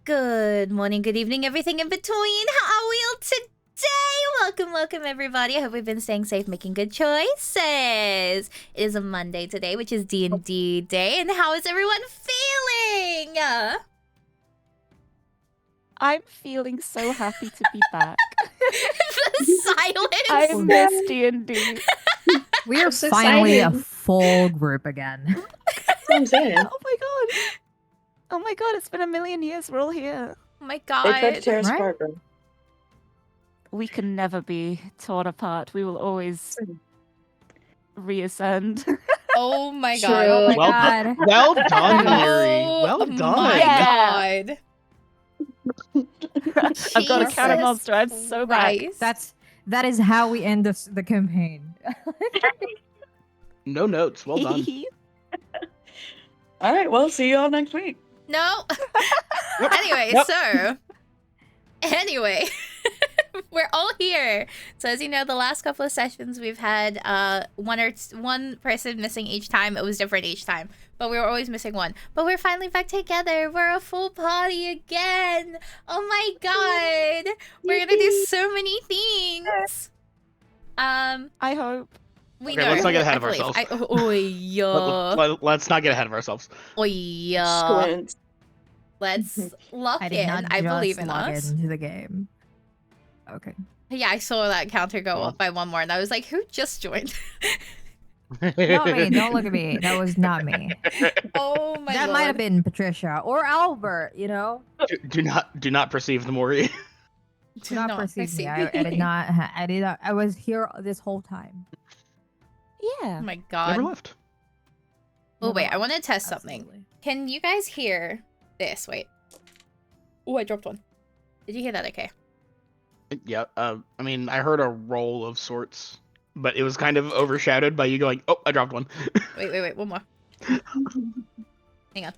Good morning, good evening, everything in between. How are we all today? Welcome, everybody. I hope we've been staying safe, making good choices. It is a Monday today, which is D&D day. And how is everyone feeling? I'm feeling so happy to be back. The silence. I miss D&D. We are so finally excited. a full group again. That's what I'm saying. Oh my god. Oh my god, it's been a million years. We're all here. Oh my They god. tried to tear us Right? apart, bro. We can never be torn apart. We will always reascend. Oh my True. god. Oh my Well god. Well done, Mary. Oh Well done. my Yeah. god. I've got a counter Jesus monster. I'm so back. Christ. That is how we end the campaign. No notes. Well done. All right, well, see you all next week. No. Yep. Anyway, Yep. Anyway, we're all here. So as you know, the last couple of sessions we've had one person missing each time. It was different each time, but we were always missing one. But we're finally back together. We're a full party again. Oh my god. We're gonna do so many things. I hope. We Okay, know. let's not get ahead I of believe. ourselves. Oh yeah. Let's not get ahead of ourselves. Oh yeah. Squint. Let's lock I did in. not I just believe in log us. into the game. Okay. Yeah, I saw that counter go Well. up by one more, and I was like, who just joined? Not me. Don't look at me. That was not me. Oh my That god. might have been Patricia or Albert. You know, do not perceive the Mori. do not perceive me. I did not. I did not. I was here this whole time. Yeah. Oh my Never god. left. Oh wait, I want to test something. Absolutely. Can you guys hear this? Wait. Oh, I dropped one. Did you hear that? Okay. Yeah. I mean, I heard a roll of sorts, but it was kind of overshadowed by you going, "Oh, I dropped one." Wait. One more. Hang on.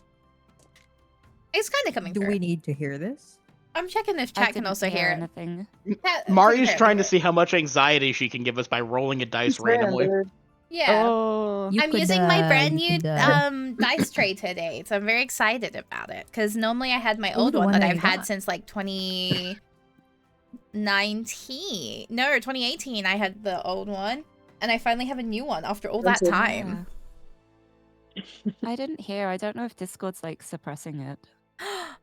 It's kind of coming Do through. we need to hear this? I'm checking if I chat can didn't also hear it. anything. Mari's trying to see how much anxiety she can give us by rolling a dice randomly. Yeah. Oh. You I'm could, using my brand you new could, dice tray today, so I'm very excited about it. Because normally I had my Ooh, old the one one that that I've you had got. since like 2019. No, 2018. I had the old one, and I finally have a new one after all that time. Yeah. I didn't hear. I don't know if Discord's like suppressing it. It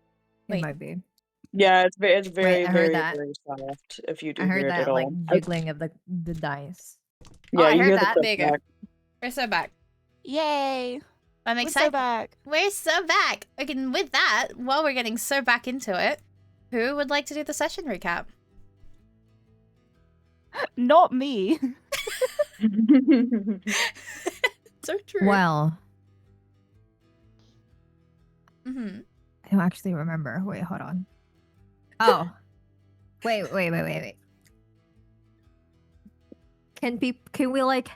Wait. might be. Yeah, it's very, I heard very, that. very soft. If you do I hear heard it that at all. like jiggling of the dice. Oh, I you heard hear that. the There you click go. back. We're so back. Yay! I'm We're so excited. back. We're so back. Okay, and with that, while we're getting so back into it, who would like to do the session recap? Not me. So true. Well, Mm-hmm. I don't actually remember. Wait, hold on. Oh, wait. Can we like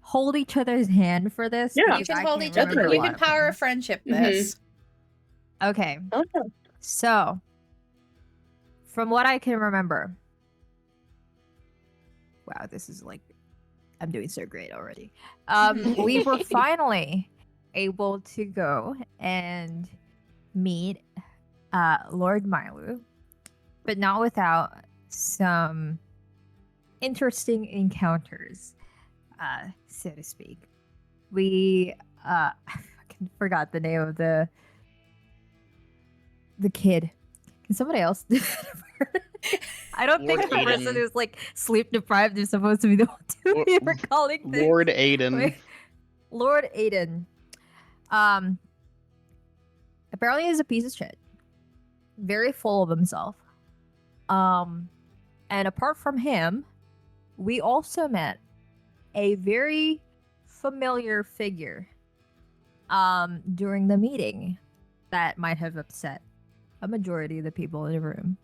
hold each other's hand for this? Yeah. You Because can I hold can't each other. remember a You lot can of power of things. friendship Mhm. this. Okay, Oh, so from what I can remember, wow, this is like I'm doing so great already. We were finally able to go and meet Lord Milu, but not without some interesting encounters, so to speak. We I fucking forgot the name of the kid. Can somebody else? I don't think Lord the person Aiden. who's like sleep deprived is supposed to be the one to be recalling things. Lord Aiden. Wait. Lord Aiden. Apparently he's a piece of shit. Very full of himself. And apart from him, we also met a very familiar figure during the meeting that might have upset a majority of the people in the room.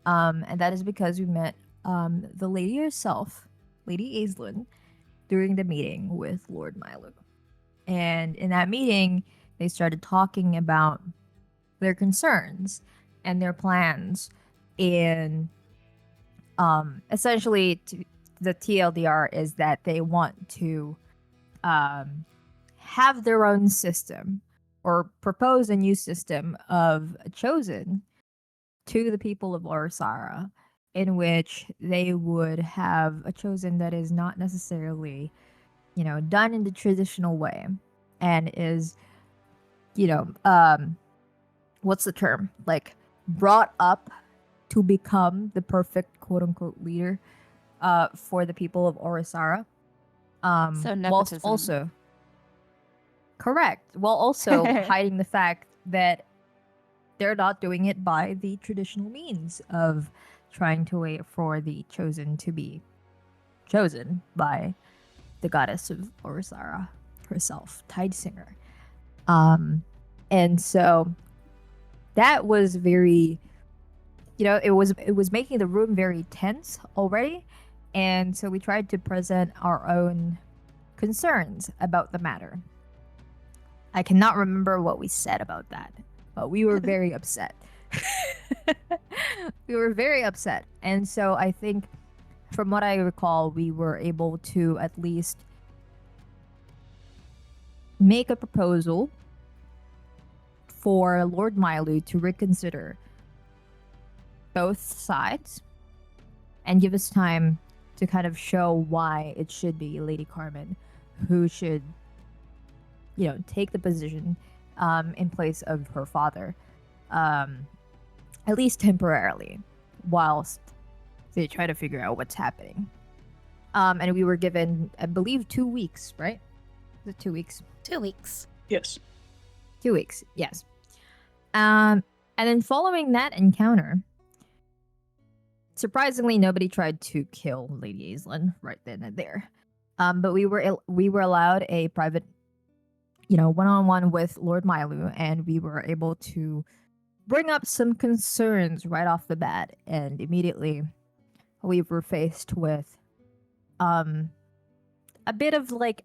And that is because we met the lady herself, Lady Aislinn, during the meeting with Lord Milu. And in that meeting, they started talking about their concerns and their plans in essentially the TLDR is that they want to have their own system or propose a new system of chosen to the people of Orisara, in which they would have a chosen that is not necessarily, done in the traditional way, and is, what's the term? Like, brought up to become the perfect quote unquote leader for the people of Orisara. So Whilst nepotism. also correct, while also hiding the fact that they're not doing it by the traditional means of trying to wait for the chosen to be chosen by the goddess of Orisara herself, Tidesinger. And so that was very, it was making the room very tense already, and so we tried to present our own concerns about the matter. I cannot remember what we said about that, but we were very upset. We were very upset, and so I think, from what I recall, we were able to at least make a proposal for Lord Mailu to reconsider both sides and give us time to kind of show why it should be Lady Carmen who should, take the position in place of her father, at least temporarily, whilst they try to figure out what's happening. And we were given, I believe, 2 weeks, right? Was it 2 weeks? 2 weeks. Yes. 2 weeks, yes. And then following that encounter, surprisingly, nobody tried to kill Lady Aislinn right then and there. But we were allowed a private, one-on-one with Lord Mailu, and we were able to bring up some concerns right off the bat, and immediately we were faced with a bit of like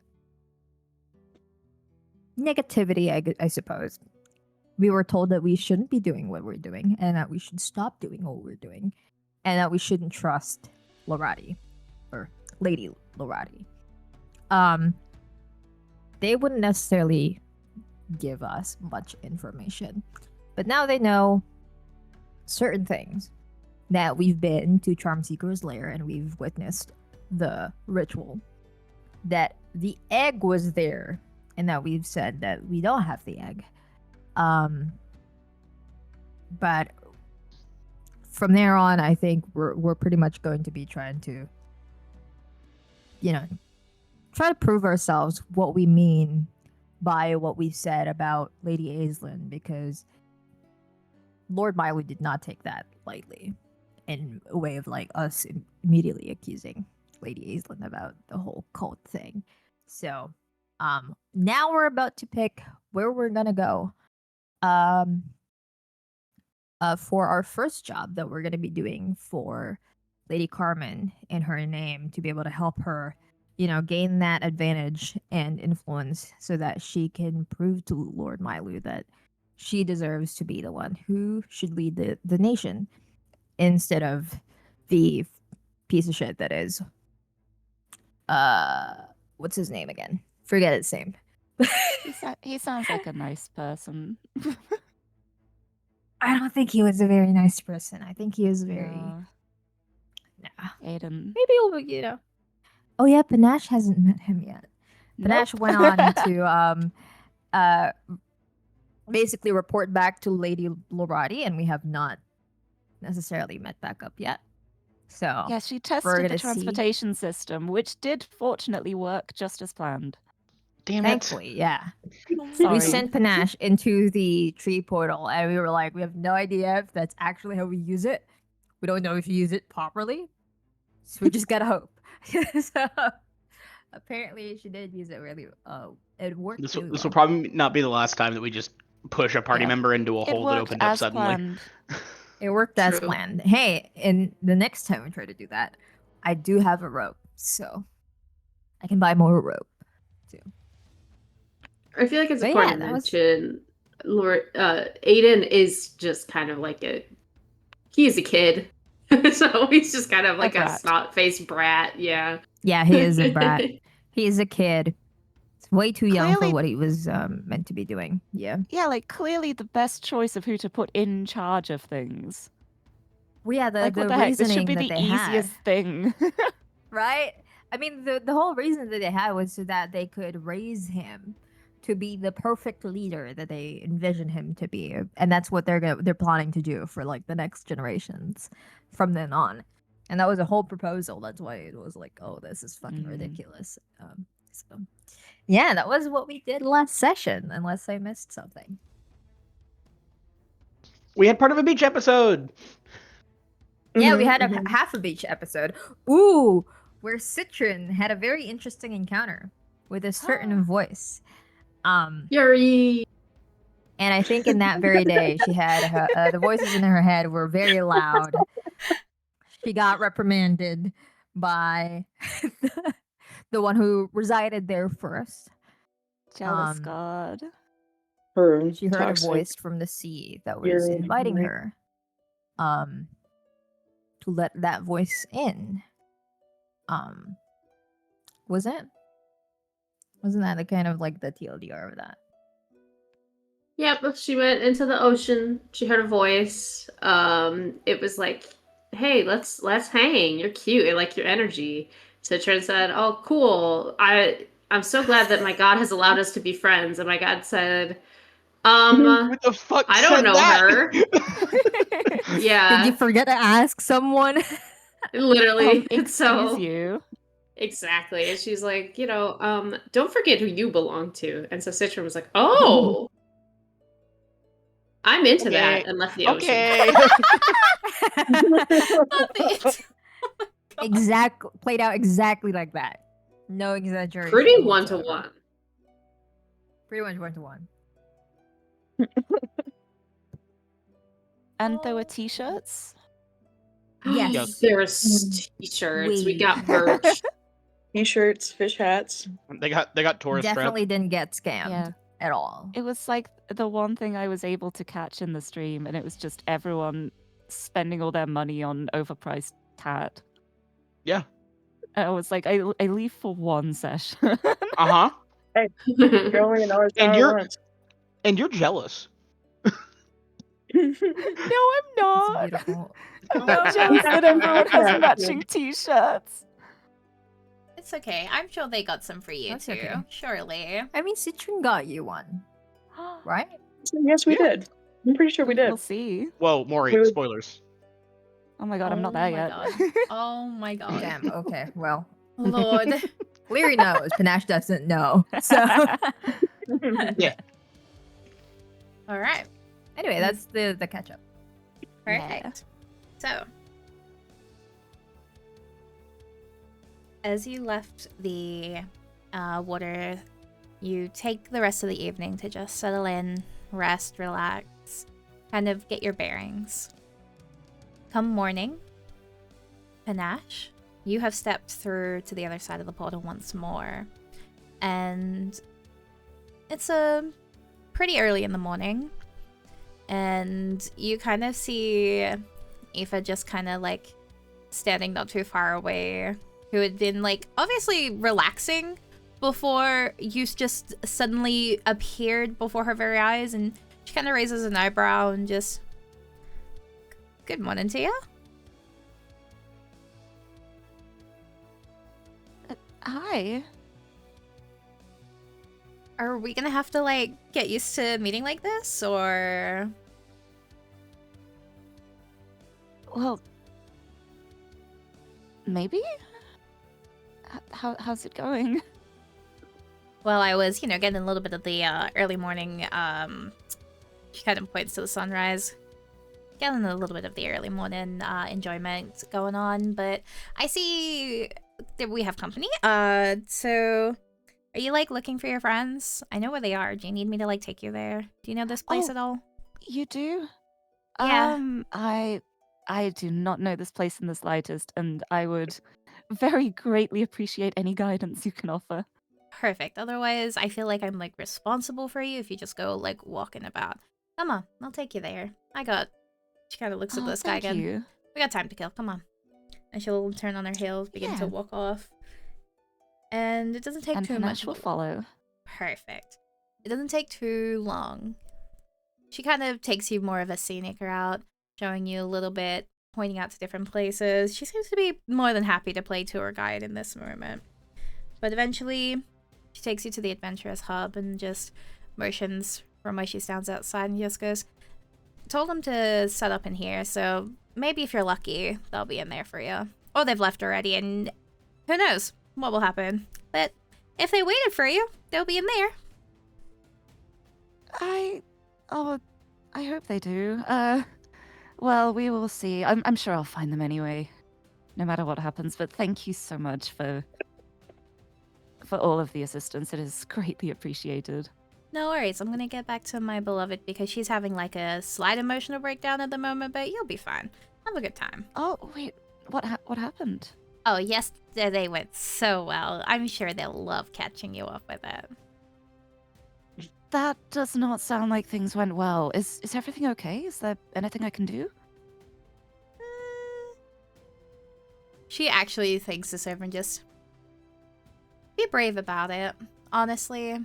negativity, I suppose. We were told that we shouldn't be doing what we're doing, and that we should stop doing what we're doing, and that we shouldn't trust Lorati, or Lady Lorati. They wouldn't necessarily give us much information, but now they know certain things, that we've been to Charmseeker's lair and we've witnessed the ritual, that the egg was there, and that we've said that we don't have the egg. But from there on, I think we're pretty much going to be trying to, try to prove ourselves what we mean by what we said about Lady Aislinn, because Lord Mailu did not take that lightly, in a way of like us immediately accusing Lady Aislinn about the whole cult thing. So, now we're about to pick where we're gonna go. For our first job that we're gonna be doing for Lady Carmen in her name, to be able to help her, gain that advantage and influence, so that she can prove to Lord Mailu that she deserves to be the one who should lead the nation, instead of the piece of shit that is, what's his name again? Forget his name. He sounds like a nice person. I don't think he was a very nice person. I think he was very... Nah. Aiden. Maybe we'll, Oh yeah, Panache hasn't met him yet. Panache went on to basically report back to Lady Lorati, and we have not necessarily met back up yet. So Yeah, she we're tested gonna the see. transportation system, which did fortunately work just as planned. Damn it. Thankfully, yeah. Sorry. We sent Panache into the tree portal, and we were like, we have no idea if that's actually how we use it. We don't know if you use it properly, so we just gotta hope. So apparently, she did use it really. It worked. This really will well. probably not be the last time that we just push a party Yeah. member into a It hole that worked opened up as suddenly. planned. It worked as True. planned. Hey, and the next time we try to do that, I do have a rope, so I can buy more rope too. I feel like it's But important yeah, to that was- mention Lord Aiden is just kind of like he's a kid. So he's just kind of like a brat. snot-faced brat, yeah. Yeah, he is a brat. He is a kid. It's Way too young for Clearly- what he was meant to be doing. Yeah. Yeah, like clearly the best choice of who to put in charge of things. Well, yeah, the Like, the what the heck? This should reasoning be that the they easiest had, thing. right? I mean, the whole reason that they had was so that they could raise him to be the perfect leader that they envision him to be, and that's what they're planning to do for like the next generations from then on. And that was a whole proposal. That's why it was like, oh, this is fucking Mhm. ridiculous. So yeah, that was what we did last session, unless I missed something. We had part of a beach episode. Yeah, we Mhm, had a mhm. half a beach episode. Ooh, where Citron had a very interesting encounter with a certain voice. Yuri. And I think in that very day, she had her, the voices in her head were very loud. She got reprimanded by the one who resided there first. Jealous Um, God. Her She heard toxic. a voice from the sea that was Yuri, inviting right. her to let that voice in. Wasn't that the kind of like the TLDR of that? Yep, she went into the ocean. She heard a voice. It was like, "Hey, let's hang. You're cute. I like your energy." Citron said, "Oh, cool. I'm so glad that my God has allowed us to be friends." And my God said, Who the fuck I don't said know that? her. Did Yeah, you forget to ask someone? literally. Excuse So you. exactly. And she's like, don't forget who you belong to. And so Citron was like, "Oh, I'm into that," Okay. and left the ocean. Okay. Love it. Played out exactly like that. No exaggeration. Pretty whatsoever. 1-to-1. Pretty much 1-to-1. And there were t-shirts. Yes. Yes. There was t-shirts. We Wait. got merch. T-shirts, fish hats. They got tourist Definitely didn't get scammed Yeah. at all. It was like the one thing I was able to catch in the stream, and it was just everyone spending all their money on overpriced tat. Yeah. I was like, I leave for one session. Uh-huh. You're only an hour And you're- once. And you're jealous. No, I'm It's not. beautiful. I'm not jealous that everyone has Yeah. matching t-shirts. It's okay. I'm sure they got some for you That's too. okay. Surely. I mean, Citron got you one, right? Yes, we Yeah. did. I'm pretty sure we did. We'll see. Whoa, Maury, We were- spoilers. Oh my god, I'm not there yet. God. Oh my god. Damn. Okay. Well, Lord. Cleary knows. Panache doesn't know. So Yeah. All right. anyway, that's the catch up. Perfect. So, as you left the water, you take the rest of the evening to just settle in, rest, relax, kind of get your bearings. Come morning, Panache, you have stepped through to the other side of the portal once more, and it's pretty early in the morning, and you kind of see Aoife just kind of like standing not too far away, who had been like obviously relaxing before you just suddenly appeared before her very eyes, and she kind of raises an eyebrow and just, "Good morning to you." Hi. Are we gonna have to like get used to meeting like this, or? Well, maybe? How's it going? Well, I was, getting a little bit of the early morning, she kind of points to the sunrise. Getting a little bit of the early morning enjoyment going on, but I see that we have company. So are you like looking for your friends? I know where they are. Do you need me to like take you there? Do you know this place Oh. at all? You do? Yeah. I do not know this place in the slightest, and I would very greatly appreciate any guidance you can offer. Perfect. Otherwise, I feel like I'm like responsible for you if you just go like walking about. Come on, I'll take you there. She kind of looks at Oh, the sky thank again. you. We got time to kill. Come on. And she'll turn on her heels, begin to Yeah. walk off. And it doesn't take And too Panache much. will follow. Perfect. It doesn't take too long. She kind of takes you more of a scenic route, showing you a little bit, pointing out to different places. She seems to be more than happy to play tour guide in this moment. But eventually, she takes you to the adventurous hub and just motions from where she stands outside and just goes, told them to set up in here, so maybe if you're lucky, they'll be in there for you. Or they've left already, and who knows what will happen. But if they waited for you, they'll be in there. I hope they do. Well, we will see. I'm sure I'll find them anyway, no matter what happens. But thank you so much for all of the assistance. It is greatly appreciated. No worries, I'm gonna get back to my beloved because she's having like a slight emotional breakdown at the moment, but you'll be fine. Have a good time. Oh wait, what happened? Oh, yesterday went so well. I'm sure they'll love catching you up with it. That does not sound like things went well. Is everything okay? Is there anything I can do? She actually thinks this over and just be brave about it, honestly.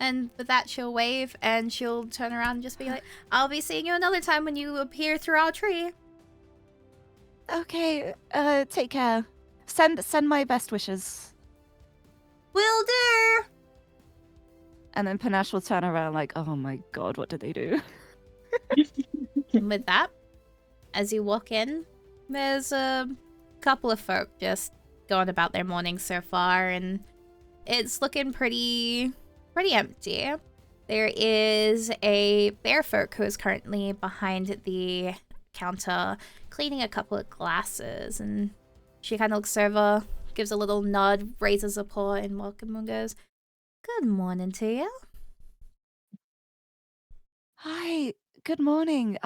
And with that, she'll wave and she'll turn around and just be like, I'll be seeing you another time when you appear through our tree. Okay, take care. Send my best wishes. Will do! And then Panache will turn around like, oh my god, what did they do? And with that, as you walk in, there's a couple of folk just going about their morning so far, and it's looking pretty empty. There is a bear folk who is currently behind the counter cleaning a couple of glasses, and she kind of looks over, gives a little nod, raises a paw in welcome and goes, good morning to you. Hi, good morning.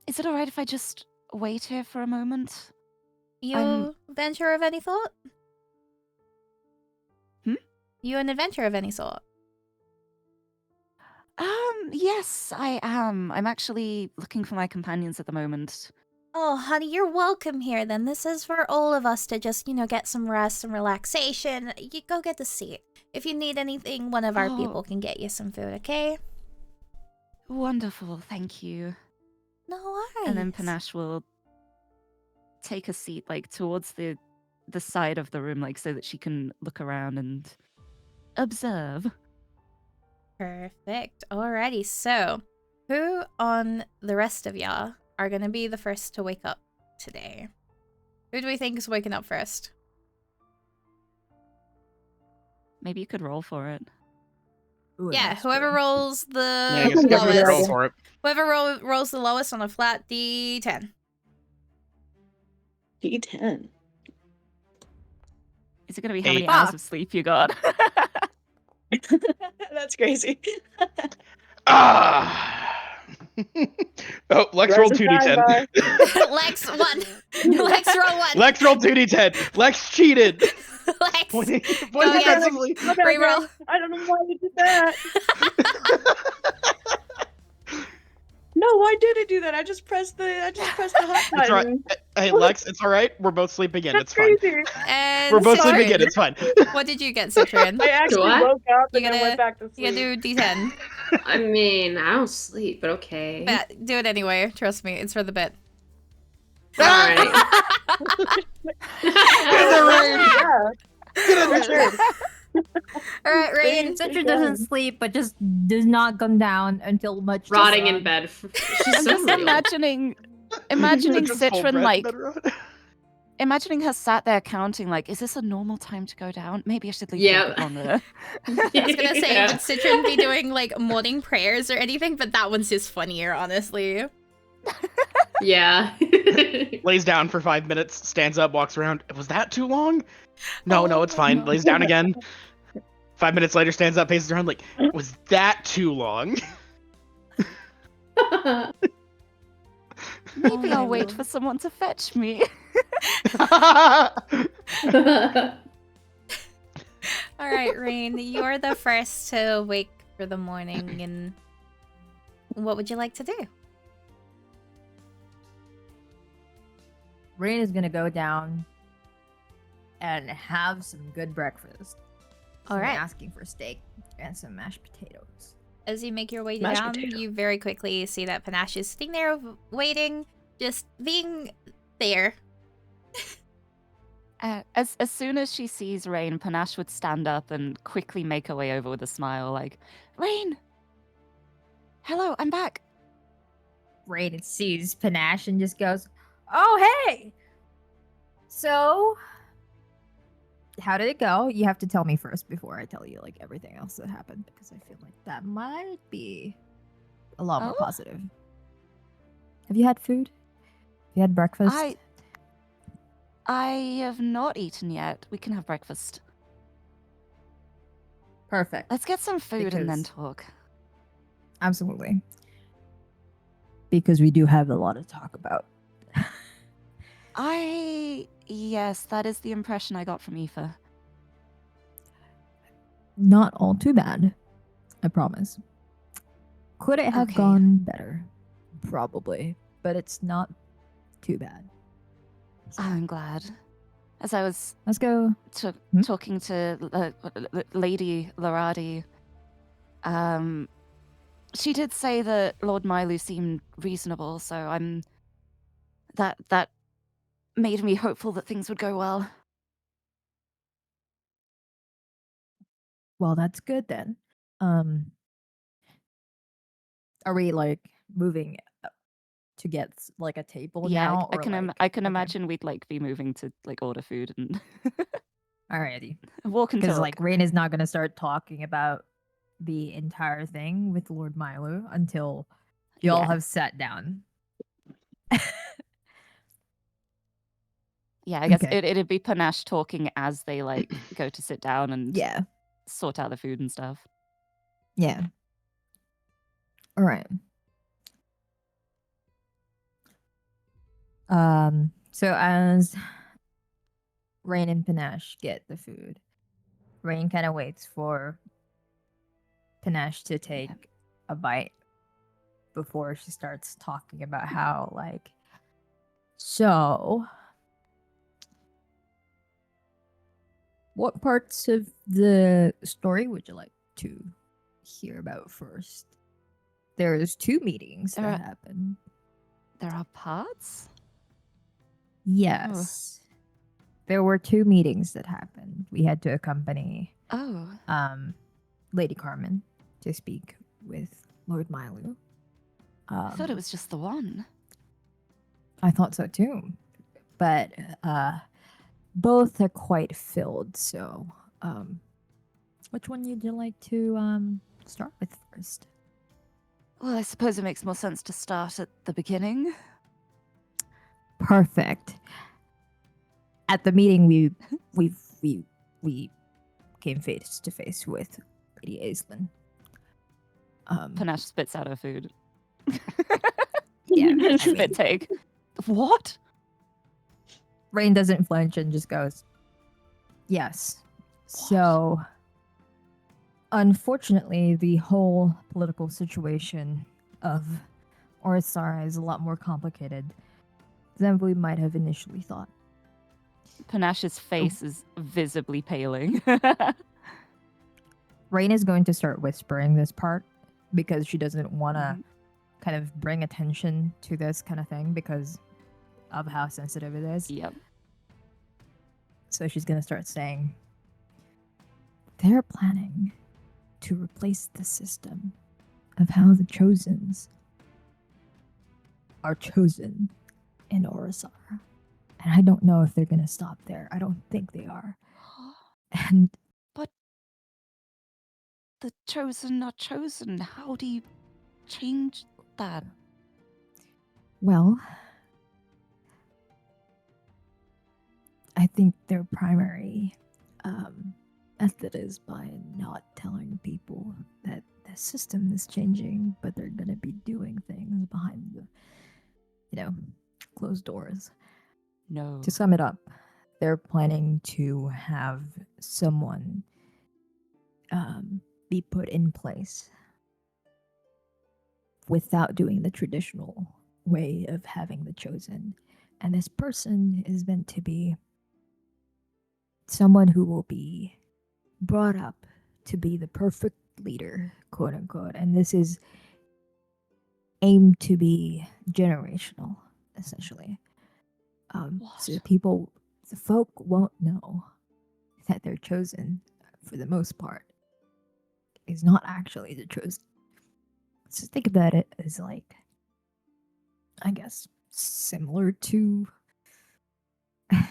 Is it alright if I just wait here for a moment? You adventurer of any sort? You an adventurer of any sort? Yes, I am. I'm actually looking for my companions at the moment. Oh, honey, you're welcome here then. This is for all of us to just, get some rest, some relaxation. You go get the seat. If you need anything, one of our people can get you some food, okay? Wonderful, thank you. No worries. And then Panache will take a seat, like, towards the side of the room, like, so that she can look around and observe. Perfect. Alrighty, so who on the rest of y'all are gonna be the first to wake up today? Who do we think is waking up first? Maybe you could roll for it. Ooh, Yeah, that's whoever true. rolls the Yeah, I guess definitely roll lowest. for it. Whoever rolls the lowest on a flat D10. D10. Is it going to be how many 8. hours of sleep you got? That's crazy. Oh, Lex rolled 2d10. Lex 1. Lex roll 1. Lex rolled 2d10. Lex cheated. Lex. Pointing yeah. aggressively. Okay, Reroll. I don't know why you did that. No, why did it do that? I just pressed the hot It's all right. button. Hey, Lex, it's all right. We're both sleeping in. That's It's fine. crazy. And We're both Citron, sleeping in. It's fine. what did you get, Citron? I actually what? woke up You and then gotta- went back to You sleep. gotta do D10. I mean, I don't sleep, but okay. But do it anyway. Trust me, it's for the bit. Alright. Get in the rain. Yeah. Get in the rain. Alright, Rain. Citra doesn't sleep, but just does not come down until much. too Rotting long. in bed. She's I'm so just real. imagining Just full Citron, breath like, better on. imagining her sat there counting, like, is this a normal time to go down? Maybe I should leave Yeah. it a bit longer. I was gonna say, Yeah. would Citron be doing like morning prayers or anything? But that one's just funnier, honestly. Yeah. Lays down for 5 minutes, stands up, walks around. Was that too long? No, it's fine. Lays down again. 5 minutes later, stands up, paces around, like, was that too long? Maybe my I'll wait lord. for someone to fetch me. Alright, Rain, you're the first to wake for the morning, and what would you like to do? Rain is gonna go down and have some good breakfast. All right. Asking for steak and some mashed potatoes. As you make your way Mashed down, potato. you very quickly see that Panache is sitting there waiting, just being there. As soon as she sees Rain, Panache would stand up and quickly make her way over with a smile, like, Rain! Hello, I'm back! Rain sees Panache and just goes, "Oh, hey! So, how did it go? You have to tell me first before I tell you like everything else that happened, because I feel like that might be a lot more Oh? positive. Have you had food? Have you had breakfast? I have not eaten yet. We can have breakfast. Perfect. Let's get some food and then Because- talk. Absolutely. Because we do have a lot to talk about. Yes, that is the impression I got from Aoife. Not all too bad, I promise. Could it have Okay. gone better? Probably, but it's not too bad. I'm glad. As I was Let's go. talking to Lady Laradi, she did say that Lord Milu seemed reasonable, so that made me hopeful that things would go well. Well, that's good then. Are we like moving to get like a table Yeah, now? I or, can like- I can okay. imagine we'd like be moving to like order food and Alrighty. walk and Because talk. like Rain is not gonna start talking about the entire thing with Lord Milo until y'all Yeah. have sat down. Yeah, I guess Okay. it'd be Panache talking as they like go to sit down and Yeah. sort out the food and stuff. Yeah. All right. So as Rain and Panache get the food, Rain kind of waits for Panache to take a bite before she starts talking about how, like, so what parts of the story would you like to hear about first? There's 2 meetings There that are- happen. There are parts? Yes. There were 2 meetings that happened. We had to accompany Oh. Lady Carmen to speak with Lord Milu. I thought it was just the one. I thought so too. But both are quite filled, so which one would you like to start with first? Well, I suppose it makes more sense to start at the beginning. Perfect. At the meeting we came face to face with Lady Aislinn. Panache spits out her food. Yeah, I mean, Spit take. What? Rain doesn't flinch and just goes, "Yes." So, unfortunately, the whole political situation of Orisara is a lot more complicated than we might have initially thought. Panache's face is visibly paling. Rain is going to start whispering this part because she doesn't want to Mhm. kind of bring attention to this kind of thing because of how sensitive it is. Yep. So she's going to start saying, they're planning to replace the system of how the Chosens are chosen in Orisar. And I don't know if they're going to stop there. I don't think they are. And The chosen are chosen. How do you change that? well, I think their primary method is by not telling people that the system is changing, but they're going to be doing things behind the, closed doors. No. To sum it up, they're planning to have someone be put in place without doing the traditional way of having the chosen. And this person is meant to be someone who will be brought up to be the perfect leader, quote unquote. And this is aimed to be generational, essentially. So the folk won't know that they're chosen, for the most part, is not actually the chosen. So think about it as like, I guess, similar to, I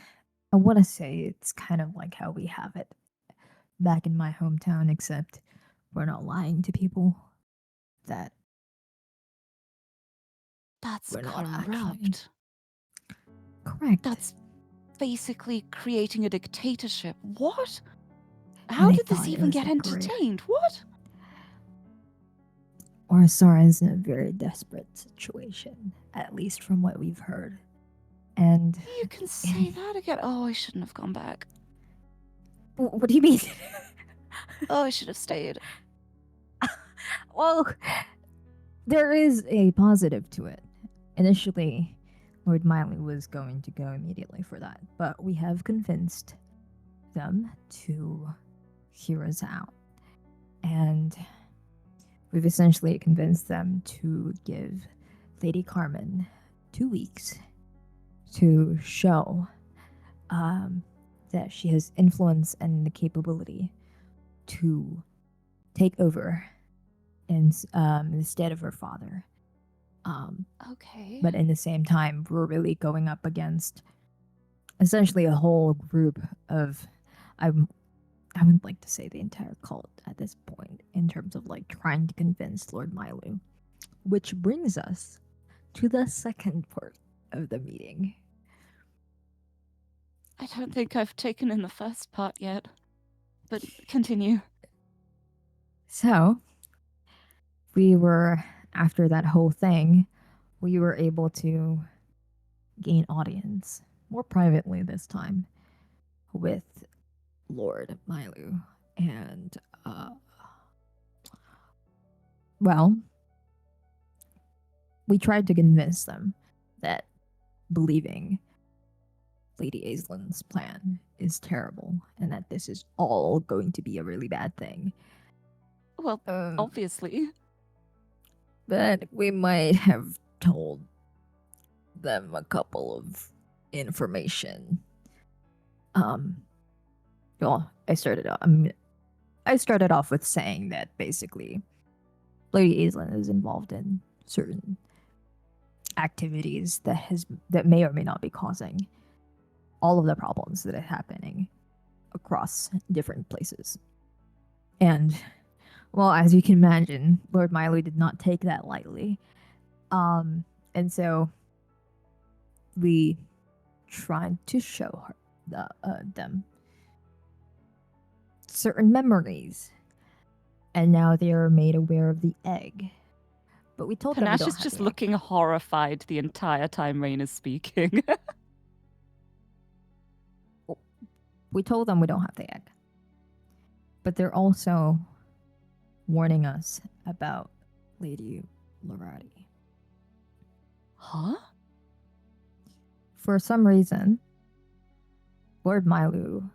want to say it's kind of like how we have it back in my hometown, except we're not lying to people that That's we're not actually. corrupt. Correct. That's basically creating a dictatorship. What? And How they did this thought it even was get a great- entertained? What? Orisara's in a very desperate situation, at least from what we've heard. And You can say that again. Oh, I shouldn't have gone back. what do you mean? Oh, I should have stayed. Well, there is a positive to it. Initially, Lord Miley was going to go immediately for that, but we have convinced them to hear us out. And we've essentially convinced them to give Lady Carmen 2 weeks to show that she has influence and the capability to take over instead of her father. Okay. But in the same time, we're really going up against essentially a whole group of, I would like to say the entire cult at this point, in terms of like trying to convince Lord Milu. Which brings us to the second part of the meeting. I don't think I've taken in the first part yet. But continue. So, after that whole thing, we were able to gain audience, more privately this time, with Lord Milu. And, well, we tried to convince them that believing Lady Aislin's plan is terrible and that this is all going to be a really bad thing. Well, obviously. But we might have told them a couple of information. Well, I started off with saying that basically Lady Aislinn is involved in certain activities that may or may not be causing all of the problems that are happening across different places. And, well, as you can imagine, Lord Miley did not take that lightly. And so we tried to show her, them certain memories. And now they are made aware of the egg. But we told them we Panache don't is have just the egg. looking horrified the entire time Rain is speaking. We told them we don't have the egg. But they're also warning us about Lady Lorati. Huh? For some reason, Lord Milu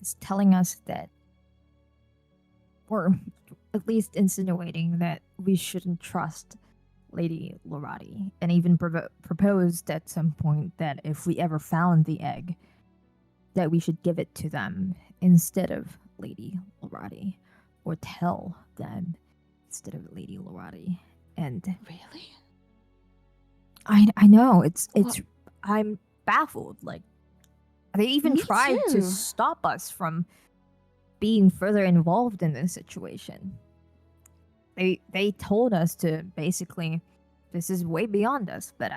is telling us that, or at least insinuating that we shouldn't trust Lady Lorati, and even proposed at some point that if we ever found the egg, that we should give it to them instead of Lady Lorati, or tell them instead of Lady Lorati. And Really? I know it's What? I'm baffled. Like, they even Me tried too. to stop us from being further involved in this situation. They told us to basically, this is way beyond us, but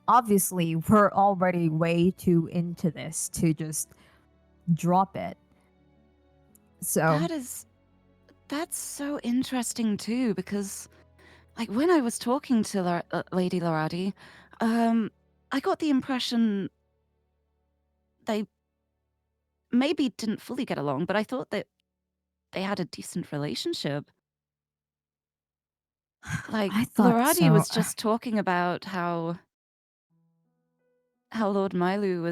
obviously we're already way too into this to just drop it. So That's so interesting too, because like when I was talking to Lady Lorati, I got the impression they maybe didn't fully get along, but I thought that they had a decent relationship. Like I thought Lorati so. was just talking about how Lord Milu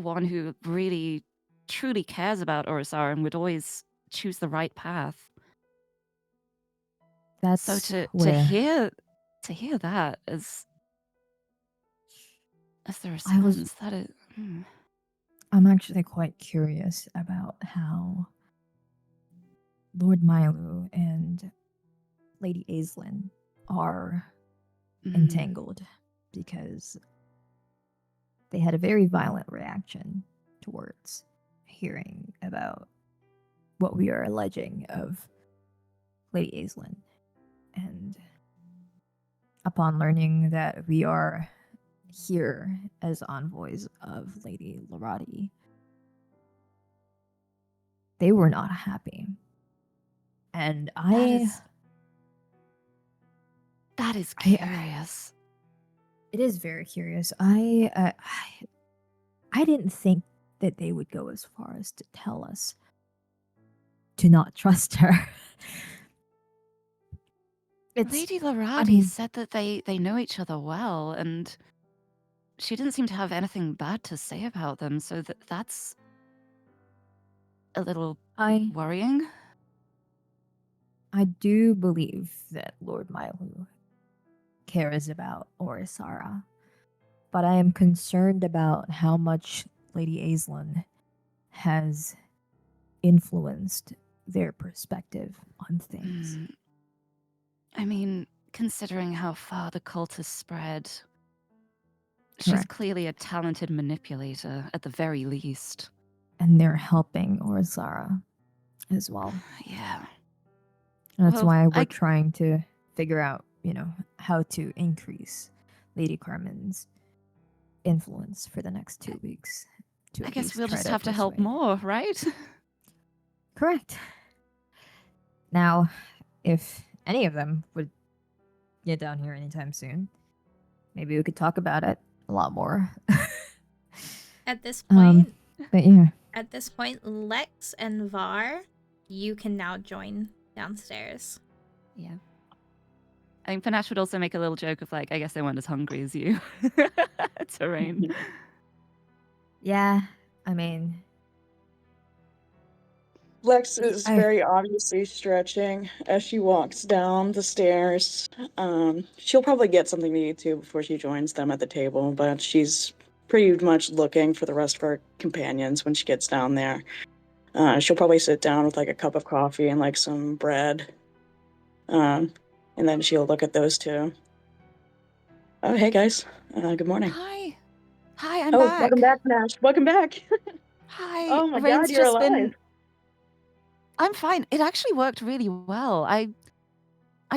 one who really, truly cares about Orosar and would always choose the right path. That's So to where hear that as the I was- response, that is. I'm actually quite curious about how Lord Mailu and Lady Aislinn are entangled, because they had a very violent reaction towards hearing about what we are alleging of Lady Aislinn. And upon learning that we are here as envoys of Lady Lorati, they were not happy. And That is I- curious. it is very curious. I didn't think that they would go as far as to tell us to not trust her. Lady Lorati mean- said that they know each other well, and she didn't seem to have anything bad to say about them, so that's a little worrying. I do believe that Lord Mailu cares about Orisara, but I am concerned about how much Lady Aislinn has influenced their perspective on things. I mean, considering how far the cult has spread, she's Correct. clearly a talented manipulator, at the very least. And they're helping Orisara as well. Yeah. And that's Well, why we're trying to figure out, how to increase Lady Carmen's influence for the next 2 weeks. I guess we'll just have to help more, right? Correct. Now, if any of them would get down here anytime soon, maybe we could talk about it a lot more. At this point, But yeah. At this point, Lex and Var, you can now join downstairs. Yeah. I think Panache would also make a little joke of, like, I guess they weren't as hungry as you. To Rain. Yeah, I mean, Lex is very obviously stretching as she walks down the stairs. She'll probably get something to eat too before she joins them at the table, but she's pretty much looking for the rest of her companions when she gets down there. She'll probably sit down with like a cup of coffee and like some bread. And then she'll look at those two. Oh, hey guys. Good morning. Hi, I'm back. back. Welcome back, Nash. Welcome back. Hi. Oh my Rain's God, you're just alive. I'm fine. It actually worked really well. I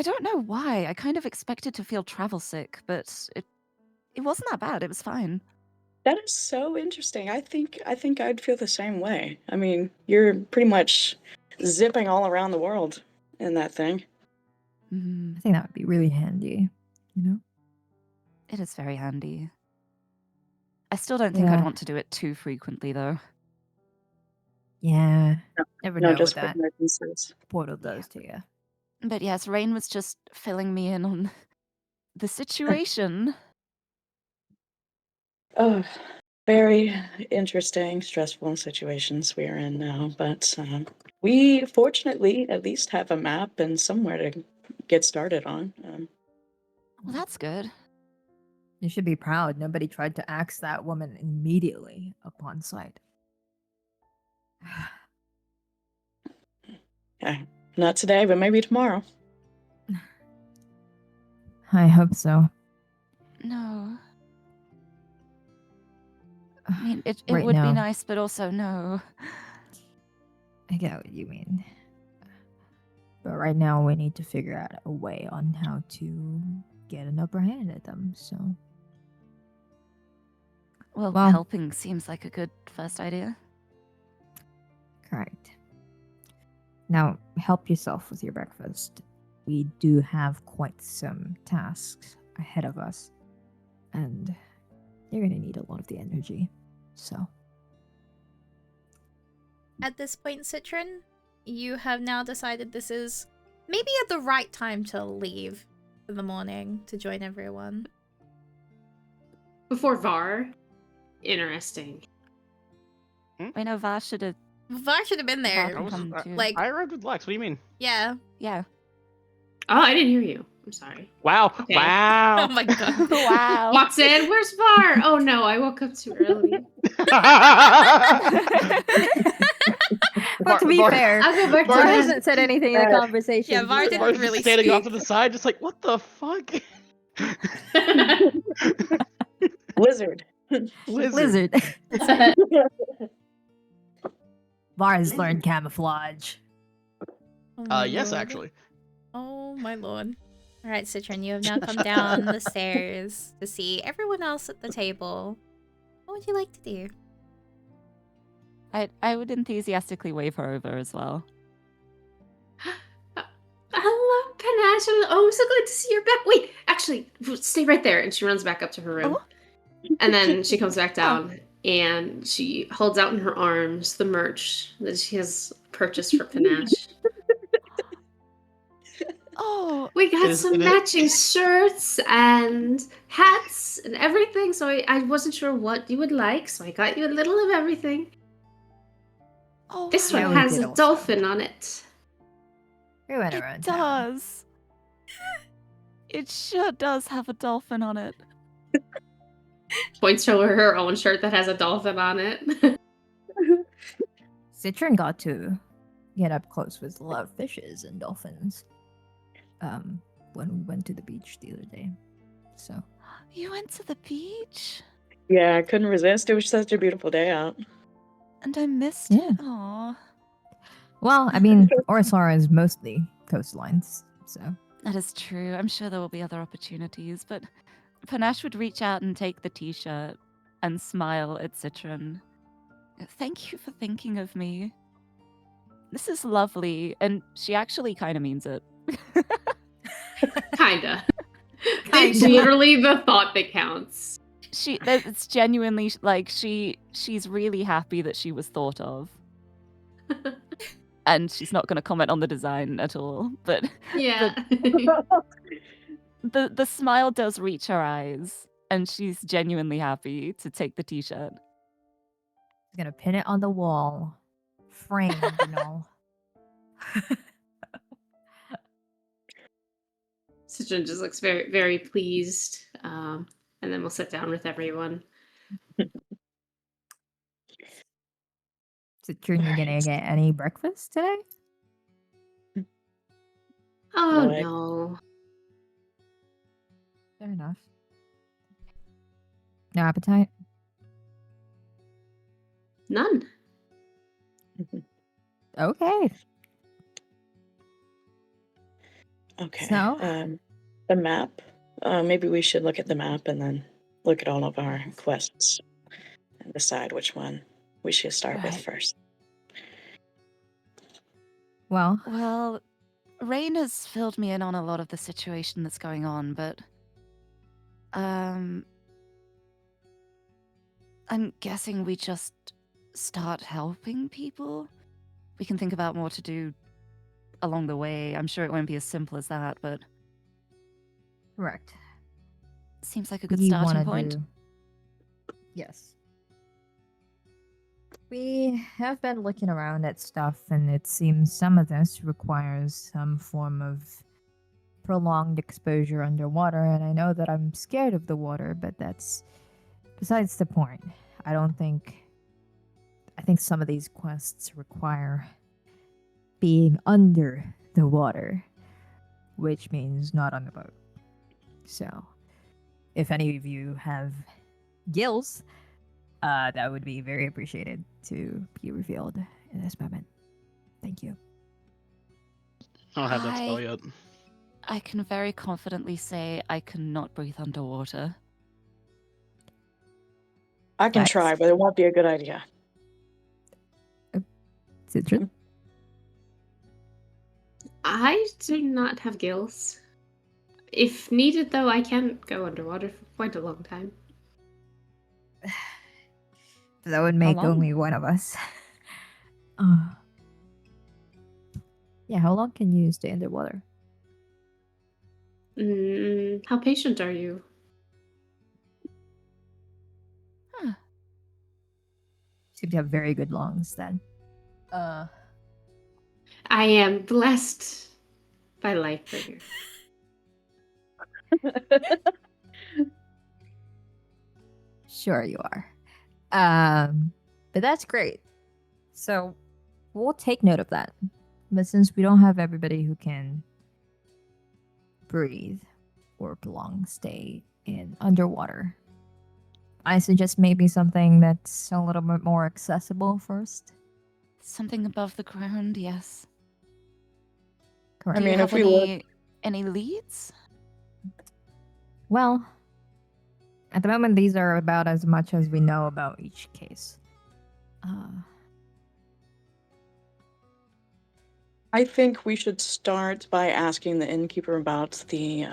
don't know why. I kind of expected to feel travel sick, but it wasn't that bad. It was fine. That is so interesting. I think I'd feel the same way. I mean, you're pretty much zipping all around the world in that thing. I think that would be really handy, It is very handy. I still don't think I'd want to do it too frequently, though. Yeah. Never know just what for that emergencies. portal does to you. But yes, Rain was just filling me in on the situation. Oh, very interesting, stressful situations we are in now. But we fortunately at least have a map and somewhere to get started on. Well, that's good. You should be proud. Nobody tried to axe that woman immediately upon sight. Not today, but maybe tomorrow. I hope so. No. I mean, it Right would now, be nice, but also no. I get what you mean. But right now, we need to figure out a way on how to get an upper hand at them, so... Well, helping seems like a good first idea. Correct. Now, help yourself with your breakfast. We do have quite some tasks ahead of us, and you're going to need a lot of the energy, so... At this point, Citron, you have now decided this is maybe at the right time to leave for the morning to join everyone. Before Var, interesting. I know Var should have. Var should have been there. I was Come too. Like- I arrived with Lex. What do you mean? Yeah. Yeah. Oh, I didn't hear you. I'm sorry. Wow! Okay. Wow! Oh my god. Wow. Walks in. Where's Var? Oh no, I woke up too early. But to be Var- fair, I'll go back to Var Var- bed. hasn't said anything in the conversation. Yeah, Var didn't Var's really standing off to speak. the side, just like, what the fuck? Lizard. Lizard. Var has learned camouflage. Oh my Yes, lord. actually. Oh my lord. Alright, Citron, you have now come down the stairs to see everyone else at the table. What would you like to do? I would enthusiastically wave her over as well. Hello, Panache. Oh, I'm so glad to see you're back. Wait, actually, stay right there. And she runs back up to her room. And then she comes back down and she holds out in her arms the merch that she has purchased for Panache. Oh, We got Is- some it is- matching shirts and hats and everything, so I wasn't sure what you would like, so I got you a little of everything. oh, This Yeah, one we has did a also. dolphin on it. We went it around town. does. It sure does have a dolphin on it. Points to her own shirt that has a dolphin on it. Citron got to get up close with a lot of fishes and dolphins. When we went to the beach the other day. So You went to the beach, Yeah, I couldn't resist. It was such a beautiful day out. and I missed Yeah. it. Aw. well, I mean, Orislara is mostly coastlines, so That is true. I'm sure there will be other opportunities, but Panache would reach out and take the t-shirt and smile at Citron. Thank you for thinking of me. This is lovely, and she actually kind of means it. Kinda. Kinda. It's literally the thought that counts. It's genuinely like she's really happy that she was thought of. And she's not going to comment on the design at all, but Yeah. the smile does reach her eyes, and she's genuinely happy to take the t-shirt. I'm gonna pin it on the wall, framed and all. Citron just looks very, very pleased. And then we'll sit down with everyone. Citron, you gonna get any breakfast today? Oh What? no. Fair enough. No appetite? None. Okay. Okay. So? The map. Maybe we should look at the map and then look at all of our quests and decide which one we should start with Right. first. Well, Well, Rain has filled me in on a lot of the situation that's going on, but I'm guessing we just start helping people. We can think about more to do along the way. I'm sure it won't be as simple as that, but correct. seems like a good We starting wanna point. do- Yes. We have been looking around at stuff, and it seems some of this requires some form of prolonged exposure underwater, and I know that I'm scared of the water, but that's besides the point. I think some of these quests require being under the water, which means not on the boat. So, if any of you have gills, that would be very appreciated to be revealed in this moment. Thank you. I don't have that spell I- yet. I can very confidently say I cannot breathe underwater. I can Nice. try, but it won't be a good idea. Citron? I do not have gills. If needed, though, I can go underwater for quite a long time. That would make long? only one of us. Yeah, how long can you stay underwater? How patient are you? seem to have very good lungs then. I am blessed by Lightbringer. Sure you are. But that's great. So we'll take note of that. But since we don't have everybody who can breathe or stay in underwater, I suggest maybe something that's a little bit more accessible first. Something above the ground, yes. Correct. I Do you mean, have if we look, any leads? Well, at the moment, these are about as much as we know about each case. I think we should start by asking the innkeeper about the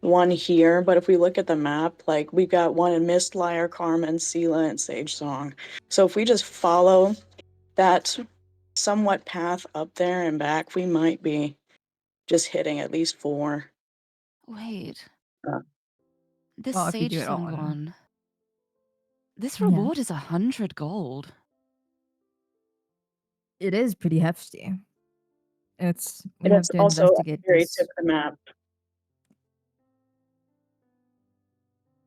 one here. But if we look at the map, like we've got one in Mistliar, Carmen, Sela, and Sage Song. So if we just follow that somewhat path up there and back, we might be just hitting at least 4. Wait. Uh. This Well, if you Sage do it all Song in a- one. This Yeah. reward is 100 gold. It is pretty hefty. We And have it's to also at the investigate very this. tip of the map.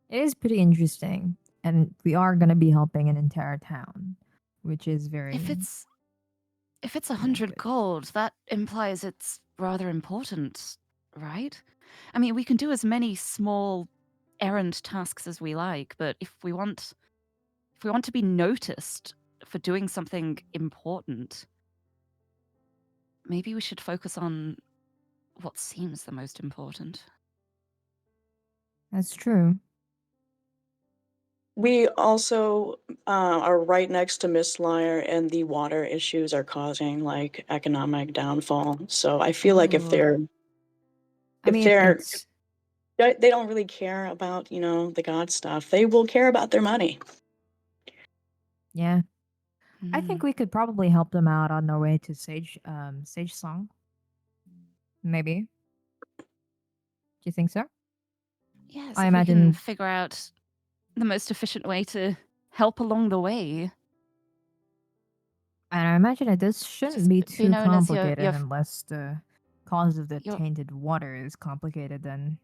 It is pretty interesting, and we are going to be helping an entire town, which is very. If it's good. 100 gold, that implies it's rather important, right? I mean, we can do as many small errand tasks as we like, but if we want to be noticed for doing something important, maybe we should focus on what seems the most important. That's true. We also are right next to Mistliar, and the water issues are causing like economic downfall. So I feel like if Oh. they're I if mean, they're it's they don't really care about the god stuff. They will care about their money. yeah. I Hmm. think we could probably help them out on their way to Sage Song. Maybe. Do you think so? Yes, I if we can imagine- figure out the most efficient way to help along the way. And I imagine that this shouldn't Just be be too known as your- complicated unless the cause of the your- tainted water is complicated. Then,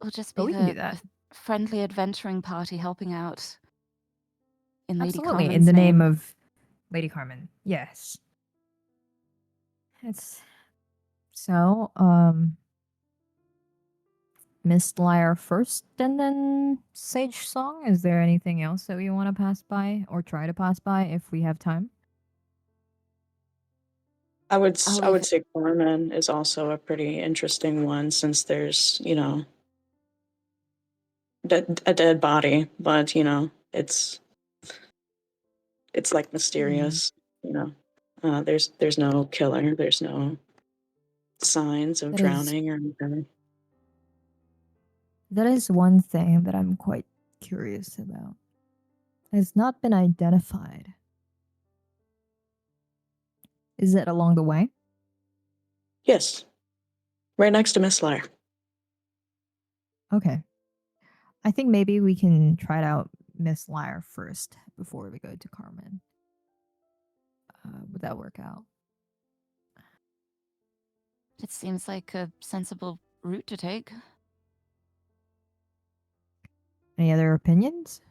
We'll just but be we can do the that. friendly adventuring party helping out in Lady Absolutely, in Carmen's the name name. of Lady Carmen. Yes. It's so. Mistliar first, and then Sage Song. Is there anything else that we want to pass by or try to pass by if we have time? I would I'll I leave would it- say Carmen is also a pretty interesting one since there's a dead body, but it's like mysterious. There's no killer. There's no signs of That is- drowning or anything. That is one thing that I'm quite curious about. It has not been identified. Is it along the way? Yes, right next to Mistliar. Okay. I think maybe we can try it out Mistliar first before we go to Carmen. Would that work out? It seems like a sensible route to take. Any other opinions?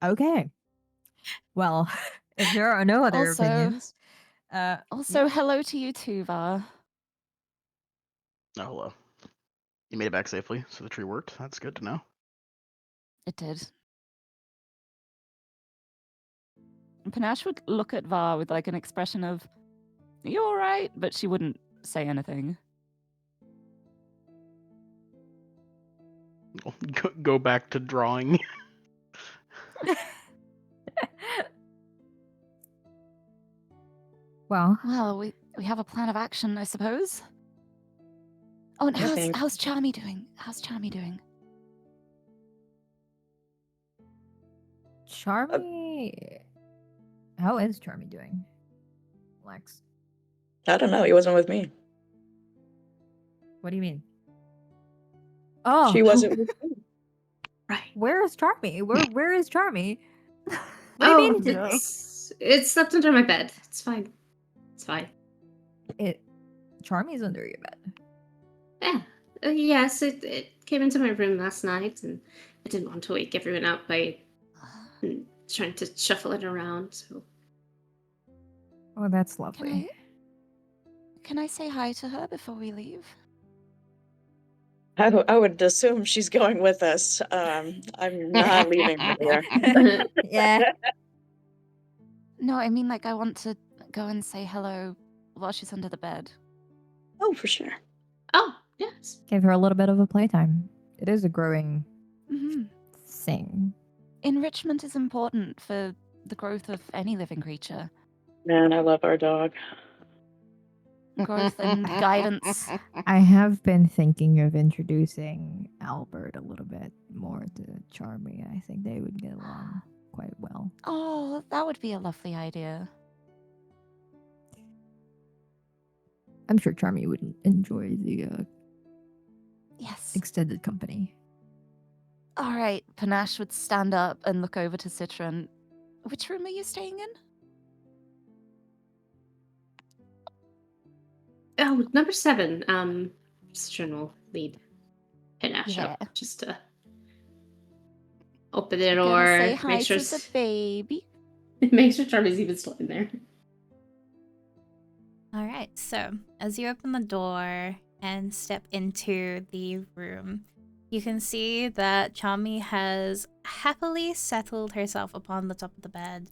Okay. Well, if there are no other Also- opinions, Also, yeah. hello to you too, Va. Oh, hello. You made it back safely, so the tree worked. That's good to know. It did. Panache would look at Va with like an expression of, "You all right?" But she wouldn't say anything. Go back to drawing. Well, Well, we have a plan of action, I suppose. Oh, and I think- how's Charmy doing? How's Charmy doing? Charmy. How is Charmy doing? Lex. I don't know. He wasn't with me. What do you mean? Oh, She wasn't with me. Right. where is Charmy? Where is Charmy? What do Oh, you mean? it slept under my bed. It's fine. It's fine. Charmy's under your bed. Yeah. Yes, it came into my room last night, and I didn't want to wake everyone up by trying to shuffle it around. So Oh, that's lovely. Can I say hi to her before we leave? I would assume she's going with us. I'm not leaving her there. Yeah. No, I mean, like, I want to go and say hello while she's under the bed. Oh, for sure. oh yes. Give her a little bit of a playtime. It is a growing Hmm. thing. Enrichment is important for the growth of any living creature. Man, I love our dog. Growth and guidance. I have been thinking of introducing Albert a little bit more to Charmy. I think they would get along quite well. Oh, that would be a lovely idea. I'm sure Charmy would enjoy the Yes. extended company. All right, Panache would stand up and look over to Citron. Which room are you staying in? Oh, number 7. Citron will lead Panache Yeah. up just to open the Gonna door. say hi Make sure to the baby. make sure Charmy's even still in there. All right, so as you open the door and step into the room, you can see that Charmy has happily settled herself upon the top of the bed,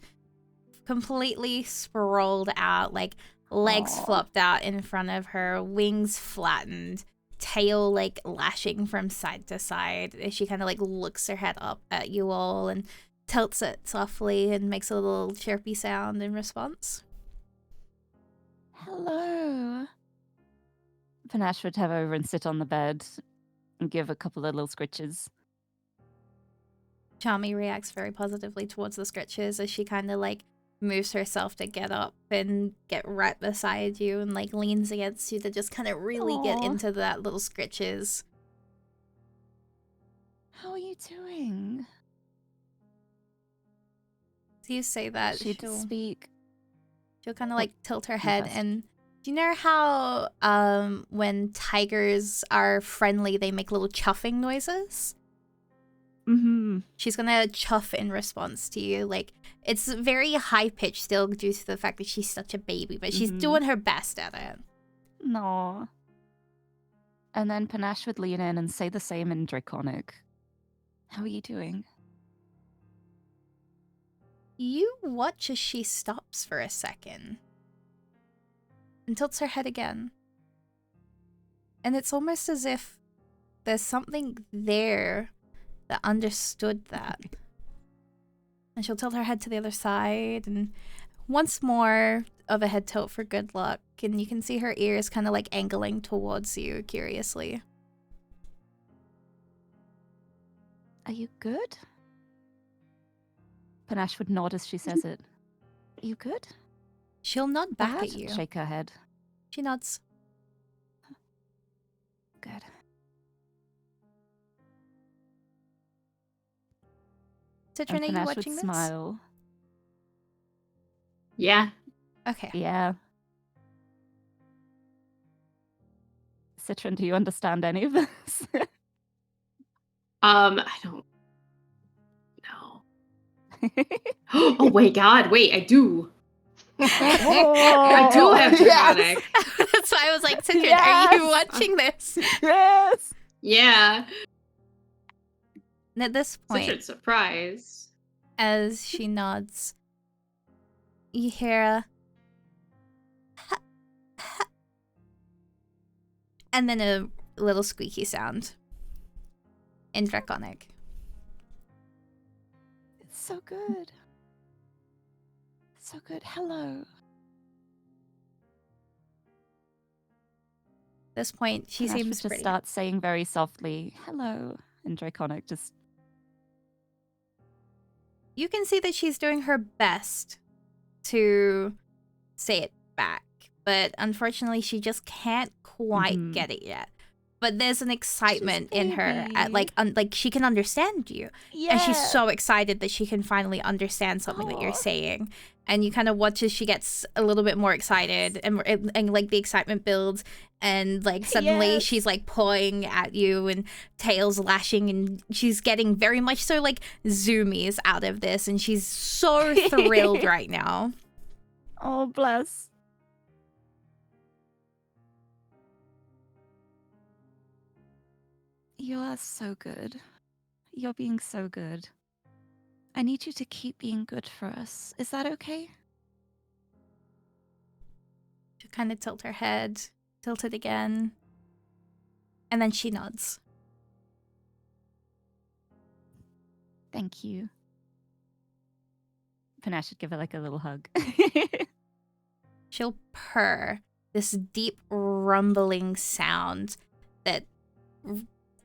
completely sprawled out, like legs Aw. flopped out in front of her, wings flattened, tail like lashing from side to side as she kind of like looks her head up at you all and tilts it softly and makes a little chirpy sound in response. Hello. Panache would have over and sit on the bed and give a couple of little scritches. Charmy reacts very positively towards the scritches as she kind of like moves herself to get up and get right beside you and like leans against you to just kind of really get Aw. into that little scritches. How are you doing? So you say that She'd she'll speak. kind of like tilt her head first. and do you know how when tigers are friendly they make little chuffing noises? Mm-hmm. She's gonna chuff in response to you. Like, it's very high pitched still due to the fact that she's such a baby, but she's Mhm. doing her best at it. No. And then Panache would lean in and say the same in Draconic. How are you doing? You watch as she stops for a second and tilts her head again. And it's almost as if there's something there that understood that. And she'll tilt her head to the other side and once more of a head tilt for good luck. And you can see her ears kind of like angling towards you curiously. Are you good? Panache would nod as she says it. Are you good? She'll nod back Bad? at you. Shake her head. She nods. Good. Citron, are And you Panache would watching this? smile. Yeah. Okay. Yeah. Citron, do you understand any of this? I don't know. Oh wait, God, wait, I do. I do have Draconic. That's why I was like, Citron, are Yes! you watching this? Yes! Yeah. And at this point, Such a surprise. as she nods, you hear a and then a little squeaky sound in Draconic. It's so good. So good. Hello. At this point, she Panache would seems just pretty. start saying very softly, hello, in Draconic, just You can see that she's doing her best to say it back, but unfortunately she just can't quite get it yet. But there's an excitement in her at like she can understand you. Yeah. And she's so excited that she can finally understand something that you're saying. And you kind of watch as she gets a little bit more excited, and like the excitement builds, and like suddenly she's like pawing at you and tails lashing, and she's getting very much so like zoomies out of this, and she's so thrilled right now. Oh, bless. You are so good. You're being so good. I need you to keep being good for us. Is that okay? She'll kind of tilt her head, tilt it again, and then she nods. Thank you. Panache should give her like a little hug. She'll purr, this deep rumbling sound that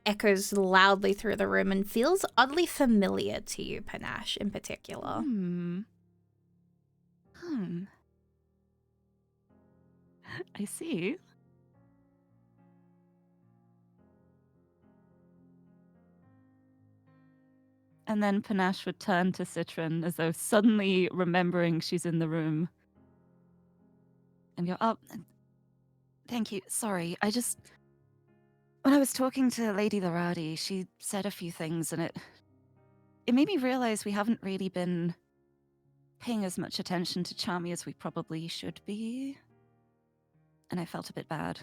echoes loudly through the room and feels oddly familiar to you, Panache, in particular. I see. And then Panache would turn to Citron as though suddenly remembering she's in the room. And go, oh, thank you. Sorry, when I was talking to Lady Laradi, she said a few things, and it made me realize we haven't really been paying as much attention to Charmy as we probably should be. And I felt a bit bad.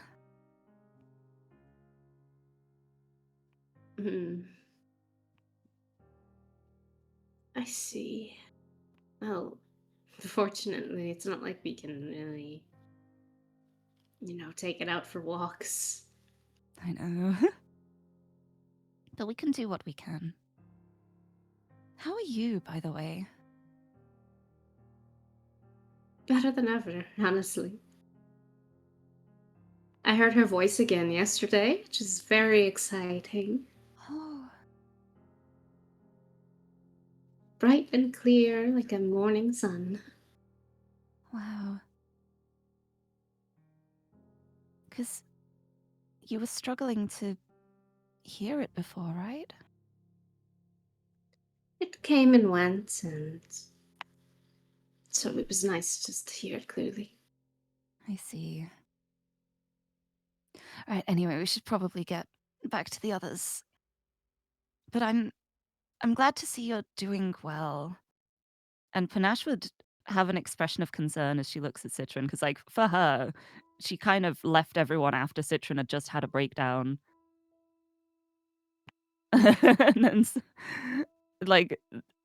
I see. Well, fortunately, it's not like we can really, take it out for walks. I know. But we can do what we can. How are you, by the way? Better than ever, honestly. I heard her voice again yesterday, which is very exciting. Oh. Bright and clear like a morning sun. Wow. Because you were struggling to hear it before, right? It came and went, and so it was nice just to hear it clearly. I see. All right, anyway, we should probably get back to the others. But I'm glad to see you're doing well. And Panache would have an expression of concern as she looks at Citron, because, like, for her, she kind of left everyone after Citron had just had a breakdown. And then, like,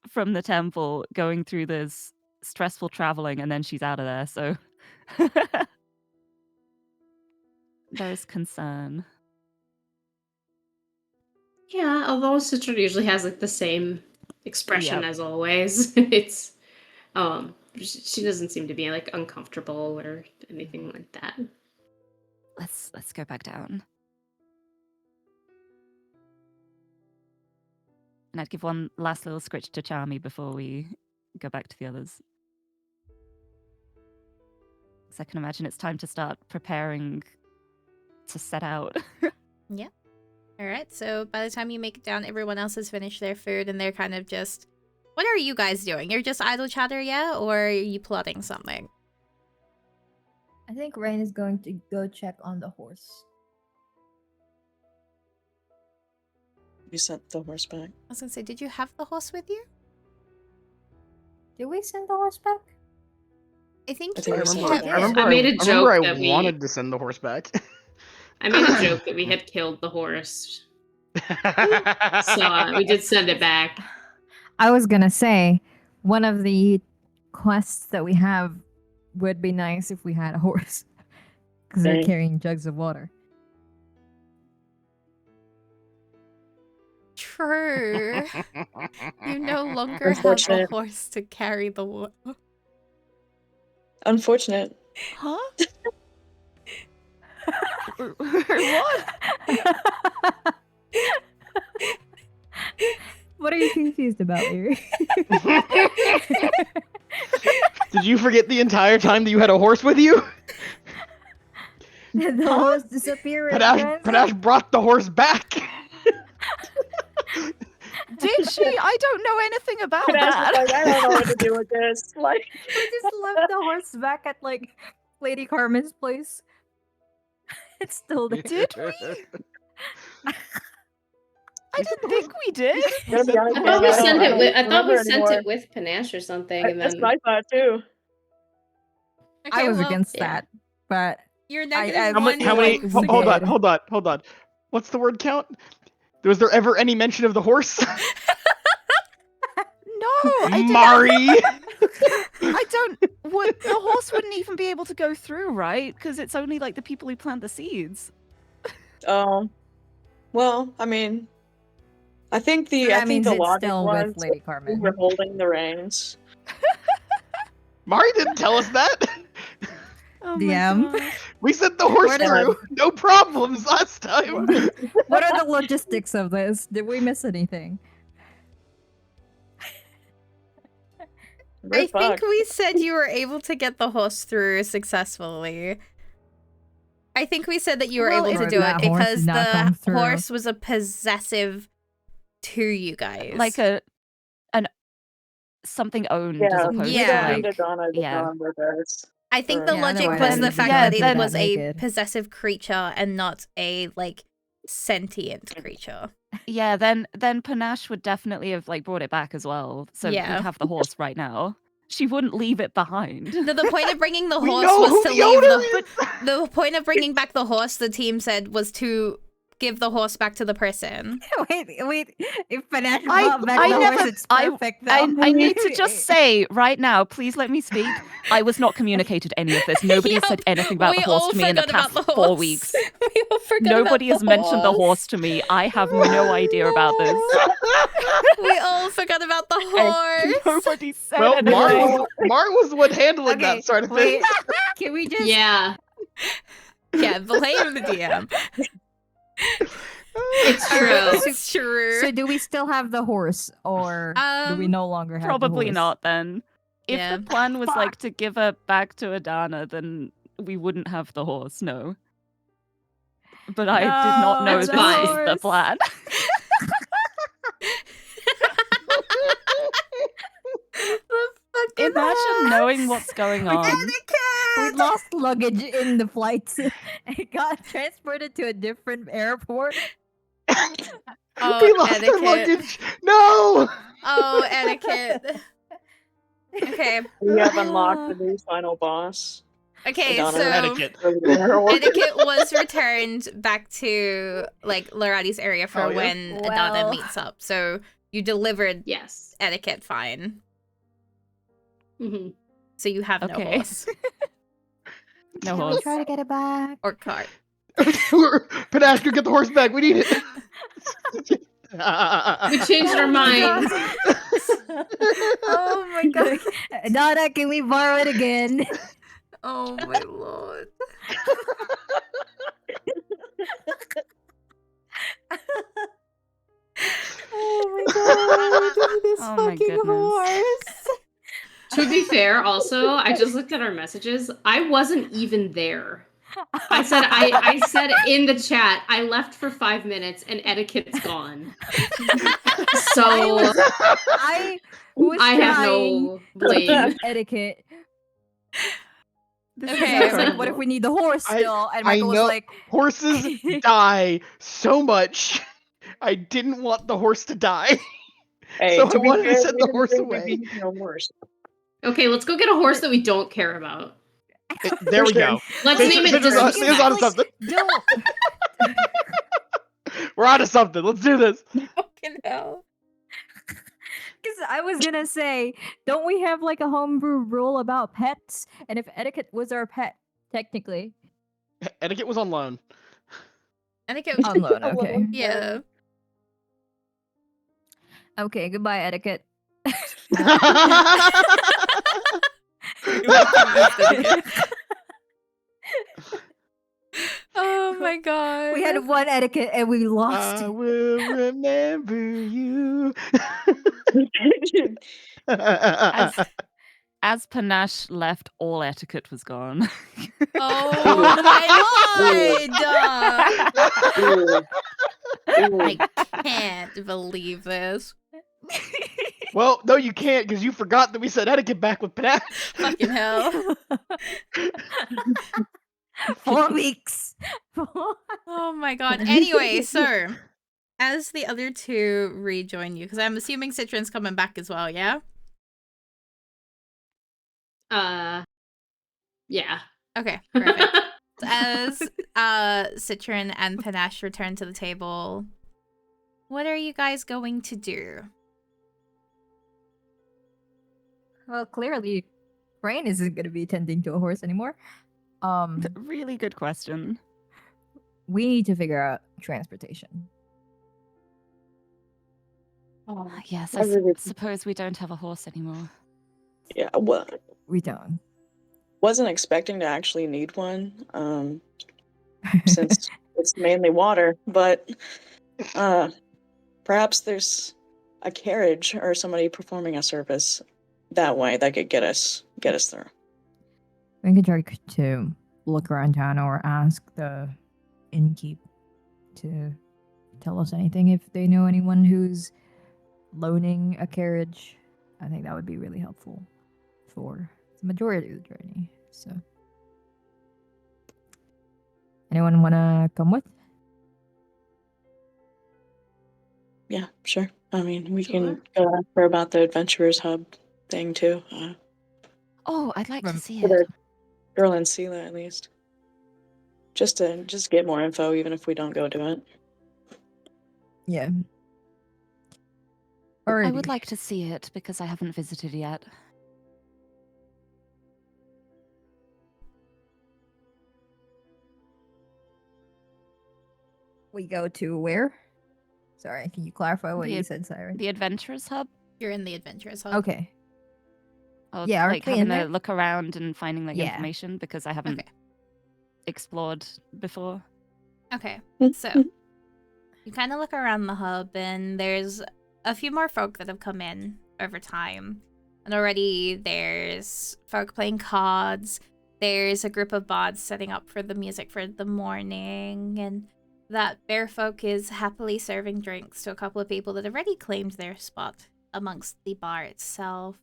from the temple, going through this stressful traveling, and then she's out of there, so... There's concern. Yeah, although Citron usually has like the same expression as always. It's she doesn't seem to be like uncomfortable or anything like that. Let's go back down. And I'd give one last little scritch to Charmy before we go back to the others. Because I can imagine it's time to start preparing to set out. Yeah. All right. So by the time you make it down, everyone else has finished their food, and they're kind of just... What are you guys doing? You're just idle chatter, yeah? Or are you plotting something? I think Rain is going to go check on the horse. We sent the horse back. I was gonna say, did you have the horse with you? Did we send the horse back? I think I think you we sent had it it. back. I made a joke I that we- wanted to send the horse back. I made a joke that we had killed the horse, so we did send it back. I was gonna say, one of the quests that we have would be nice if we had a horse. Because they're Dang. carrying jugs of water. True. You no longer have a Unfortunate. horse to carry the water. Unfortunate. Huh? What? What are you confused about, Yuri? Did you forget the entire time that you had a horse with you? Did the horse disappear in Panache transit? brought the horse back. Did she? I don't know anything about Panache was that. like, I don't know what to do with this. Like, We just left the horse back at like Lady Carmen's place. It's still there. Did we? I didn't think we did. gonna be honest, I thought we Danielle, sent I it don't with. I thought we remember sent anymore. it with panache or something, and That's then what I thought too. I was well, against yeah. that, but You're I- negative I- How one. many? How many? like, like, Hold on, good. hold on. What's the word count? Was there ever any mention of the horse? No, I didn't. Mari. I don't. What the horse wouldn't even be able to go through, right? Because it's only like the people who plant the seeds. Well, I mean, I think so the that means it's logic still was with Lady we Carmen. were holding the reins. Mari didn't tell us that. Oh DM. my gosh. We sent the horse Where did- through. No problems last time. What are the logistics of this? Did we miss anything? We're I think fucked. we said you were able to get the horse through successfully. I think we said that you were Well, able to if do it that horse because did not come the through. horse was a possessive to you guys. Like something owned Yeah, as opposed we Yeah. to don't like need Adana to yeah. come with us. I think the Yeah, logic otherwise was it the would fact be that hard it to do was that a naked. possessive creature and not a like sentient creature. Yeah, then Panache would definitely have like brought it back as well. So Yeah. we'd have the horse right now. She wouldn't leave it behind. No, the point of bringing the We horse know was who to the leave owner the. is. The point of bringing back the horse, the team said, was to give the horse back to the person. wait. If Panache I- brought back I the never- horse, it's I- perfect. I though. need to just say right now, please let me speak. I was not communicated any of this. Nobody Yup, said anything about the we horse all to me in the forgot past about the 4 horse. weeks. We all forgot Nobody about has mentioned the horse to me. I have no idea about this. We all forgot about the horse. Nobody said Well, anything. Mar was the one handling Okay, that sort of wait. thing. Can we just? yeah, Yeah, blame the DM. it's true. It's true. So do we still have the horse, or do we no longer have? Probably the horse? not then. If Yeah. the plan was like to give her back to Adana, then we wouldn't have the horse, no. But I did not No, know that's this fine. was the plan. The fucking Imagine horse. knowing what's going on. We lost luggage in the flights. It got transported to a different airport. Oh, We lost our etiquette. luggage. No. Oh, etiquette. Okay. We have unlocked the new final boss. Okay, Madonna so Etiquette. etiquette was returned back to like Larati's area for Oh, yeah? when Adana Well. meets up. So you delivered Yes. etiquette fine. hmm So you have no Okay. horse No Can we horse. try to get it back? or cart. Panache, go get the horse back. We need it. We changed our mind. Oh my god. Donna, can we borrow it again? Oh my lord. Oh my god. This Oh my fucking goodness. horse. To be fair, also, I just looked at our messages. I wasn't even there. I said in the chat, I left for 5 minutes and etiquette's gone. So I was I have trying no blame. etiquette. This Okay, is I was like, incredible. what if we need the horse I- still? And I Michael was know- like, Horses die so much. I didn't want the horse to die. Hey, So to I be wanted to fair, send we the didn't horse think we'd away. be no worse. Okay, let's go get a horse that we don't care about. There we go. Let's Stay- name stay- it stay- Disney stay- stay on Snacks. something. don't. We're onto something. Let's do this. Fucking hell. Because I was gonna say, don't we have like a homebrew rule about pets? And if etiquette was our pet, technically. Etiquette was on loan. Etiquette. On loan, okay. Yeah. Okay, goodbye, etiquette. Oh my god. We had one etiquette and we lost I it. will remember you. As As Panache left, all etiquette was gone. Oh my god! Ooh. Ooh. I can't believe this. Well, no, you can't because you forgot that we said etiquette back with Panache. Fucking hell. 4 weeks. Oh my god. Anyway, so as the other two rejoin you, because I'm assuming Citron's coming back as well, yeah? Yeah. Okay, perfect. As Citron and Panache return to the table, what are you guys going to do? Well, clearly, Rain isn't going to be tending to a horse anymore. Really good question. We need to figure out transportation. Yes, I really- suppose we don't have a horse anymore. Yeah, well, We don't. wasn't expecting to actually need one, since it's mainly water, but perhaps there's a carriage or somebody performing a service that way that could get us through. We could try to look around town or ask the innkeep to tell us anything if they know anyone who's loaning a carriage. I think that would be really helpful for the majority of the journey. So, anyone want to come with? Yeah, sure. I mean, we Sure. can go after about the Adventurers Hub thing too. Oh, I'd like to see For the it. girl and Sela at least. Just to get more info, even if we don't go to it. Yeah. I would like to see it because I haven't visited yet. We go to where? Sorry, can you clarify what The- you said, Siren? The Adventurers Hub? You're in the Adventurers Hub. Okay. Or, Yeah, aren't like we in having a there? look around and finding like Yeah. information because I haven't Okay. explored before. Okay, so you kind of look around the hub, and there's a few more folk that have come in over time. And already there's folk playing cards. There's a group of bards setting up for the music for the morning. And that bear folk is happily serving drinks to a couple of people that already claimed their spot amongst the bar itself.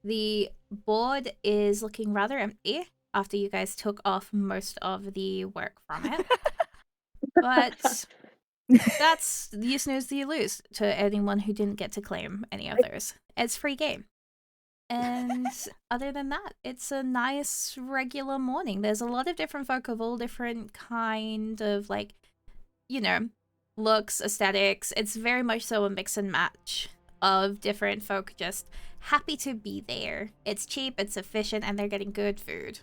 The board is looking rather empty after you guys took off most of the work from it. But that's you snooze, you lose to anyone who didn't get to claim any of theirs. It's free game. And other than that, it's a nice regular morning. There's a lot of different folk of all different kind of like, you know, looks, aesthetics. It's very much so a mix and match of different folk just happy to be there. It's cheap, it's efficient, and they're getting good food.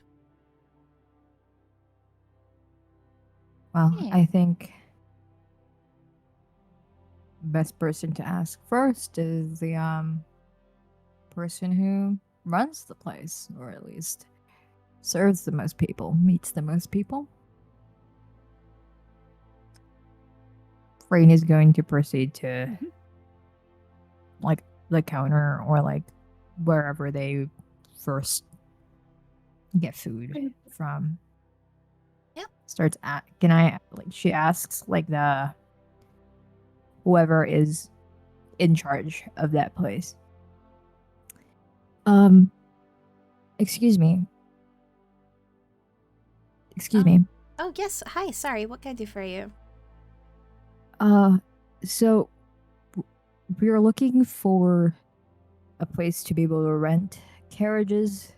Well, Yeah. I think best person to ask first is the person who runs the place, or at least serves the most people, meets the most people. Rain is going to proceed to like the counter or like wherever they first get food from. Yep. Starts at she asks like the whoever is in charge of that place. Excuse me. Excuse me. Oh, yes. Hi, sorry. What can I do for you? So we are looking for a place to be able to rent carriages.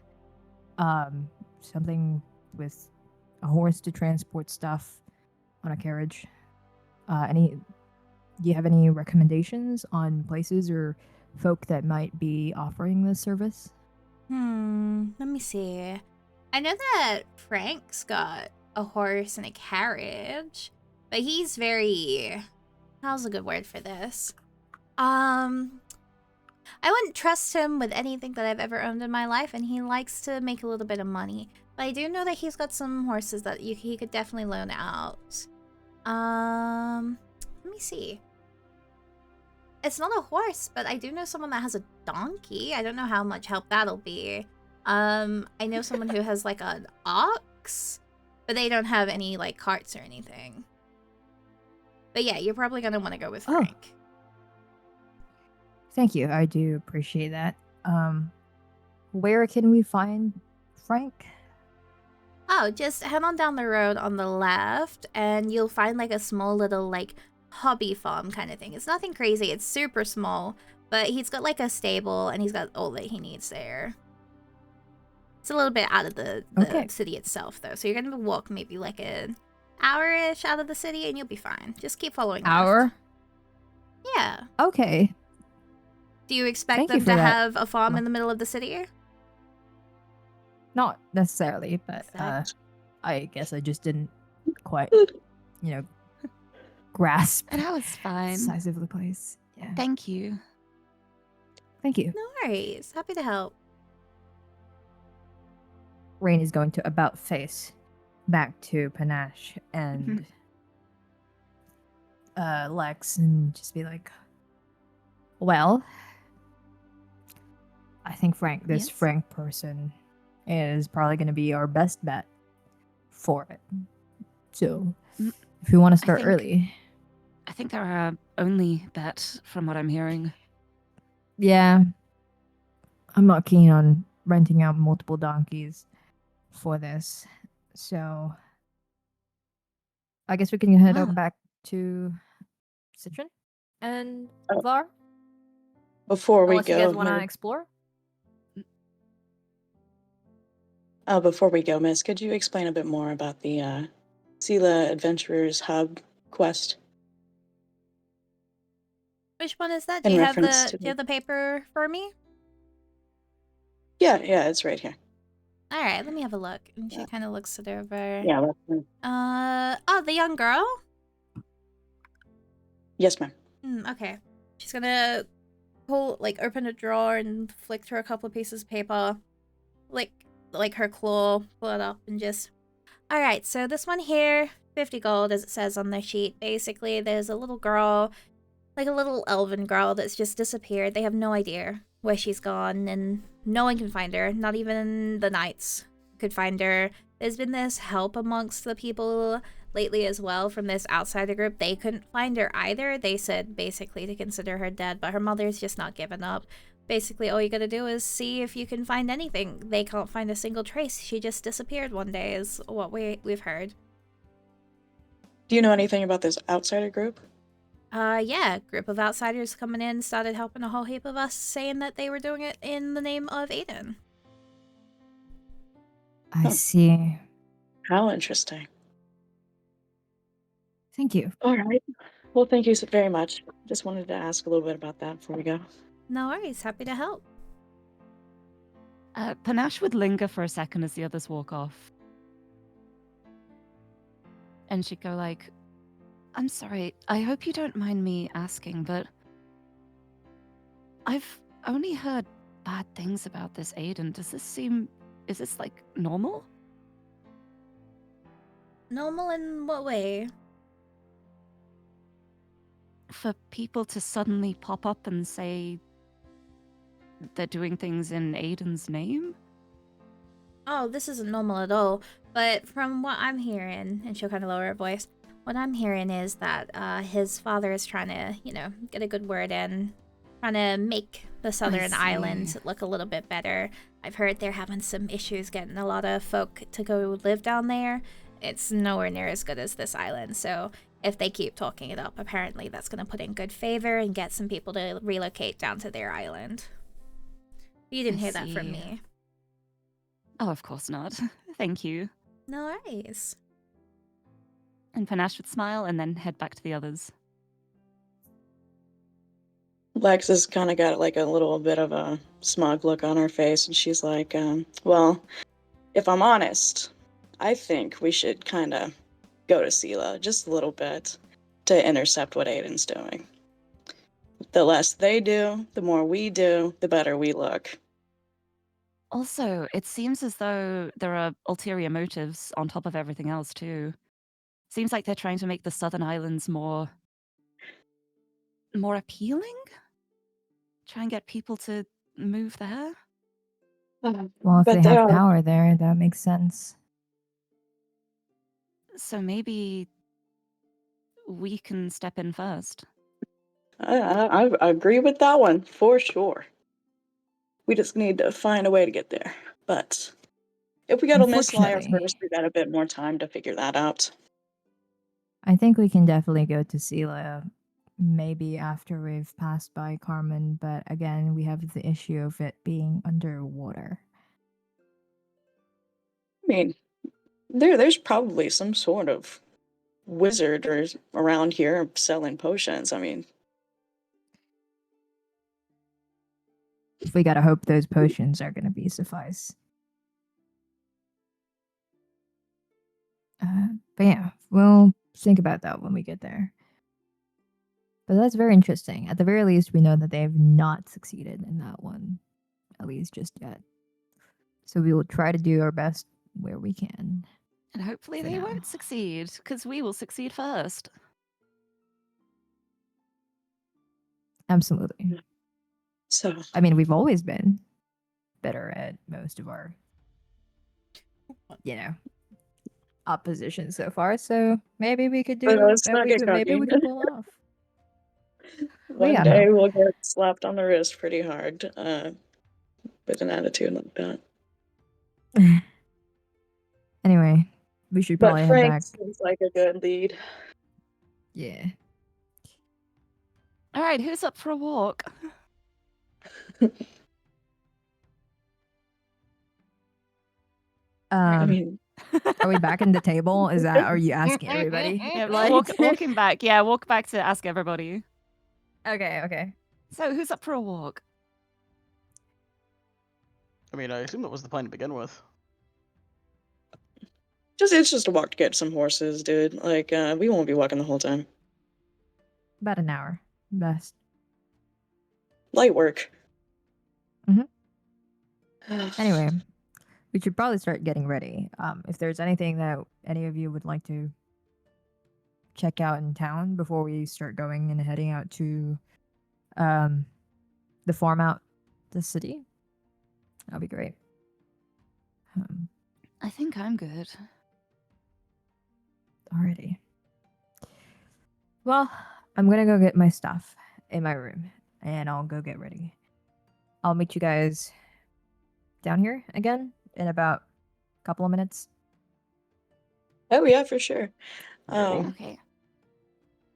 Something with a horse to transport stuff on a carriage. Do you have any recommendations on places or folk that might be offering this service? Let me see. I know that Frank's got a horse and a carriage, but he's very... How's a good word for this? I wouldn't trust him with anything that I've ever owned in my life, and he likes to make a little bit of money. But I do know that he's got some horses that he could definitely loan out. Let me see. it's not a horse, but I do know someone that has a donkey. I don't know how much help that'll be. I know someone who has like an ox, but they don't have any like carts or anything. But yeah, you're probably gonna want to go with Oh. Frank. Thank you. I do appreciate that. Where can we find Frank? Oh, just head on down the road on the left, and you'll find like a small little like hobby farm kind of thing. It's nothing crazy. It's super small, but he's got like a stable, and he's got all that he needs there. It's a little bit out of the Okay. city itself, though, so you're gonna walk maybe like an hour-ish out of the city, and you'll be fine. Just keep following left. Hour? Yeah. Okay. Do you expect Thank you them for to that. have a farm in the middle of the city? Not necessarily, but Exact. I guess I just didn't quite, grasp And I was the fine. size of the place. Yeah. Thank you. Thank you. No worries. Happy to help. Rain is going to about face back to Panache and Lex and just be like, well, I think this Yes? Frank person is probably going to be our best bet for it. So Mm, if we want to start think- early. I think they're our only bet from what I'm hearing. Yeah. I'm not keen on renting out multiple donkeys for this. So I guess we can head Wow. on back to Citron and Oh. Var. Before we Unless you guys go, want to explore. before we go, Miss, could you explain a bit more about the Sela Adventurers Hub quest? Which one is that? Do In you have reference the to do you have the paper for me? Yeah, it's right here. All right, let me have a look. And she Yeah. kind of looks it over. Yeah, that's me. Oh, the young girl. Yes, ma'am. Okay. She's gonna open a drawer and flick through a couple of pieces of paper, like her claw, pull it up and just. All right, so this one here, 50 gold, as it says on the sheet. Basically, there's a little girl, like a little elven girl that's just disappeared. They have no idea where she's gone, and no one can find her. Not even the knights could find her. There's been this help amongst the people lately as well from this outsider group. They couldn't find her either. They said basically to consider her dead, but her mother's just not given up. Basically, all you gotta do is see if you can find anything. They can't find a single trace. She just disappeared one day, is what we've heard. Do you know anything about this outsider group? Yeah, group of outsiders coming in, started helping a whole heap of us, saying that they were doing it in the name of Aiden. I Oh. see. How interesting. Thank you. All right. Well, thank you so very much. Just wanted to ask a little bit about that before we go. No worries, happy to help. Panache would linger for a second as the others walk off. And she'd go like, I'm sorry, I hope you don't mind me asking, but I've only heard bad things about this Aiden. Is this like normal? Normal in what way? For people to suddenly pop up and say they're doing things in Aiden's name? Oh, this isn't normal at all. But from what I'm hearing, and she'll kind of lower her voice, what I'm hearing is that his father is trying to, get a good word in, trying to make the southern see. island look a little bit better. I've heard they're having some issues getting a lot of folk to go live down there. It's nowhere near as good as this island, so if they keep talking it up, apparently that's going to put in good favor and get some people to relocate down to their island. You didn't I hear that from see. me. Oh, of course not. Thank you. No worries. And Panache would smile and then head back to the others. Lex has kind of got like a little bit of a smug look on her face, and she's like, well, if I'm honest, I think we should kind of go to Sela just a little bit to intercept what Aiden's doing. The less they do, the more we do, the better we look. Also, it seems as though there are ulterior motives on top of everything else, too. Seems like they're trying to make the southern islands more more appealing? Try and get people to move there? Well, if But they they have are. power there, that makes sense. So maybe we can step in first. I agree with that one for sure. We just need to find a way to get there. But if we go to Miss Liar Unfortunately, first, we got a bit more time to figure that out. I think we can definitely go to Sela maybe after we've passed by Carmen, but again, we have the issue of it being underwater. I mean, there's probably some sort of wizard or around here selling potions. I mean, We gotta hope those potions are gonna be suffice. But yeah, we'll think about that when we get there. But that's very interesting. At the very least, we know that they have not succeeded in that one, at least just yet. So we will try to do our best where we can. And hopefully For they now. won't succeed, because we will succeed first. Absolutely. so I mean, we've always been better at most of our, opposition so far. So maybe we could do. but let's not get Maybe cocky. we could pull it off. One got day hope. we'll get slapped on the wrist pretty hard with an attitude like that. Anyway, we should But probably head Frank back. seems like a good lead. Yeah. All right, who's up for a walk? I mean, Are we back in the table? Are you asking everybody? Yeah, Like- walking back. Yeah, walk back to ask everybody. Okay. So, who's up for a walk? I mean, I assume that was the plan to begin with. it's just a walk to get some horses, dude. Like, we won't be walking the whole time. About an hour, best. Light work. Mhm. Anyway, we should probably start getting ready. If there's anything that any of you would like to check out in town before we start going and heading out to the farm out the city, that'd be great. I think I'm good. Alrighty. Well, I'm gonna go get my stuff in my room and I'll go get ready. I'll meet you guys down here again in about a couple of minutes. Oh yeah, for sure. Alrighty. Okay.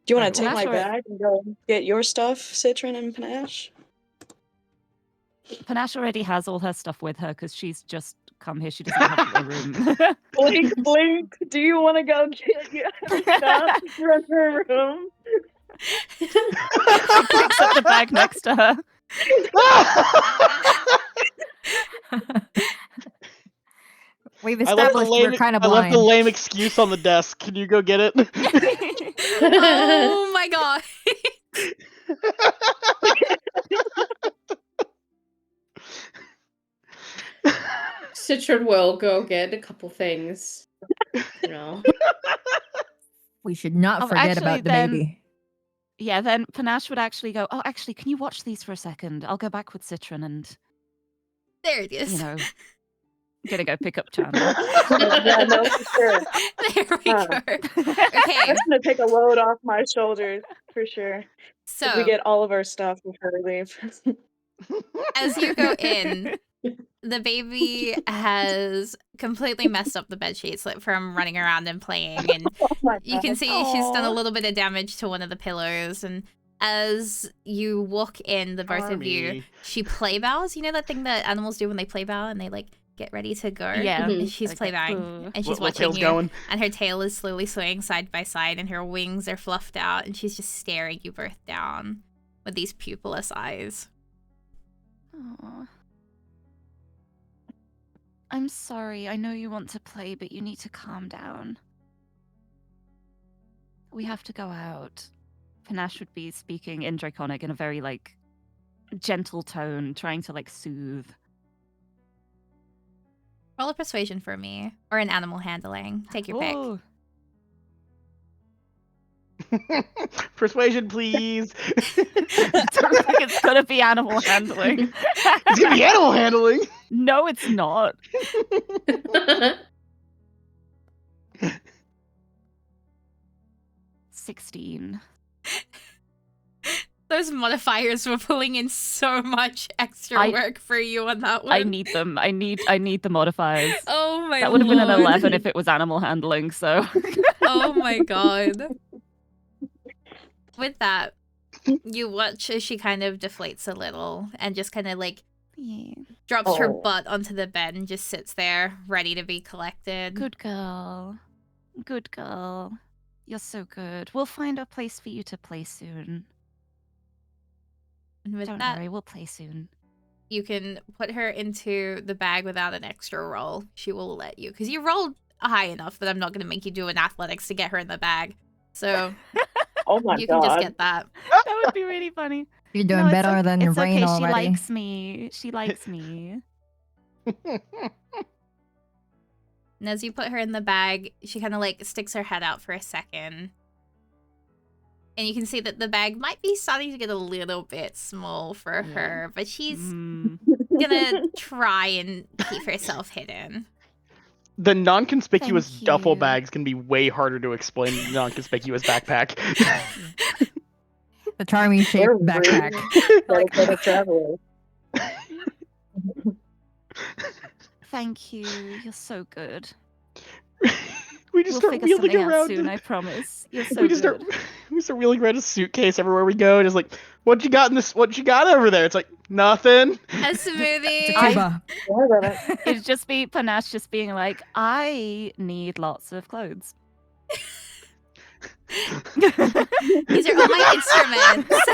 Do you want Alright, to take well, my after it- bag and go get your stuff, Citron and Panache? Panache already has all her stuff with her because she's just come here. She doesn't have a room. Blink. Do you want to go get your stuff from her room? She picks up the bag next to her. We've I left established we're kind of I left blind. the lame excuse on the desk. Can you go get it? Oh my god. Citron will go get a couple things. You know. We should not Oh, forget actually, about the then- baby. Yeah, then Panache would actually go, oh, actually, can you watch these for a second? I'll go back with Citron and, There it is. you know, gonna go pick up Chandler. Yeah, no, for sure. There we Huh. go. Okay, That's gonna take a load off my shoulders for sure. If we so get all of our stuff before we leave. as you go in, the baby has completely messed up the bed sheets from running around and playing, and Oh my you can God. see she's done a Aw. little bit of damage to one of the pillows. And as you walk in, the both of you, Army. she play bows. You know that thing that animals do when they play bow and they like get ready to go? Yeah. And Mhm. she's Like play that, bowing, "Ooh." and she's What watching tail's you. going? And her tail is slowly swaying side by side, and her wings are fluffed out, and she's just staring you both down with these pupilless eyes. Aw. I'm sorry. I know you want to play, but you need to calm down. We have to go out. Panache would be speaking in Draconic in a very, like, gentle tone, trying to, like, soothe. Roll a persuasion for me, or an animal handling. Take your pick. Ooh. Persuasion, please. I don't think it's gonna be animal handling. It's gonna be animal handling. No, it's not. 16. Those modifiers were pulling in so much extra work for you on that one. I need them. I need the modifiers. Oh my god. That would have been an 11 if it was animal handling, so. Oh my god. With that, you watch as she kind of deflates a little and just kind of like drops her butt onto the bed and just sits there, ready to be collected. Good girl. Good girl. You're so good. We'll find a place for you to play soon. And with Don't that, worry, we'll play soon. you can put her into the bag without an extra roll. She will let you. Because you rolled high enough that I'm not going to make you do an athletics to get her in the bag. So Oh my you god. can just get that. That would be really funny. You're doing better than it's Rain okay. already. She likes me. She likes me. And as you put her in the bag, she kind of like sticks her head out for a second. And you can see that the bag might be starting to get a little bit small for her, but she's gonna try and keep herself hidden. The non-conspicuous Thank duffel you. bags can be way harder to explain than the non-conspicuous backpack. The charming shaped They're backpack. Like for the traveler. Thank you. You're so good. We just We'll start figure wheeling something out around. soon, I promise. You're so we just good. start wheeling around a suitcase everywhere we go, and it's like, what you got in this? What you got over there? It's like nothing. A smoothie. Tequila. Sorry about it. It'd just be Panache just being like, I need lots of clothes. These are all my instruments.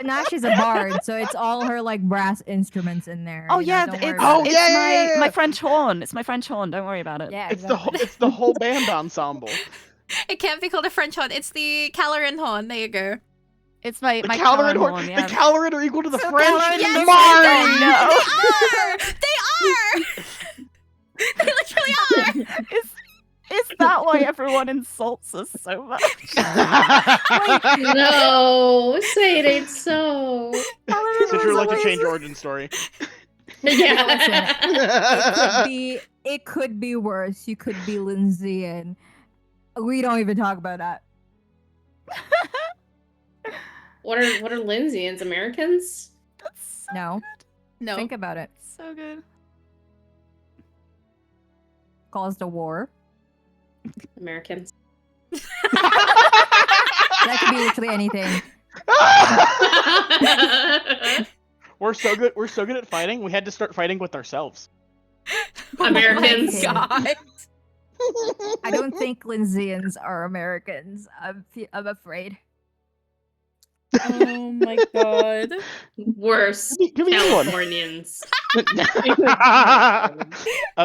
Nash is a bard, so it's all her like brass instruments in there. Oh you know, yeah, don't it's, worry about it's it. yeah. my French horn. It's my French horn. Don't worry about it. Yeah, It's exactly. the whole band ensemble. It can't be called a French horn. It's the Caloran horn. There you go. It's my The my Caloran Caloran horn. horn. Yeah. The Caloran are equal to the So French. Caloran Yes, is Mari! no. They are! They literally are! Is that why everyone insults us so much? No, say it ain't so. Citra would like to change your origin story. Yeah. It could be worse. You could be Lindsay, and we don't even talk about that. What are Lindsayans? Americans? That's so No, No. think about it. so good. Caused a war. Americans. That could be literally anything. We're so good. We're so good at fighting. We had to start fighting with ourselves. Americans. Oh my god. I don't think Lindsayans are Americans. I'm afraid. Oh my god. Worse. Give me one. Californians.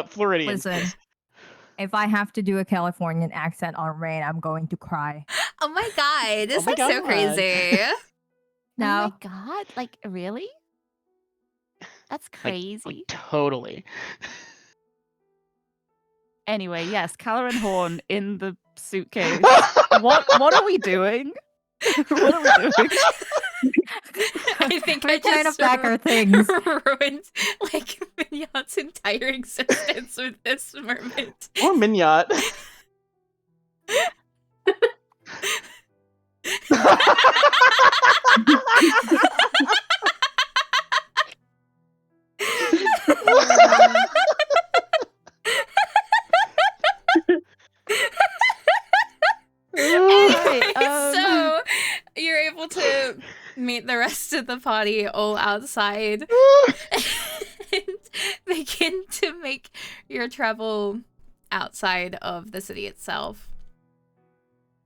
Floridians. Listen, if I have to do a Californian accent on Rain, I'm going to cry. Oh my god. This Oh my is so God. crazy. No. Oh my god! Like really? That's crazy. Like, totally. Anyway, yes, Caloran horn in the suitcase. What are we doing? What are we doing? I think We're I trying to just pack our things. ruined like Mignon's entire existence with this moment. Or Mignot. Anyway, Alright, so you're able to meet the rest of the party all outside and begin to make your travel outside of the city itself.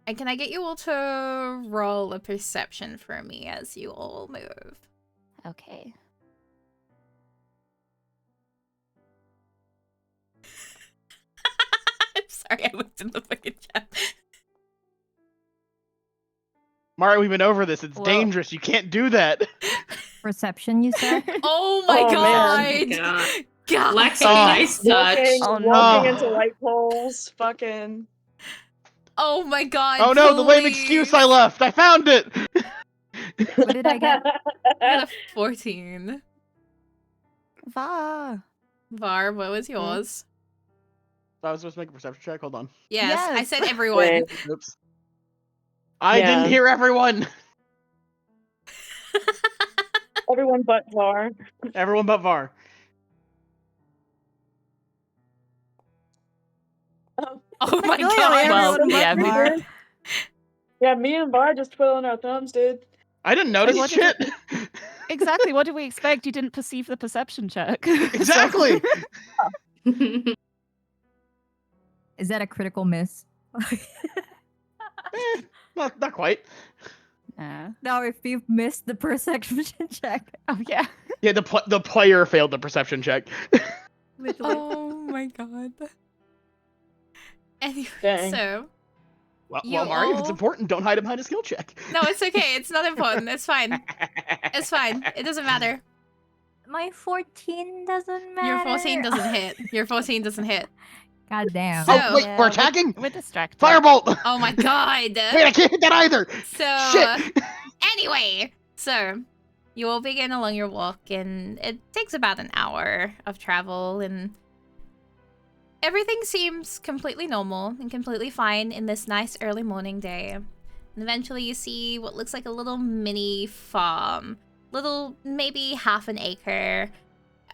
And can I get you all to roll a perception for me as you all move? Okay. I'm sorry, I looked in the fucking chat. Mara, we've been over this. It's Well- dangerous. You can't do that. Perception, you said? Oh my Oh, god! man. God. God. Lex, Oh. nice touch. Walking, Oh, no. walking into light poles. Fucking. Oh my god. Oh no, the lame please. excuse I left. I found it. What did I get? I got a 14. Va. Var, what was yours? I was supposed to make a perception check. Hold on. Yes, I Yes. said everyone. Same. Oops. I Yeah. didn't hear everyone. Everyone but Var. Everyone but Var. Oh, Oh my Clearly god. Well, everyone but yeah, Var. yeah, me and Var just twiddling our thumbs, dude. I didn't notice what did shit. Exactly. What did we expect? You didn't perceive the perception check. Exactly. Is that a critical miss? Not quite. Yeah. No, if you've missed the perception check. Oh yeah. Yeah, the player failed the perception check. Literally. Oh my god. Anyway, Dang. so Well, You Mari, if it's all- important, don't hide it behind a skill check. no, it's okay. It's not important. It's fine. It's fine. It doesn't matter. My 14 doesn't matter. Your 14 doesn't hit. Your 14 doesn't hit. God damn. So- Oh, wait, Yeah, we're attacking? We're distracted. Firebolt! Oh my god. Wait, I can't hit that either! So Shit! anyway, so you will begin along your walk, and it takes about an hour of travel, and everything seems completely normal and completely fine in this nice early morning day. And eventually you see what looks like a little mini farm. Little, maybe half an acre.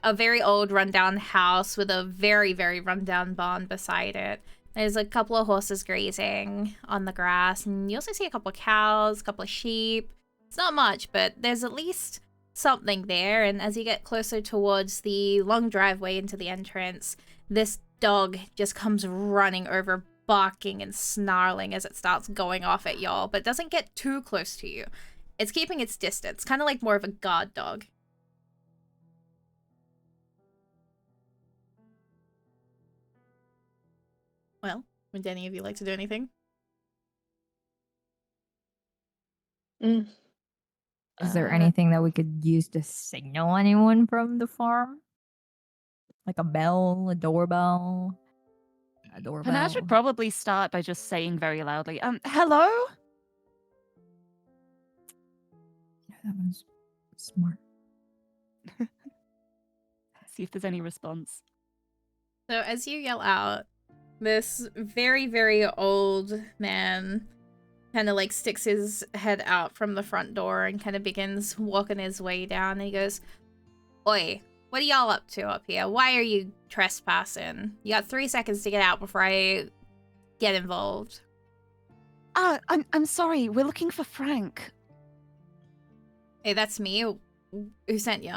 A very old rundown house with a very, very rundown barn beside it. There's a couple of horses grazing on the grass, and you also see a couple of cows, a couple of sheep. It's not much, but there's at least something there, and as you get closer towards the long driveway into the entrance, this dog just comes running over, barking and snarling as it starts going off at y'all, but doesn't get too close to you. It's keeping its distance, kind of like more of a guard dog. Well, would any of you like to do anything? Mm. Is there anything that we could use to signal anyone from the farm? Like a bell, a doorbell? A doorbell? Panache would probably start by just saying very loudly, hello? That was smart. See if there's any response. So as you yell out, this very, very old man kind of like sticks his head out from the front door and kind of begins walking his way down. And he goes, "Oi, what are y'all up to up here? Why are you trespassing? You got 3 seconds to get out before I get involved." I'm sorry. We're looking for Frank. Hey, that's me. Who sent you?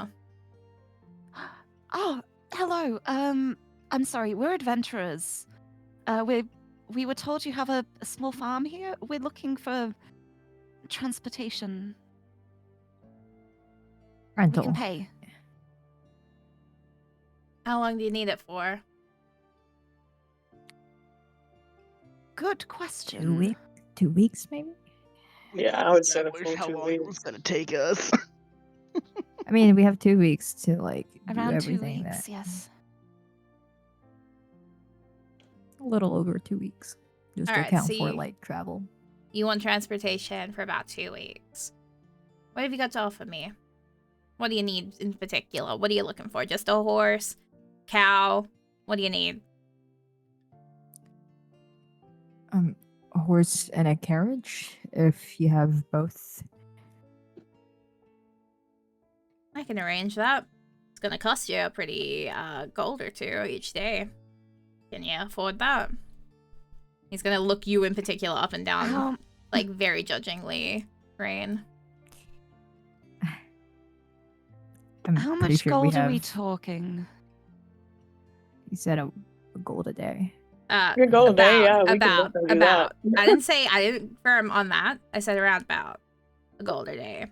Oh, hello. I'm sorry. We're adventurers. We were told you have a small farm here. We're looking for transportation. We Rental. can pay. How long do you need it for? Good question. 2 weeks? 2 weeks, maybe? Yeah, I would say the Established full how 2 long it weeks. was gonna take us. I mean, we have 2 weeks to, like, do Around 2 everything. weeks, yes. A little over 2 weeks. Just to Alright, account so for, you- like, travel. You want transportation for about 2 weeks. What have you got to offer me? What do you need in particular? What are you looking for? Just a horse? Cow? What do you need? A horse and a carriage, if you have both. I can arrange that. It's gonna cost you a pretty gold or two each day. Can you afford that? He's gonna look you in particular up and down, like very judgingly, Rain. I'm How pretty much sure gold we have, are we talking? You said a gold a day. Your goal a day, yeah, we can about. definitely do that. I didn't firm on that. I said around about a gold a day.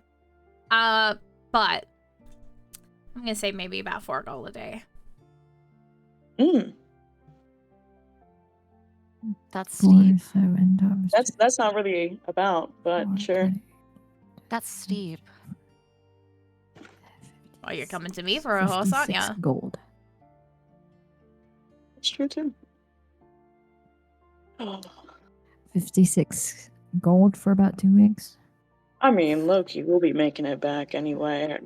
But I'm gonna say maybe about 4 gold a day. Mm, That's steep. 7 times that's not really about, but sure. That's steep. Oh, you're coming to me for a horse, aren't ya? Gold. It's true too. Oh, 56 gold for about 2 weeks. I mean, Loki, we'll be making it back anyway.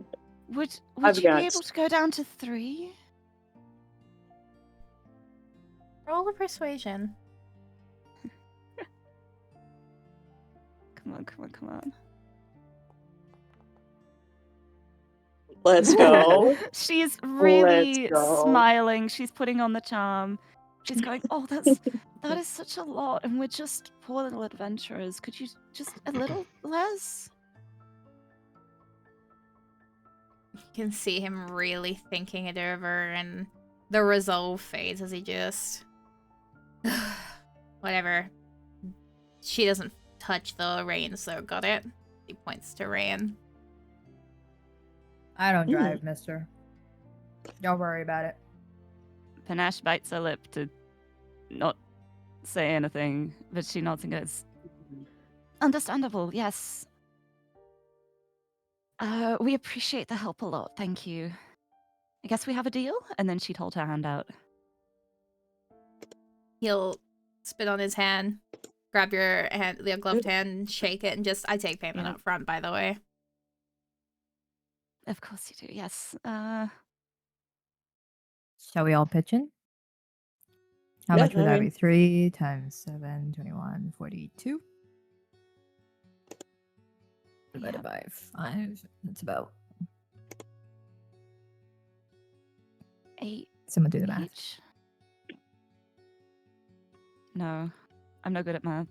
Would I've you got- be able to go down to 3? Roll a persuasion. Come on. Let's go. She's really go. smiling. She's putting on the charm. She's going, oh, that is such a lot, and we're just poor little adventurers. Could you just a little less? You can see him really thinking it over, and the resolve fades as he just... Whatever. She doesn't touch the reins, so got it? He points to Rain. I don't drive, mister. Don't worry about it. Panache bites her lip to not say anything, but she nods and goes, understandable, yes. We appreciate the help a lot, thank you. I guess we have a deal? And then she'd hold her hand out. He'll spit on his hand, grab your hand, the gloved hand, and shake it, and just, I take payment Yeah. up front, by the way. Of course you do, yes. Shall we all pitch in? How much would that I be? mean- 3 times 7, 21, 42. Divided by 5. That's about... 8 Someone do the math. each. No, I'm no good at math.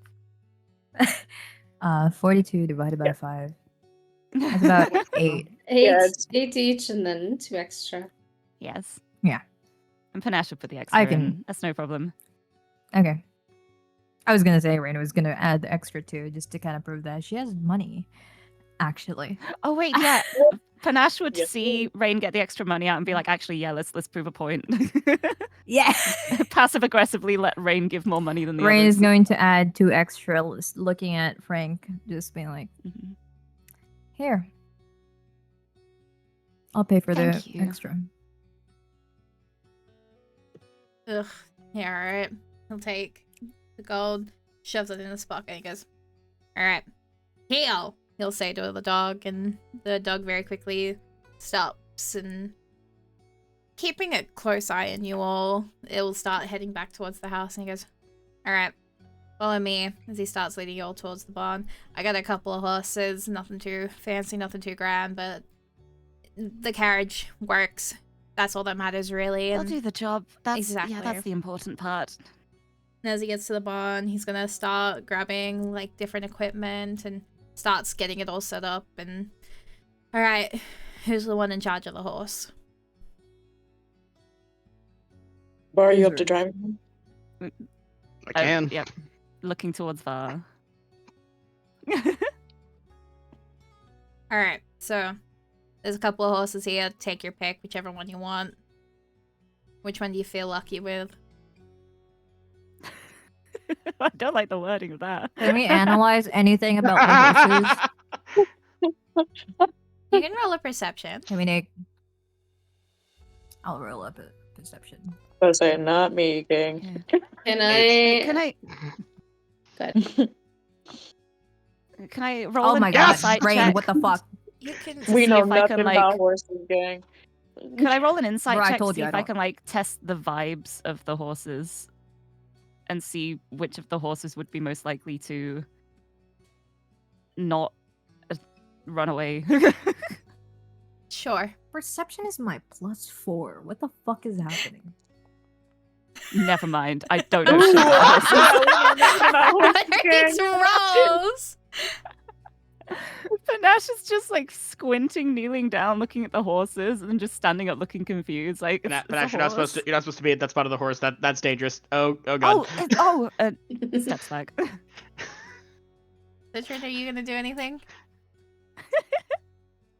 42 divided by 5. That's about 8. it's- 8 each and then 2 extra. Yes. Yeah. And Panache will put the extra can- in. That's no problem. Okay. I was gonna say Raina was gonna add the extra 2 just to kind of prove that she has money. Actually. Oh wait, yeah. Panache would Yes, see Rain get the extra money out and be like, actually, yeah, let's prove a point. Yeah. Passive aggressively let Rain give more money than the Rain is others. going to add 2 extra, looking at Frank, just being like, Mhm. here. I'll pay for the Thank you. extra. Ugh. Yeah, alright. He'll take the gold, shoves it in his pocket, and he goes, alright. Heel! He'll say to the dog, and the dog very quickly stops, and keeping a close eye on you all, it will start heading back towards the house, and he goes, alright, follow me, as he starts leading you all towards the barn. I got a couple of horses, nothing too fancy, nothing too grand, but the carriage works. That's all that matters, really. They'll And do the job. That's Exactly. yeah, that's the important part. as he gets to the barn, he's gonna start grabbing like different equipment and starts getting it all set up. And all right, who's the one in charge of the horse? Bar, you up to Wizard. driving? I can. Yep. Looking towards Var. All right, so there's a couple of horses here. Take your pick, whichever one you want. Which one do you feel lucky with? I don't like the wording of that. Can we analyze anything about the horses? You can roll a perception. Can we make... I'll roll up a perception. I was saying, not me, King. Can I? Can I Good. can I roll Oh an my god, insight Rain, check? what the fuck? You can. To We see know if I nothing can, about like- horses, gang. Can I roll an insight Bro, I check to told see you if I I don't. can like test the vibes of the horses and see which of the horses would be most likely to not run away? Sure. Perception is my +4. What the fuck is happening? Never mind. I don't know shit about horses. What are these rolls? Panache is just like squinting, kneeling down, looking at the horses, and then just standing up, looking confused. Like, But it's a actually, horse. you're not supposed to be at that spot of the horse. That's dangerous. Oh god. Steps back. Citrin, are you gonna do anything?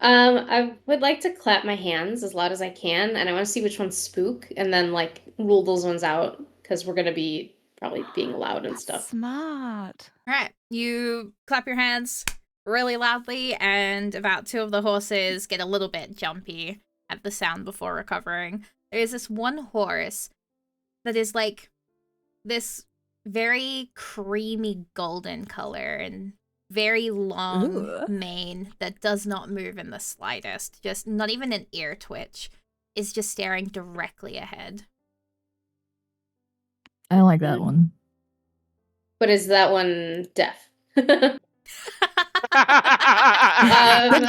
I would like to clap my hands as loud as I can, and I want to see which ones spook, and then like rule those ones out because we're gonna be probably being loud and stuff. Smart. All right, you clap your hands really loudly, and about 2 of the horses get a little bit jumpy at the sound before recovering. There is this one horse that is like this very creamy golden color and very long Ooh. mane that does not move in the slightest. Just not even an ear twitch. Is just staring directly ahead. I like that one. But is that one deaf? Good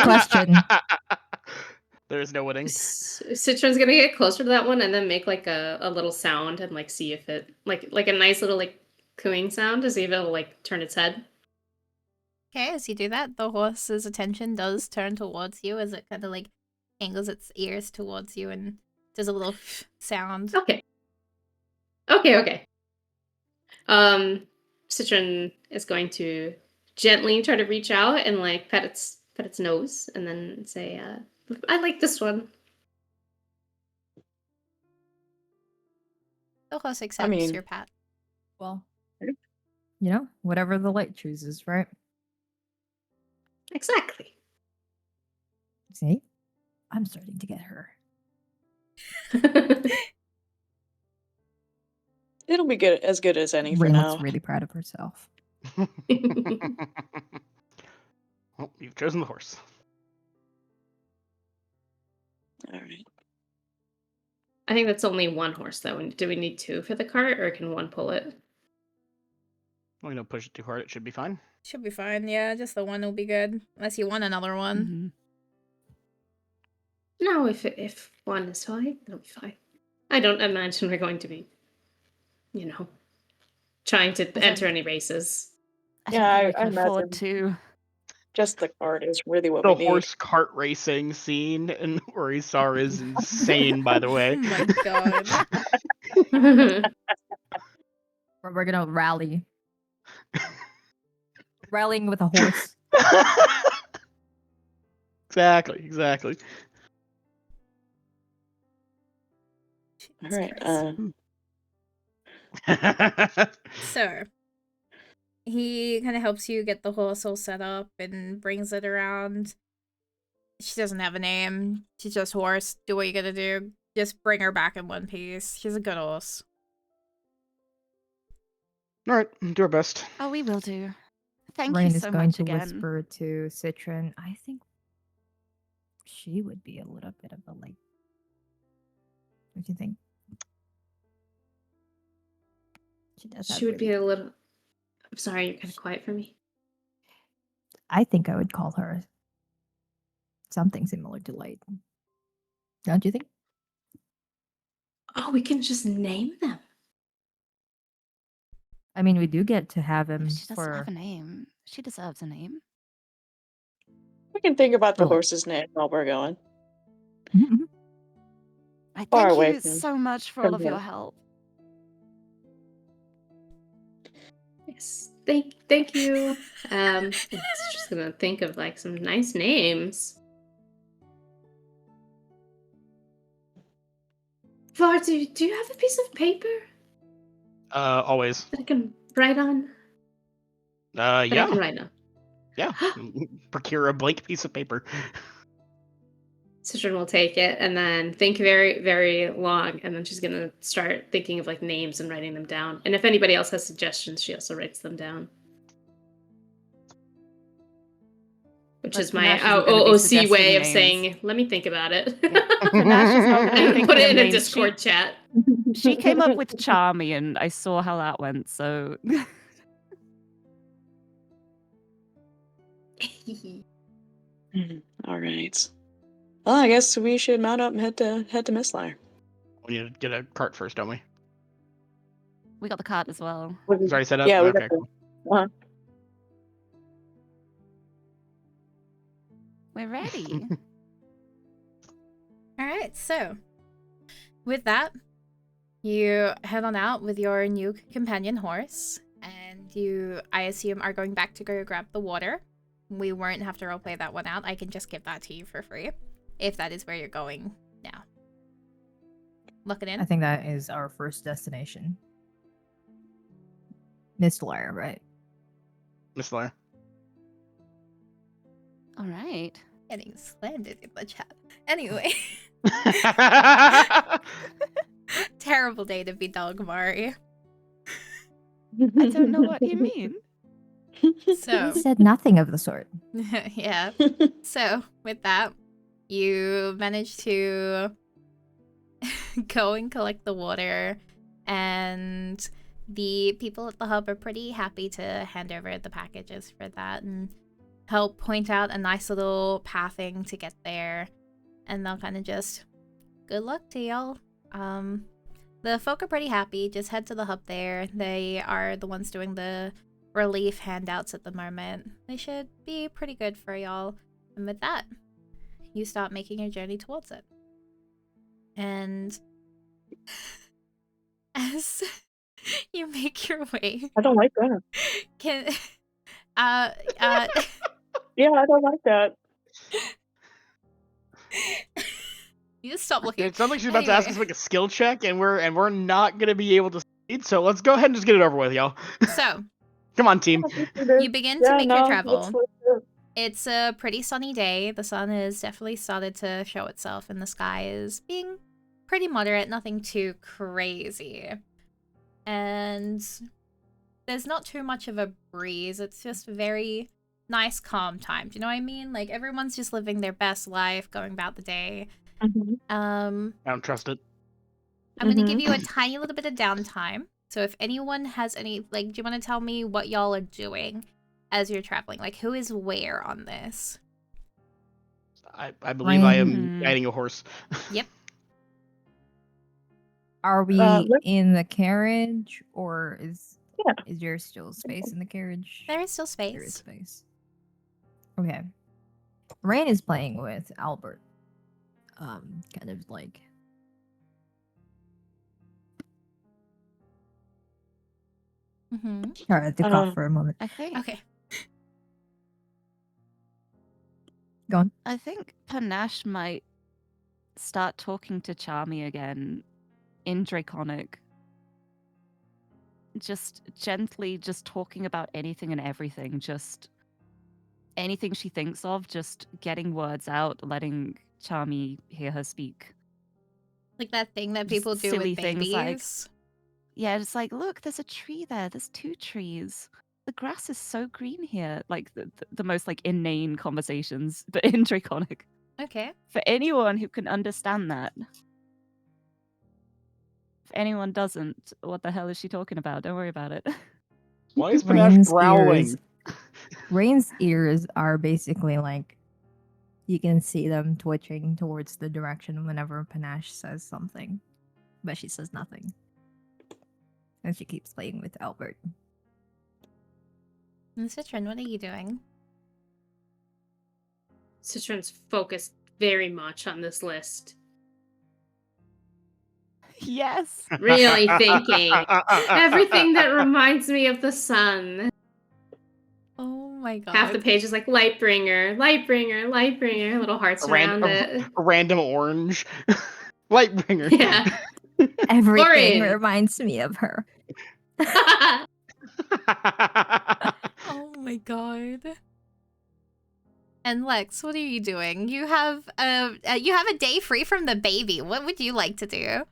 question. There's no winning. Citron's gonna get closer to that one and then make like a little sound and like see if it like a nice little like cooing sound to see if it'll like turn its head. Okay, as you do that, the horse's attention does turn towards you as it kind of like angles its ears towards you and does a little sound. Okay. Citron is going to gently try to reach out and like pet its nose and then say, I like this one. The horse accepts your pat. Well, you know, whatever the light chooses, right? Exactly. See? I'm starting to get her. It'll be good as any for Ring now. looks really proud of herself. Well, you've chosen the horse. All right. I think that's only one horse though. Do we need two for the cart or can one pull it? Well, don't push it too hard. It should be fine. Should be fine, yeah. Just the one will be good. Unless you want another one. No, if one is fine, it'll be fine. I don't imagine we're going to be, trying to enter any races. I Yeah, think we I can afford imagine. to. Just the card is really what The we need. horse cart racing scene in Orisar is insane, by the Oh way. my god. We're gonna rally. Rallying with a horse. Exactly. All right. So, he kind of helps you get the horse all set up and brings it around. She doesn't have a name. She's just horse. Do what you gotta do. Just bring her back in one piece. She's a good horse. All right, do our best. Oh, we will do. Thank Rain you is so going much to again. whisper to Citron, I think she would be a little bit of a like. What do you think? She does. She would be a little. I'm sorry, you're kind of quiet for me. I think I would call her something similar to Light. Don't you think? Oh, we can just name them. I mean, we do get to have him She doesn't for. have a name. She deserves a name. We can think about the Well- horse's name while we're going. I Far thank away you from- so much for all of here. your help. Yes, thank you. It's just gonna think of like some nice names. Var, do you have a piece of paper Always. that I can write on? That I can Yeah. write on. Yeah. Procure a blank piece of paper. Citron will take it and then think very, very long, and then she's gonna start thinking of like names and writing them down. And if anybody else has suggestions, she also writes them down. Which But is my Panache isn't gonna be OOC suggesting way of names. saying, let me think about it. Panache is not gonna be And thinking put it of in a names. Discord chat. She came up with Charmy, and I saw how that went. So All right. Well, I guess we should mount up and head to Mistlar. We need to get a cart first, don't we? we got the cart as well. It's already set up? Yeah, we Okay, got the- cool. We're ready. All right, so with that, you head on out with your new companion horse, and you, I assume, are going back to go grab the water. We won't have to roleplay that one out. I can just give that to you for free, if that is where you're going now. Look it in. I think that is our first destination. Mistlar, right? Miss Lair. All right. Getting slandered in the chat. Anyway, terrible day to be Dogmari. I don't know what you mean. So, He said nothing of the sort. yeah. So, with that, you manage to go and collect the water, and the people at the hub are pretty happy to hand over the packages for that and help point out a nice little pathing to get there. And they'll kind of just, good luck to y'all. The folk are pretty happy. Just head to the hub there. They are the ones doing the relief handouts at the moment. They should be pretty good for y'all. And with that, you start making your journey towards it. And as you make your way, I don't like that. can Yeah, I don't like that. you just stop looking. It sounds like she's about to ask us Anyway. like a skill check, and we're not gonna be able to succeed. So let's go ahead and just get it over with, y'all. So Come on, team. you begin to make your travel. It's a pretty sunny day. The sun has definitely started to show itself, and the sky is being pretty moderate, nothing too crazy. And there's not too much of a breeze. It's just very nice, calm time. Do you know what I mean? Like, everyone's just living their best life, going about the day. Mm-hmm. I don't trust it. I'm gonna give you a tiny little bit of downtime. So if anyone has any, like, do you want to tell me what y'all are doing as you're traveling? Like, who is where on this? I believe I am Rain. guiding a horse. Yep. Are we let's- in the carriage, or is Yeah. there still space in the carriage? There is still There is space. space. Okay. Rain is playing with Albert. Kind of like. Mm-hmm. Alright, to cough for a moment. I think Okay. Go on. I think Panache might start talking to Charmy again in Draconic. Just gently, just talking about anything and everything, just anything she thinks of, just getting words out, letting Charmy hear her speak. Like that thing that Just people do silly with things babies. like- Yeah, it's like, look, there's a tree there, there's 2 trees. The grass is so green here. Like the most like inane conversations, but in Draconic. Okay. For anyone who can understand that. If anyone doesn't, what the hell is she talking about? Don't worry about it. Why is Panache growling? Rain's ears are basically like, you can see them twitching towards the direction whenever Panache says something, but she says nothing. And she keeps playing with Albert. And Citron, what are you doing? Citron's focused very much on this list. Yes. Really thinking. Everything that reminds me of the sun. Oh my god. Half the page is like Lightbringer, Lightbringer, Lightbringer, little hearts around it. A random orange. Lightbringer. Yeah. Everything Orange. reminds me of her. Oh my god. And Lex, what are you doing? You have a day free from the baby. What would you like to do?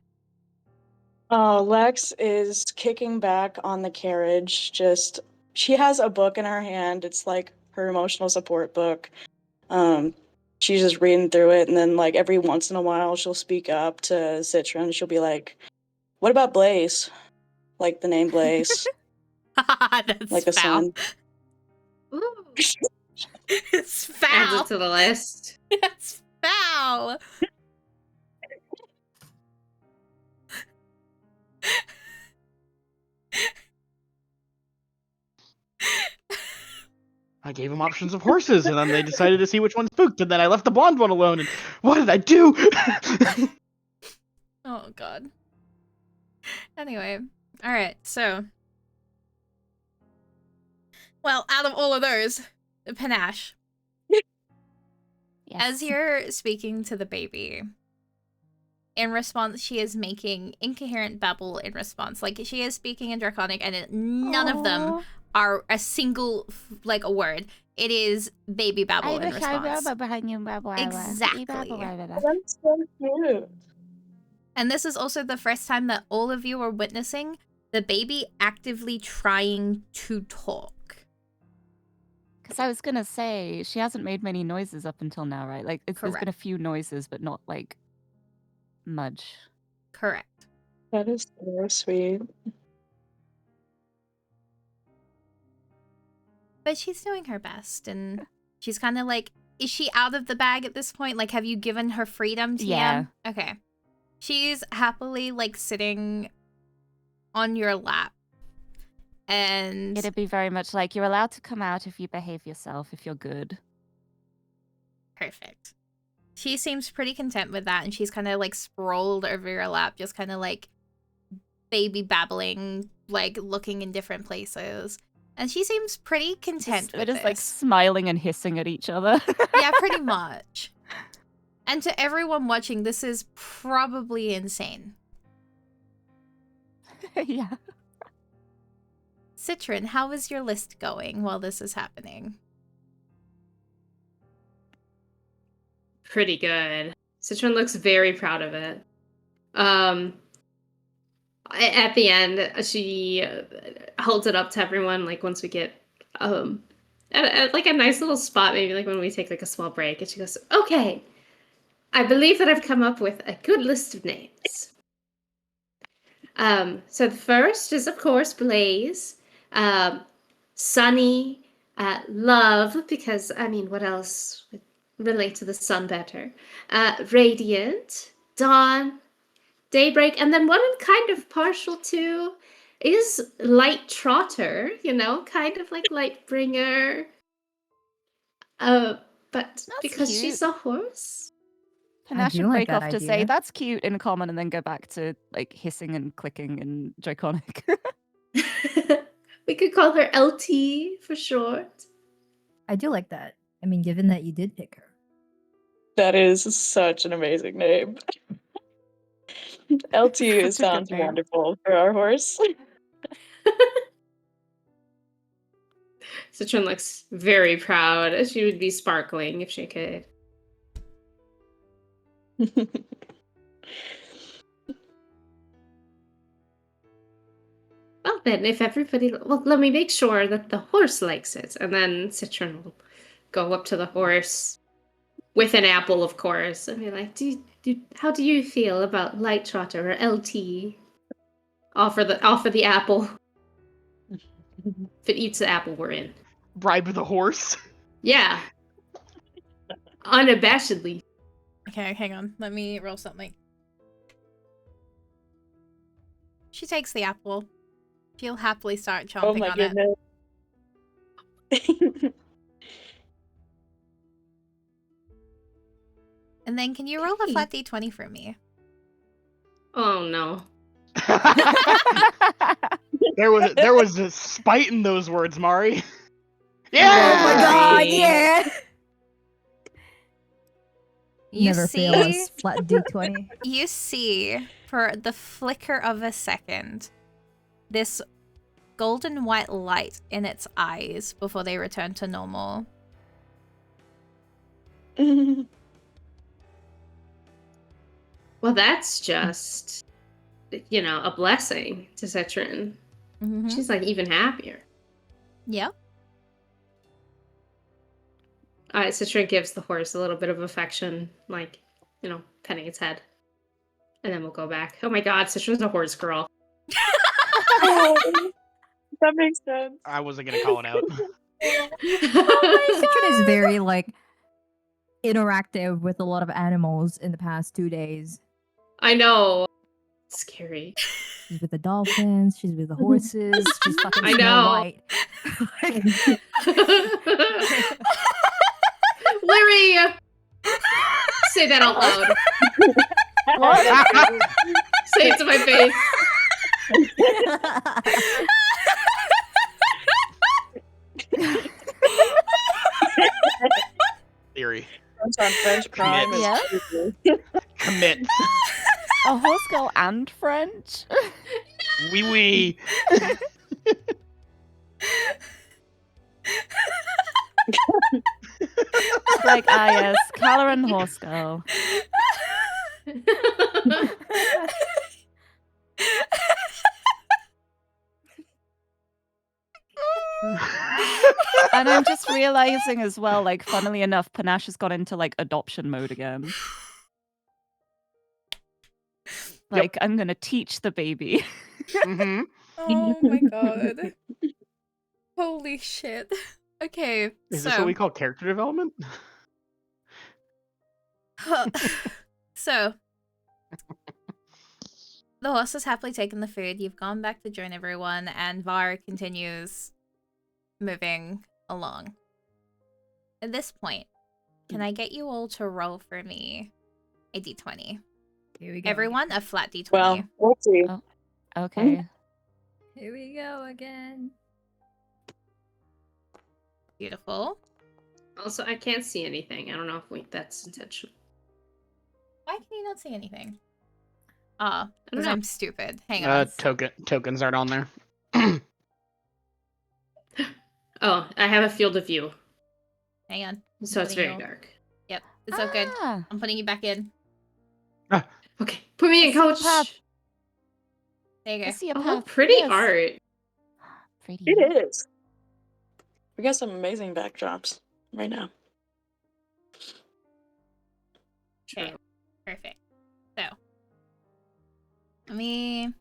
Lex is kicking back on the carriage. She has a book in her hand. It's like her emotional support book. She's just reading through it, and then like every once in a while she'll speak up to Citron. She'll be like, "What about Blaze? Like the name Blaze, That's like the foul. sun." Ooh. It's Adds foul. it to the list. That's foul. I gave them options of horses, and then they decided to see which one spooked, and then I left the blonde one alone, and what did I do? Oh god. Anyway, alright, so. Well, out of all of those, Panache, as you're speaking to the baby, in response, she is making incoherent babble in response. Like, she is speaking in Draconic, and none of them are a single, like, a word. It is baby babble in response. Exactly. That's so cute. And this is also the first time that all of you are witnessing the baby actively trying to talk. Because I was going to say, she hasn't made many noises up until now, right? Like, there's been a Correct. few noises, but not, like, much. Correct. That is so sweet. But she's doing her best, and she's kind of like, is she out of the bag at this point? Like, have you given her freedom, TM? Yeah. Okay. She's happily, like, sitting on your lap. And It'd be very much like, you're allowed to come out if you behave yourself, if you're good. perfect. She seems pretty content with that, and she's kind of, like, sprawled over your lap, just kind of, like, baby babbling, like, looking in different places. And she seems pretty content We're with just, like, this. smiling and hissing at each other. Yeah, pretty much. And to everyone watching, this is probably insane. Yeah. Citron, how is your list going while this is happening? Pretty good. Citron looks very proud of it. At the end, she holds it up to everyone, like, once we get at like a nice little spot, maybe like when we take like a small break, and she goes, okay, I believe that I've come up with a good list of names. So the first is, of course, Blaze, Sunny, Love, because, I mean, what else would relate to the sun better? Radiant, Dawn, Daybreak, and then what I'm kind of partial to is Light Trotter, you know, kind of like Lightbringer. But because cute. she's a horse. Panache do should like break that off to say, idea. that's cute in common, and then go back to, like, hissing and clicking and draconic. We could call her LT for short. I do like that. I mean, given that you did pick her. That is such an amazing name. LT Such a sounds good name. wonderful for our horse. Citron looks very proud. She would be sparkling if she could. Well, then, if everybody... Well, let me make sure that the horse likes it. And then Citron will go up to the horse with an apple, of course, and be like, how do you feel about Light Trotter or LT? Offer the apple. If it eats the apple, we're in. Bribe the horse. Yeah. Unabashedly. Okay, hang on. Let me roll something. She takes the apple. She'll happily start Oh chomping my on it. goodness. And then can you roll a flat d20 for me? Oh no. There was a spite in those words, Mari. Yeah. Oh my god, Nice. yeah! You Never see, fail us, flat D20. you see, for the flicker of a second, this golden white light in its eyes before they return to normal. Well, that's just, you know, a blessing to Citron. Mm-hmm. She's like even happier. Yep. Citron gives the horse a little bit of affection, like, you know, petting its head. And then we'll go back. Oh my god, Citron's a horse girl. That makes sense. I wasn't gonna call it out. Citron is very, like, interactive with a lot of animals in the past 2 days. I know. Scary. She's with the dolphins, she's with the horses, she's fucking I Snow know. White. Larry! Say that out loud. Say it to my face. Theory. That's on French crime. is Yeah. crazy. Commit. A horse girl and French? Wee wee. It's like, yes, Caloran horse girl. And I'm just realizing as well, like, funnily enough, Panache has got into like adoption mode again. Like, I'm gonna teach the baby. Mm-hmm. Oh my god. Holy shit. Okay, Is this what we so call character development? so the horse has happily taken the food. You've gone back to join everyone, and Var continues moving along. At this point, can I get you all to roll for me a d20? Here we go. Everyone, a flat d20. Well, we'll see. Oh, okay. Here we go again. Beautiful. Also, I can't see anything. I don't know if that's intentional. Why can you not see anything? Ah, don't because know. I'm stupid. Hang on. Tokens aren't on there. Oh, I have a field of view, Hang on. so it's Putting very you all- dark. Yep, it's all good. Ah, I'm putting you back in. Okay, put me in, I see the coach. path. There you I go. see a Oh, path. pretty Yes. art. Pretty. It is. We got some amazing backdrops right now. Okay. True. Perfect. So, let me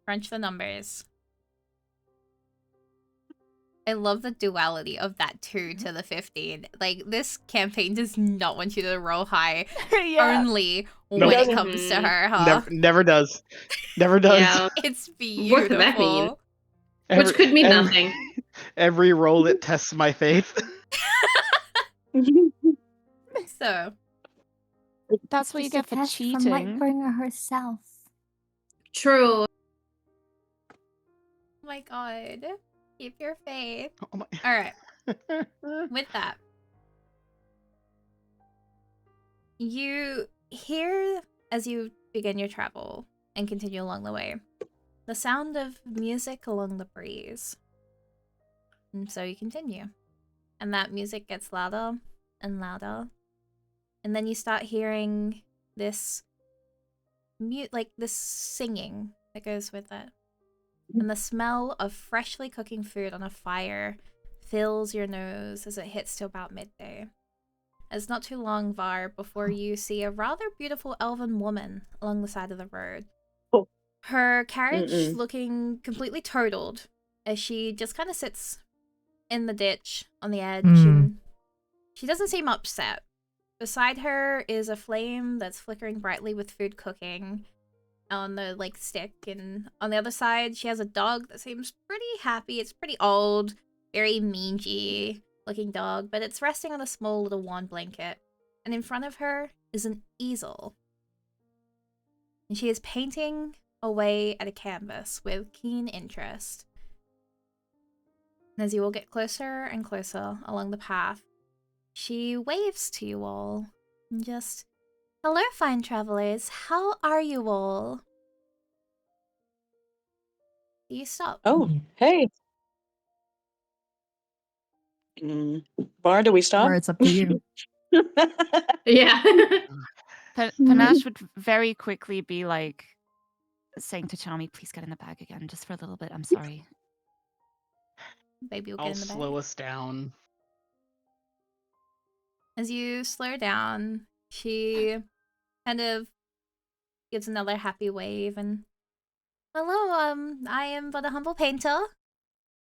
crunch the numbers. I love the duality of that 2 to the 15. Like, this campaign does not want you to roll high Yeah. only Nope. when it comes to her, huh? Never does. Never does. Yeah. It's beautiful. What could that mean? Every- Which could mean every- nothing. Every roll that tests my faith. So, That's what you get for From cheating. Lightbringer herself. True. oh my god. Keep your faith. Oh my. Alright, with that, you hear, as you begin your travel and continue along the way, the sound of music along the breeze. And so you continue. And that music gets louder and louder. And then you start hearing this this singing that goes with it. And the smell of freshly cooking food on a fire fills your nose as it hits to about midday. It's not too long, Var, before you see a rather beautiful elven woman along the side of the road. Oh. Her carriage Mm-mm. looking completely totaled as she just kind of sits in the ditch on the edge, Mm. and she doesn't seem upset. Beside her is a flame that's flickering brightly with food cooking on the stick, and on the other side she has a dog that seems pretty happy. It's pretty old, very mangy looking dog, but it's resting on a small little warm blanket, and in front of her is an easel, and she is painting away at a canvas with keen interest. And as you all get closer and closer along the path, she waves to you all and just, "Hello, fine travelers. How are you all?" Do you stop? Oh, hey. Bar, do we stop? Or it's up to you. Yeah. Panache would very quickly be like saying to Charmy, "Please get in the bag again, just for a little bit. I'm sorry." Baby will get I'll in the bag. slow us down. As you slow her down, she kind of gives another happy wave and, "Hello, I am but a humble painter.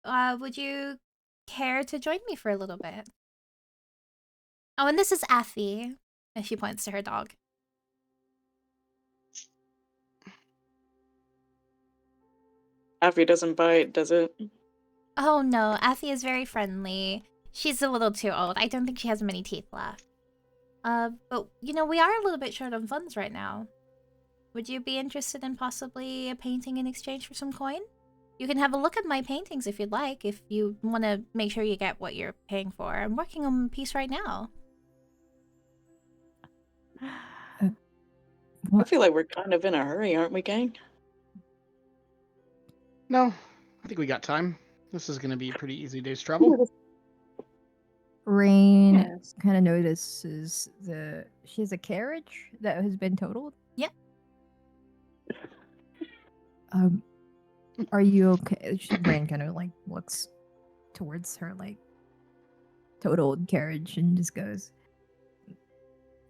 Would you care to join me for a little bit? Oh, and this is Affy," and she points to her dog. Affy doesn't bite, does it? Oh no, Affy is very friendly. She's a little too old. I don't think she has many teeth left. But we are a little bit short on funds right now. Would you be interested in possibly a painting in exchange for some coin? You can have a look at my paintings if you'd like, if you want to make sure you get what you're paying for. I'm working on a piece right now." I feel like we're kind of in a hurry, aren't we, gang? No, I think we got time. This is going to be a pretty easy day's travel. Rain Yes. kind of notices she has a carriage that has been totaled. Yep. Are you okay? Rain kind of looks towards her, like, totaled carriage and just goes,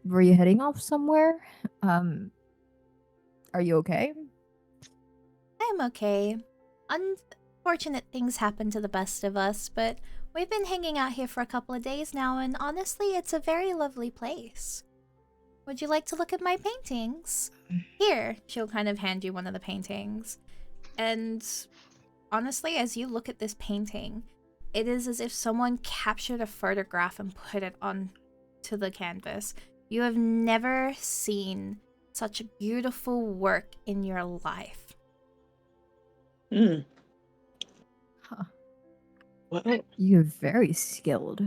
"Were you heading off somewhere? Are you okay?" I'm okay. Unfortunate things happen to the best of us, but we've been hanging out here for a couple of days now, and honestly, it's a very lovely place. Would you like to look at my paintings? Here, she'll kind of hand you one of the paintings. And honestly, as you look at this painting, it is as if someone captured a photograph and put it onto the canvas. You have never seen such beautiful work in your life. Hmm. Huh. What? You're very skilled.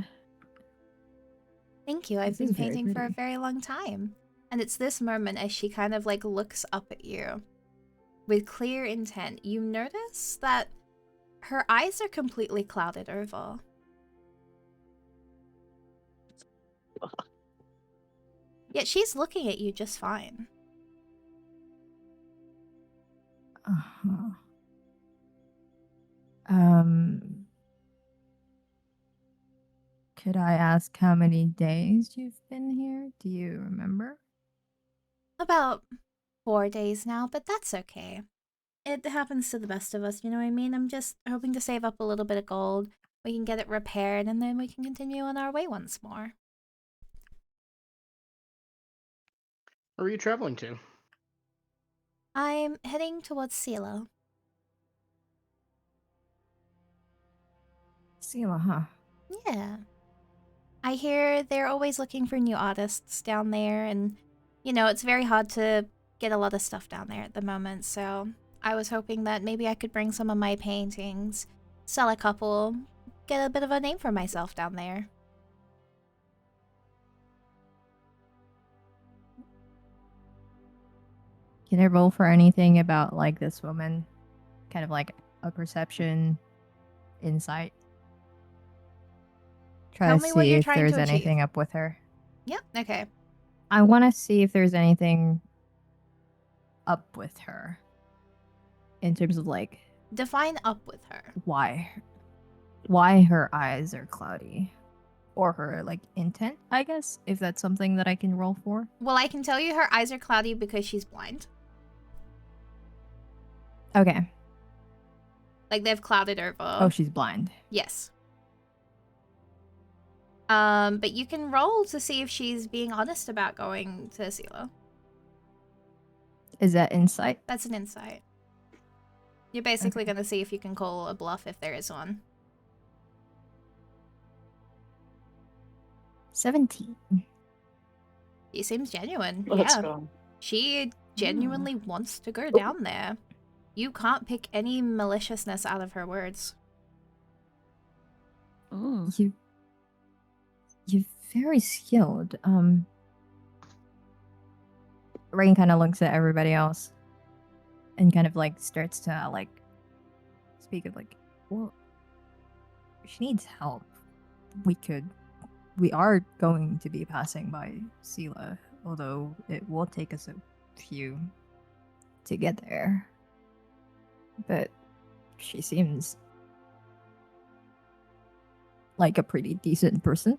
Thank you. I've This is been very painting for a pretty. very long time. And it's this moment as she kind of like looks up at you with clear intent. You notice that her eyes are completely clouded over. Yet she's looking at you just fine. Uh-huh. Could I ask how many days you've been here? Do you remember? About 4 days now, but that's okay. It happens to the best of us, you know what I mean? I'm just hoping to save up a little bit of gold. We can get it repaired, and then we can continue on our way once more. Where are you traveling to? I'm heading towards Silo. Sela, huh? Yeah. I hear they're always looking for new artists down there, and, you know, it's very hard to get a lot of stuff down there at the moment, so I was hoping that maybe I could bring some of my paintings, sell a couple, get a bit of a name for myself down there. Can I roll for anything about like this woman? Kind of like a perception, insight. Try Tell to me what see you're if trying there's to achieve. anything up with her. Yep, okay. I want to see if there's anything up with her in terms of like Define up with her. why her eyes are cloudy, or her like intent, I guess, if that's something that I can roll for. Well, I can tell you her eyes are cloudy because she's blind. Okay. Like, they've clouded over. Oh, she's blind. Yes. But you can roll to see if she's being honest about going to Silo. Is that insight? That's an insight. You're basically gonna see if you can call a bluff if there is one. 17. She seems genuine. Let's Yeah. go. She genuinely wants to go down there. You can't pick any maliciousness out of her words. Ooh. You're very skilled. Rain kind of looks at everybody else and kind of like starts to like speak of like, well, she needs help. We are going to be passing by Sela, although it will take us a few to get there. But she seems like a pretty decent person.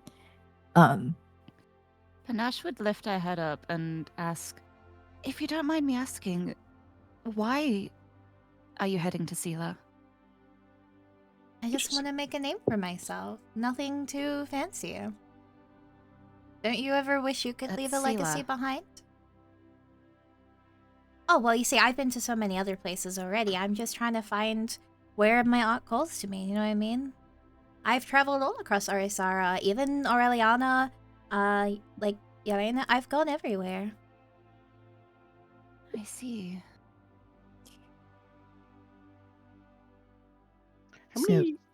Panache would lift her head up and ask, if you don't mind me asking, why are you heading to Sela? I just want to make a name for myself. Nothing too fancy. Don't you ever wish you could At leave a legacy Sela. behind? Oh, well, you see, I've been to so many other places already. I'm just trying to find where my art calls to me, you know what I mean? I've traveled all across Orisara, even Aureliana, like, Yarena. I've gone everywhere. I see.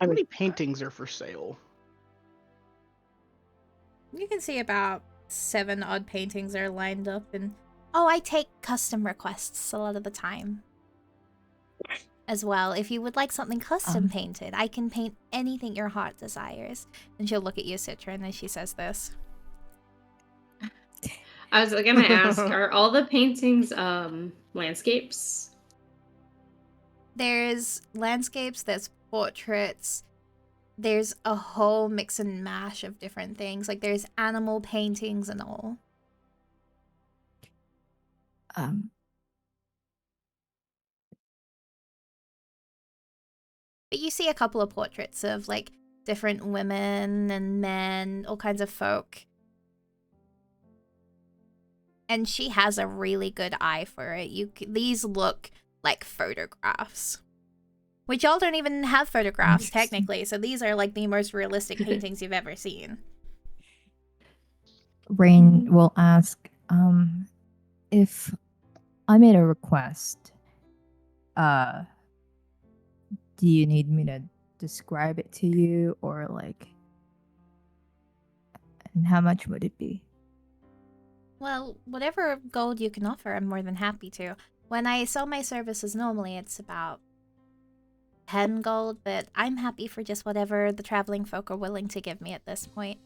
How many paintings are for sale? You can see about 7 odd paintings are lined up, and oh, I take custom requests a lot of the time as well. If you would like something custom painted, I can paint anything your heart desires. And she'll look at you, Citron, as she says this. I was gonna ask, are all the paintings landscapes? There's landscapes, there's portraits, there's a whole mix and mash of different things. Like there's animal paintings and all. But you see a couple of portraits of like different women and men, all kinds of folk. And she has a really good eye for it. These look like photographs. Which y'all don't even have photographs, technically. So these are like the most realistic paintings you've ever seen. Rain will ask, if I made a request, do you need me to describe it to you, or like, and how much would it be? Well, whatever gold you can offer, I'm more than happy to. When I sell my services normally, it's about 10 gold, but I'm happy for just whatever the traveling folk are willing to give me at this point.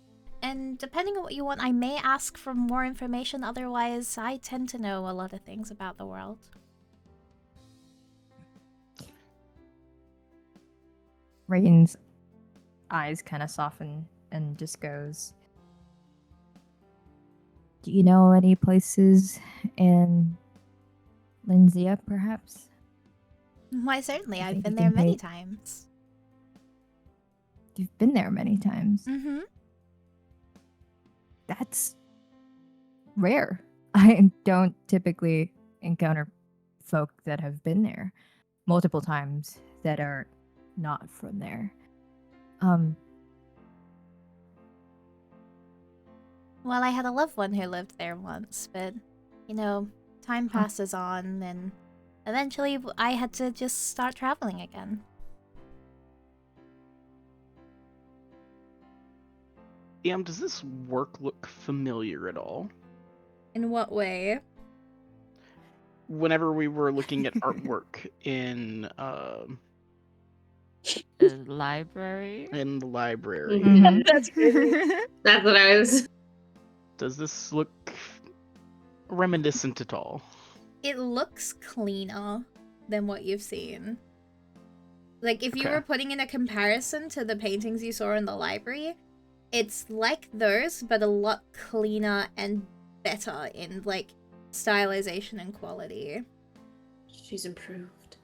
And depending on what you want, I may ask for more information, otherwise I tend to know a lot of things about the world. Rain's eyes kind of soften and just goes, do you know any places in Lindsay, perhaps? Why, certainly. I I've think been you there can many pay- times. You've been there many times. Mm-hmm. That's rare. I don't typically encounter folk that have been there multiple times that are not from there. Well, I had a loved one who lived there once, but, you know, time passes on, and eventually I had to just start traveling again. Does this work look familiar at all? In what way? Whenever we were looking at artwork in The library. the library, Mhm. That's crazy. That's what I was. does this look reminiscent at all? It looks cleaner than what you've seen. Like, if you Okay. were putting in a comparison to the paintings you saw in the library, it's like those, but a lot cleaner and better in, like, stylization and quality. She's improved.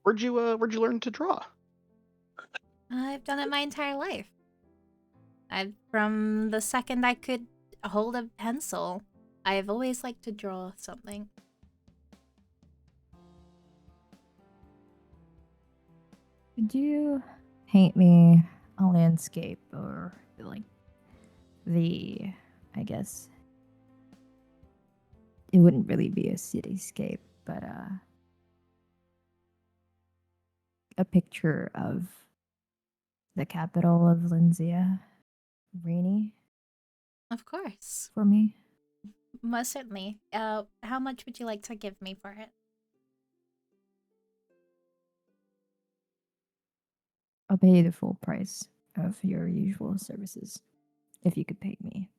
Where'd you learn to draw? I've done it my entire life. From the second I could hold a pencil, I've always liked to draw something. Could you paint me a landscape, or like I guess it wouldn't really be a cityscape, but a picture of the capital of Lindsay, Rainy, Of course. for me? Most certainly. How much would you like to give me for it? I'll pay you the full price of your usual services, if you could pay me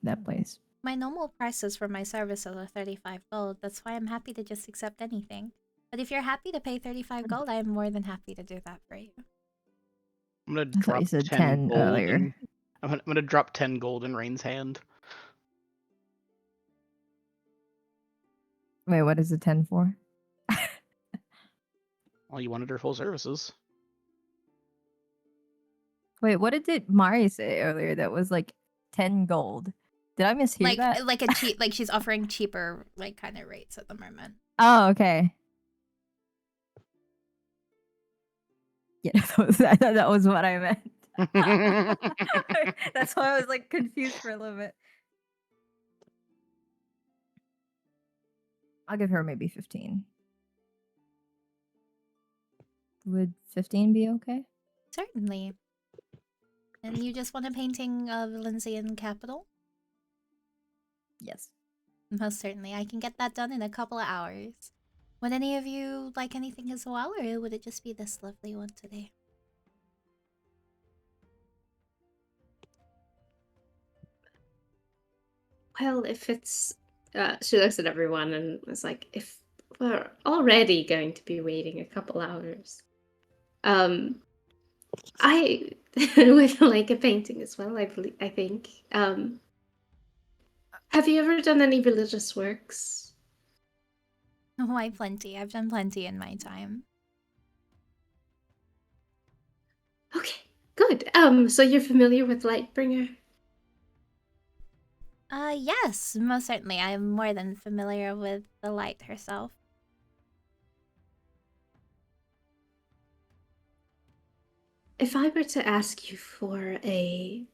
that place. My normal prices for my services are 35 gold. That's why I'm happy to just accept anything. But if you're happy to pay 35 gold, I am more than happy to do that for you. I'm gonna I thought drop you said 10 gold. earlier. I'm gonna drop 10 gold in Rain's hand. Wait, what is the 10 for? Well, you wanted her full services. Wait, what did Mari say earlier that was like 10 gold? Did I mishear that? Like a cheap, like she's offering cheaper, like, kind of rates at the moment. Oh, okay. Yeah, that was what I meant. That's why I was like confused for a little bit. I'll give her maybe 15. Would 15 be okay? Certainly. And you just want a painting of Lindsay capital? Yes. Most certainly. I can get that done in a couple of hours. Would any of you like anything as well, or would it just be this lovely one today? Well, if it's... she looks at everyone and is like, if we're already going to be waiting a couple hours, I would like a painting as well, I think. Have you ever done any religious works? Why, plenty. I've done plenty in my time. Okay, good. So you're familiar with Lightbringer? Yes, most certainly. I'm more than familiar with the light herself. If I were to ask you for a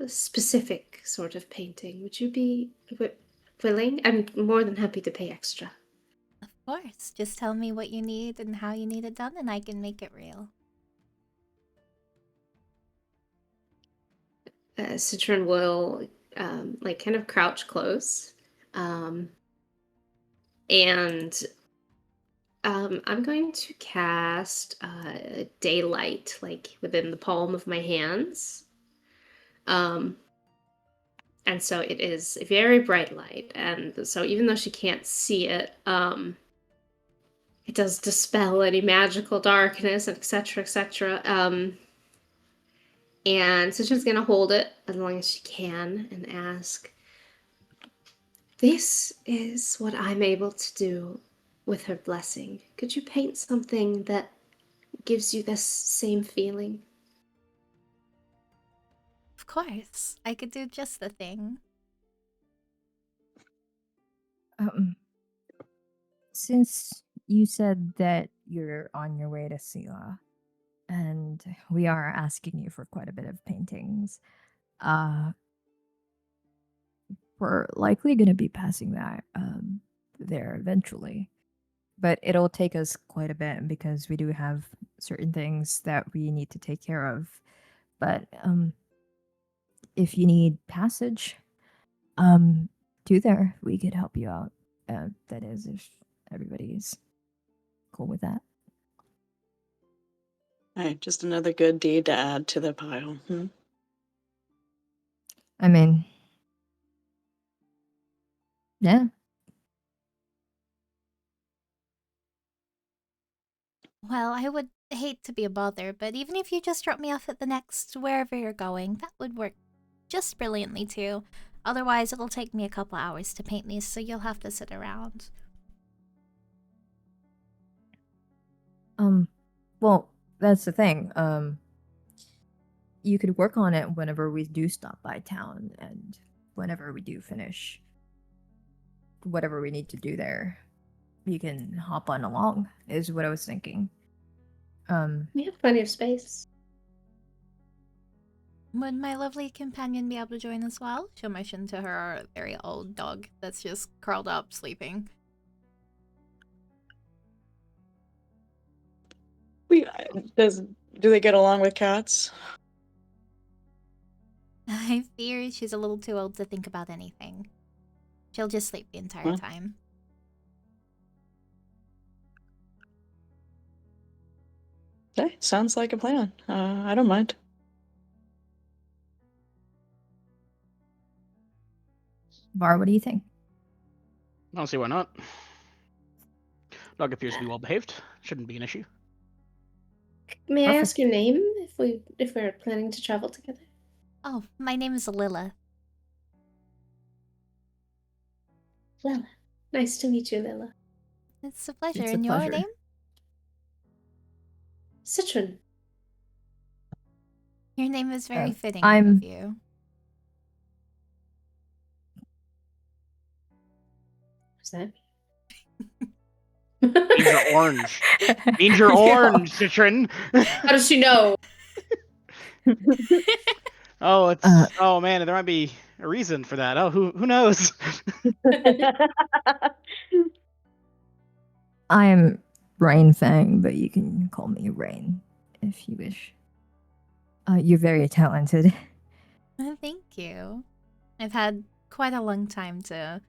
specific sort of painting, would you be willing? I'm more than happy to pay extra. Of course. Just tell me what you need and how you need it done, and I can make it real. Citron will like kind of crouch close, and I'm going to cast daylight like within the palm of my hands. And so it is a very bright light, and so even though she can't see it, it does dispel any magical darkness, etc., etc. And so she's gonna hold it as long as she can and ask, "This is what I'm able to do with her blessing. Could you paint something that gives you this same feeling?" Of course. I could do just the thing. Since you said that you're on your way to Sela, and we are asking you for quite a bit of paintings, we're likely going to be passing that there eventually. But it'll take us quite a bit because we do have certain things that we need to take care of. But if you need passage to there, we could help you out. That is, if everybody's cool with that. Hey, just another good deed to add to the pile. I mean, yeah. Well, I would hate to be a bother, but even if you just drop me off at the next wherever you're going, that would work just brilliantly too. Otherwise, it'll take me a couple hours to paint these, so you'll have to sit around. Well, that's the thing. You could work on it whenever we do stop by town and whenever we do finish whatever we need to do there. You can hop on along, is what I was thinking. We have plenty of space. Would my lovely companion be able to join as well? She'll motion to her very old dog that's just curled up, sleeping. Do they get along with cats? I fear she's a little too old to think about anything. She'll just sleep the entire time. Okay, sounds like a plan. I don't mind. Var, what do you think? I don't see why not. Dog appears to be well behaved. Shouldn't be an issue. May I Perfect. ask your name if we're planning to travel together? Oh, my name is Lila. Lila. Nice to meet you, Lila. It's a pleasure. It's a And pleasure. your name? Citron. Your name is very fitting I'm- of you. What's that? Means you're orange. Means you're orange, Citron. How does she know? Oh, it's oh man, there might be a reason for that. Oh, who knows? I'm Rain Fang, but you can call me Rain if you wish. You're very talented. Thank you. I've had quite a long time to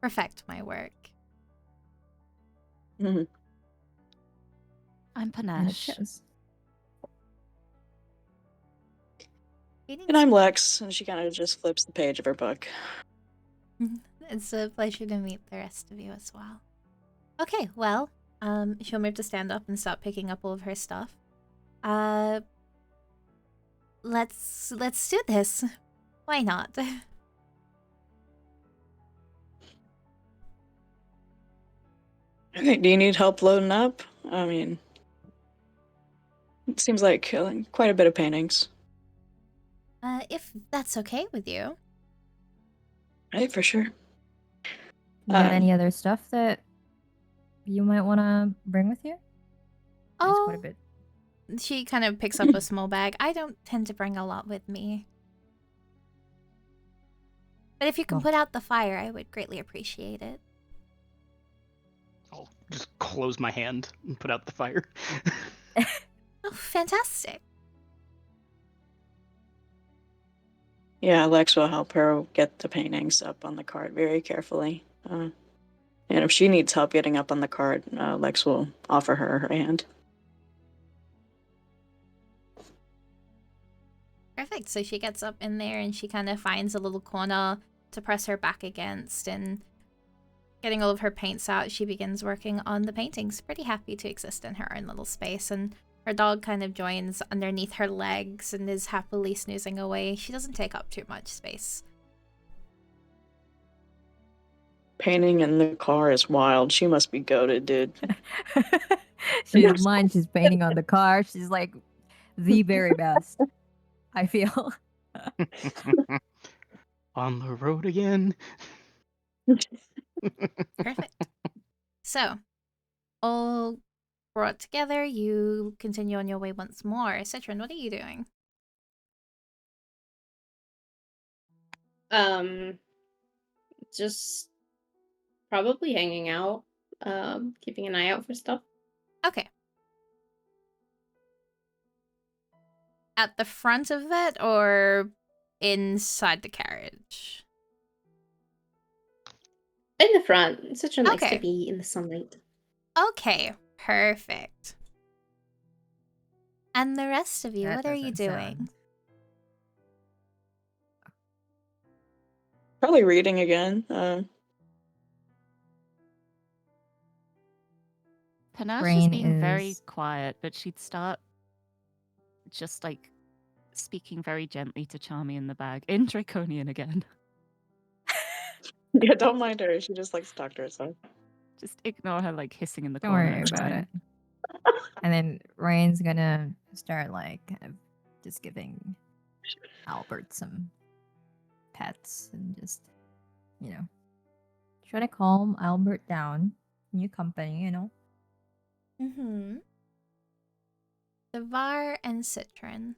perfect my work. Mhm. I'm And it Panache. shows. And I'm Lex, and she kind of just flips the page of her book. It's a pleasure to meet the rest of you as well. Okay, well, she'll move to stand up and start picking up all of her stuff. Let's do this. Why not? Okay, do you need help loading up? I mean, it seems like quite a bit of paintings. If that's okay with you. Right, for sure. You got any other stuff that you might want to bring with you? There's quite a bit. She kind of picks up a small bag. I don't tend to bring a lot with me. But if you can put out the fire, I would greatly appreciate it. I'll just close my hand and put out the fire. Oh, fantastic. Yeah, Lex will help her get the paintings up on the card very carefully. And if she needs help getting up on the card, Lex will offer her her hand. Perfect. So she gets up in there and she kind of finds a little corner to press her back against, and getting all of her paints out, she begins working on the paintings, pretty happy to exist in her own little space, and her dog kind of joins underneath her legs and is happily snoozing away. She doesn't take up too much space. Painting in the car is wild. She must be goated, dude. She's mine. She's painting on the car. She's like the very best, I feel. On the road again. Perfect. So, all brought together, you continue on your way once more. Citron, what are you doing? Just probably hanging out, keeping an eye out for stuff. Okay. At the front of it or inside the carriage? In the front. Citron likes Okay. to be in the sunlight. Okay, perfect. And the rest of you, That what are you doesn't doing? sound- Probably reading again. Panache is Brain being very is- quiet, but she'd start just like speaking very gently to Charmy in the bag, in Draconian again. Yeah, don't mind her. She just likes to talk to herself. Just ignore her like hissing in the Don't corner. worry it's about fine. it. And then Rain's gonna start like kind of just giving Albert some pets and just, try to calm Albert down. New company, Mm-hmm. Devar and Citron,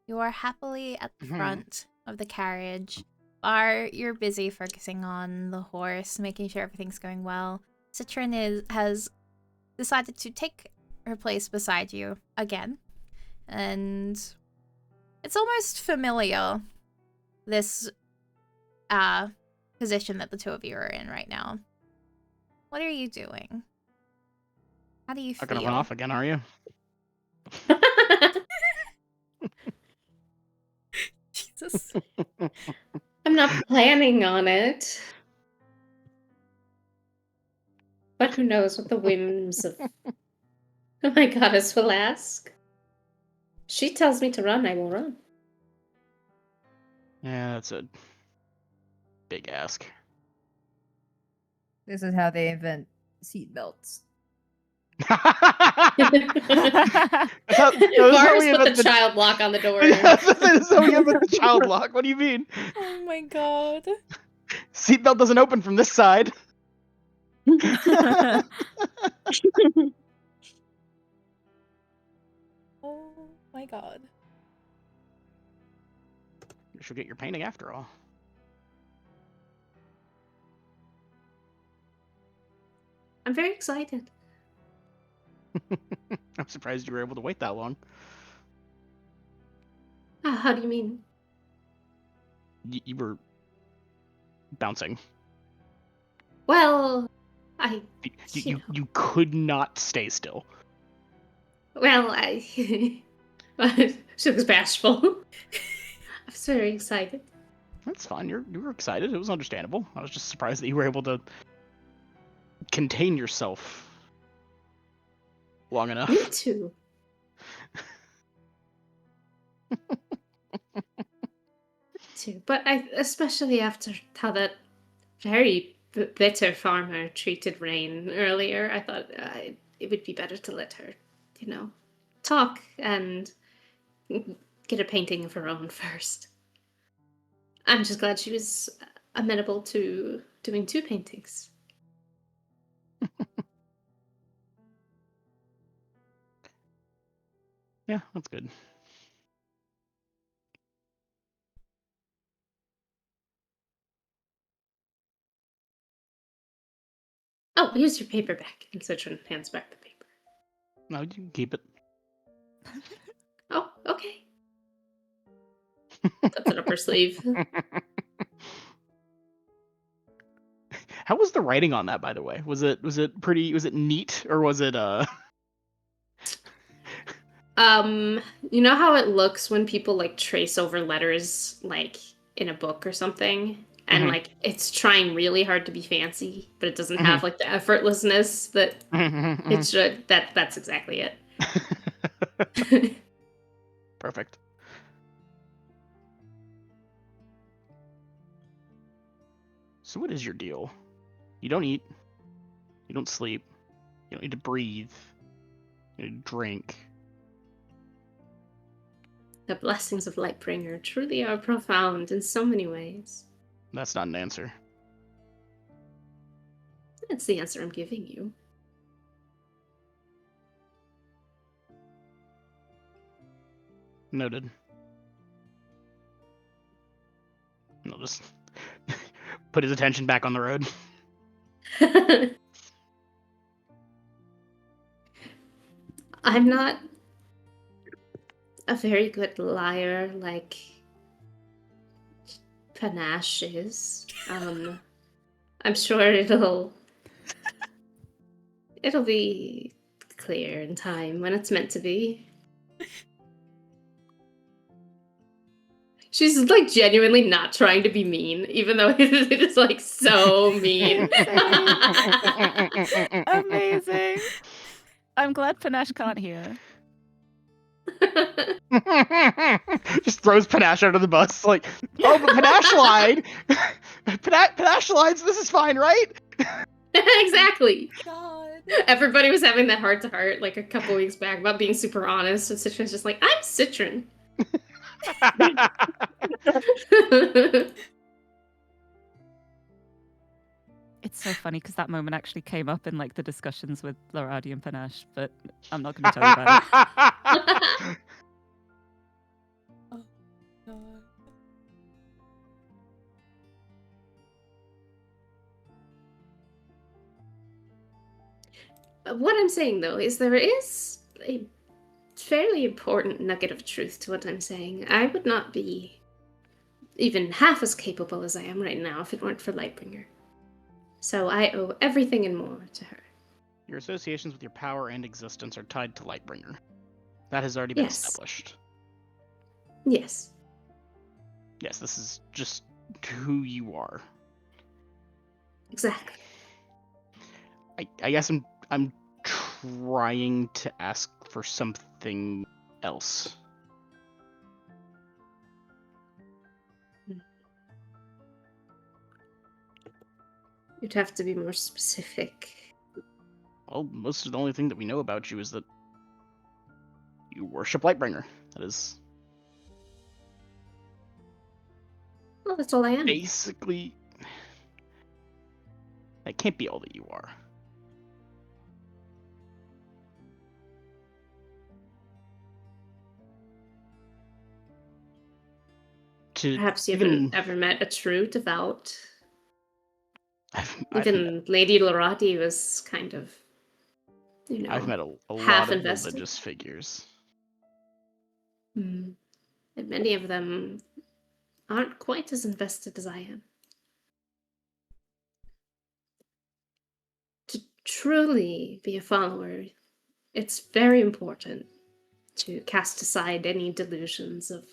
you are happily at the front of the carriage. Var, you're busy focusing on the horse, making sure everything's going well. Citron has decided to take her place beside you again. And it's almost familiar, this position that the two of you are in right now. What are you doing? How do you Not feel? gonna run off again, are you? Jesus. I'm not planning on it. But who knows what the whims of my goddess will ask. She tells me to run, I will run. Yeah, that's a big ask. This is how they invent seatbelts. Var's put the child lock on the door. Yeah, so we have the child lock. What do you mean? Oh my god. Seatbelt doesn't open from this side. Oh my god. You should get your painting after all. I'm very excited. I'm surprised you were able to wait that long. How do you mean? You were bouncing. Well, You could not stay still. She was bashful. I was very excited. That's fine. You were excited. It was understandable. I was just surprised that you were able to contain yourself long enough. Me too. Too. But especially after how that very bitter farmer treated Rain earlier, I thought it would be better to let her, talk and get a painting of her own first. I'm just glad she was amenable to doing 2 paintings. Yeah, that's good. Oh, here's your paper back. And Citron hands back the paper. No, you can keep it. Oh, okay. That's it up her sleeve. How was the writing on that, by the way? Was it neat, or was it You know how it looks when people like trace over letters like in a book or something? And Mhm. like it's trying really hard to be fancy, but it doesn't have like the effortlessness that it should. That's exactly it. Perfect. So what is your deal? You don't eat. You don't sleep. You don't need to breathe. You need to drink. The blessings of Lightbringer truly are profound in so many ways. That's not an answer. That's the answer I'm giving you. Noted. And I'll just put his attention back on the road. I'm not a very good liar like Panache is. I'm sure it'll be clear in time when it's meant to be. She's like genuinely not trying to be mean, even though it is like so mean. Amazing. I'm glad Panache can't hear. Just throws Panache under the bus, like, oh, but Panache lied. Panache lied, so this is fine, right? Exactly. God. Everybody was having that heart to heart like a couple weeks back about being super honest, and Citron's just like, I'm Citron. It's so funny because that moment actually came up in like the discussions with Loradi and Panache, but I'm not going to tell you about it. Oh, God. What I'm saying though is there is a fairly important nugget of truth to what I'm saying. I would not be even half as capable as I am right now if it weren't for Lightbringer. So I owe everything and more to her. Your associations with your power and existence are tied to Lightbringer. That has already been Yes. established. Yes. Yes, this is just who you are. Exactly. I guess I'm trying to ask for something else. You'd have to be more specific. Well, most of the only thing that we know about you is that you worship Lightbringer. That is Well, that's all I am. basically... That can't be all that you are. to Perhaps you even haven't ever met a true devout. I've Even met, Lady Lorati was kind of, I've met a half lot of invested. religious figures. And many of them aren't quite as invested as I am. To truly be a follower, it's very important to cast aside any delusions of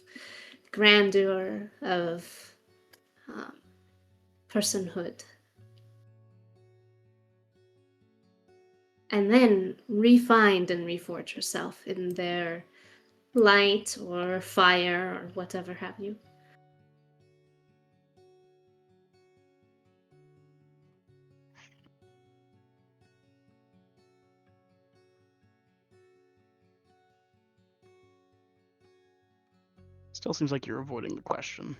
grandeur, of personhood. And then re-find and reforge yourself in their light or fire or whatever have you. Still seems like you're avoiding the question.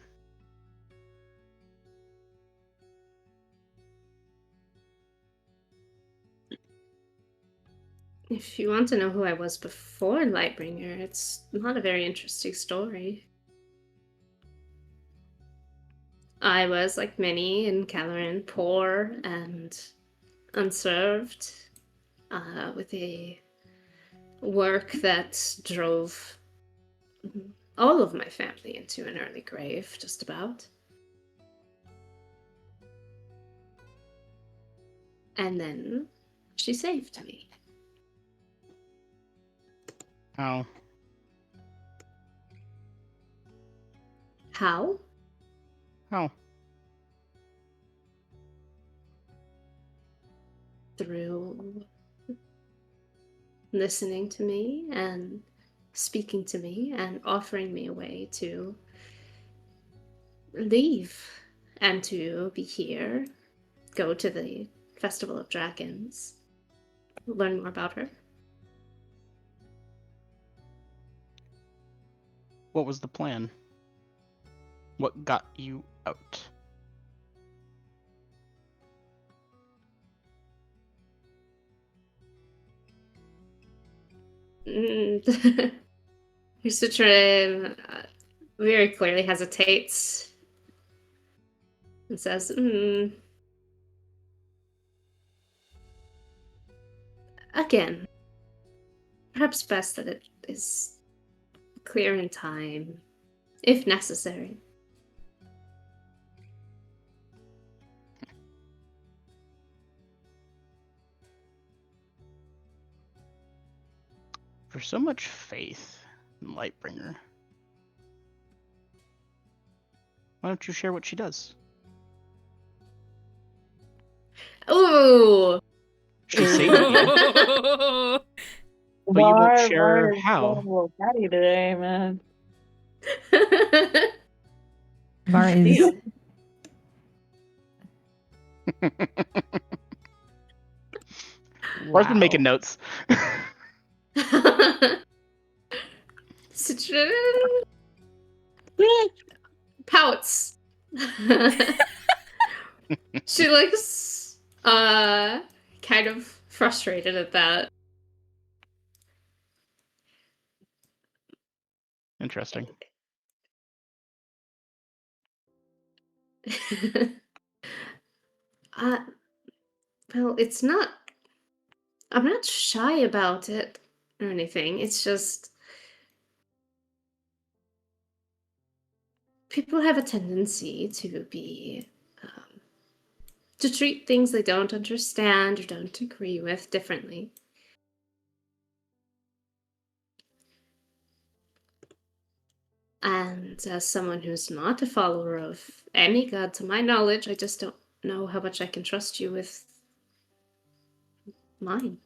If you want to know who I was before Lightbringer, it's not a very interesting story. I was, like many in Caloran, poor and unserved, with a work that drove all of my family into an early grave, just about. And then she saved me. Oh. How? Oh. Through listening to me and speaking to me and offering me a way to leave and to be here, go to the Festival of Dragons, learn more about her. What was the plan? What got you out? Citrin very clearly hesitates and says, again, perhaps best that it is clear in time, if necessary. For so much faith in Lightbringer, why don't you share what she does? Ooh! She saved you. But you won't share how. a little catty today, man. Var is Var's been making notes. Citrin pouts. She looks kind of frustrated at that. Interesting. Well, it's not. I'm not shy about it or anything. It's just people have a tendency to be to treat things they don't understand or don't agree with differently. And as someone who's not a follower of any god, to my knowledge, I just don't know how much I can trust you with mine.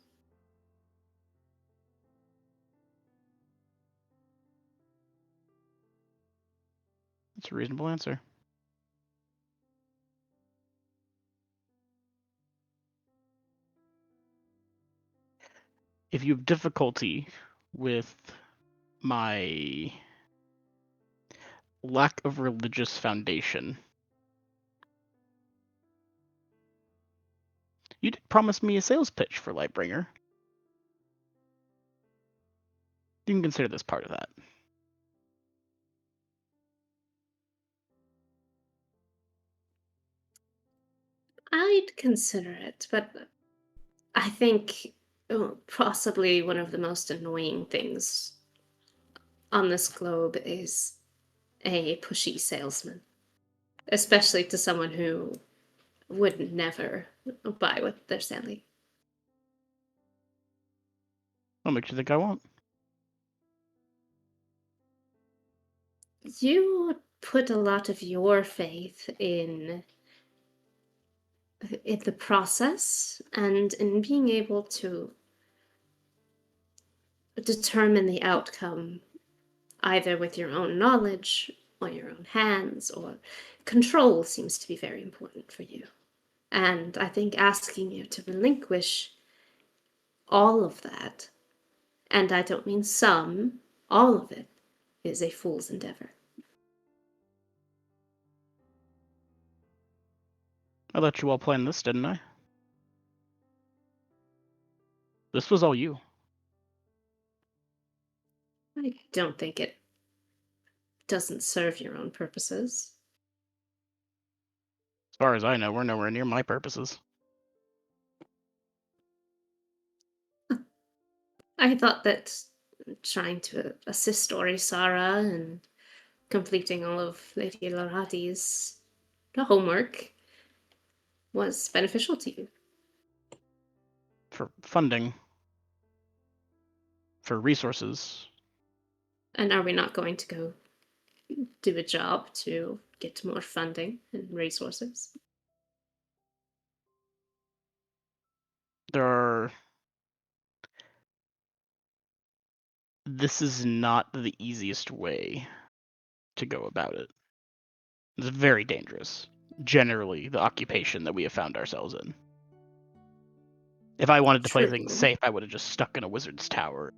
That's a reasonable answer. If you have difficulty with my lack of religious foundation, you did promise me a sales pitch for Lightbringer. You can consider this part of that. I'd consider it, but I think possibly one of the most annoying things on this globe is a pushy salesman, especially to someone who would never buy what they're selling. What makes you think I won't? You put a lot of your faith in the process and in being able to determine the outcome either with your own knowledge or your own hands, or control seems to be very important for you. And I think asking you to relinquish all of that, and I don't mean some, all of it, is a fool's endeavor. I let you all plan this, didn't I? This was all you. I don't think it doesn't serve your own purposes. As far as I know, we're nowhere near my purposes. I thought that trying to assist Orisara and completing all of Lady Larati's homework was beneficial to you. For funding. For resources. And are we not going to go do a job to get more funding and resources? This is not the easiest way to go about it. It's very dangerous. Generally, the occupation that we have found ourselves in. If I wanted to play things True. safe, I would have just stuck in a wizard's tower.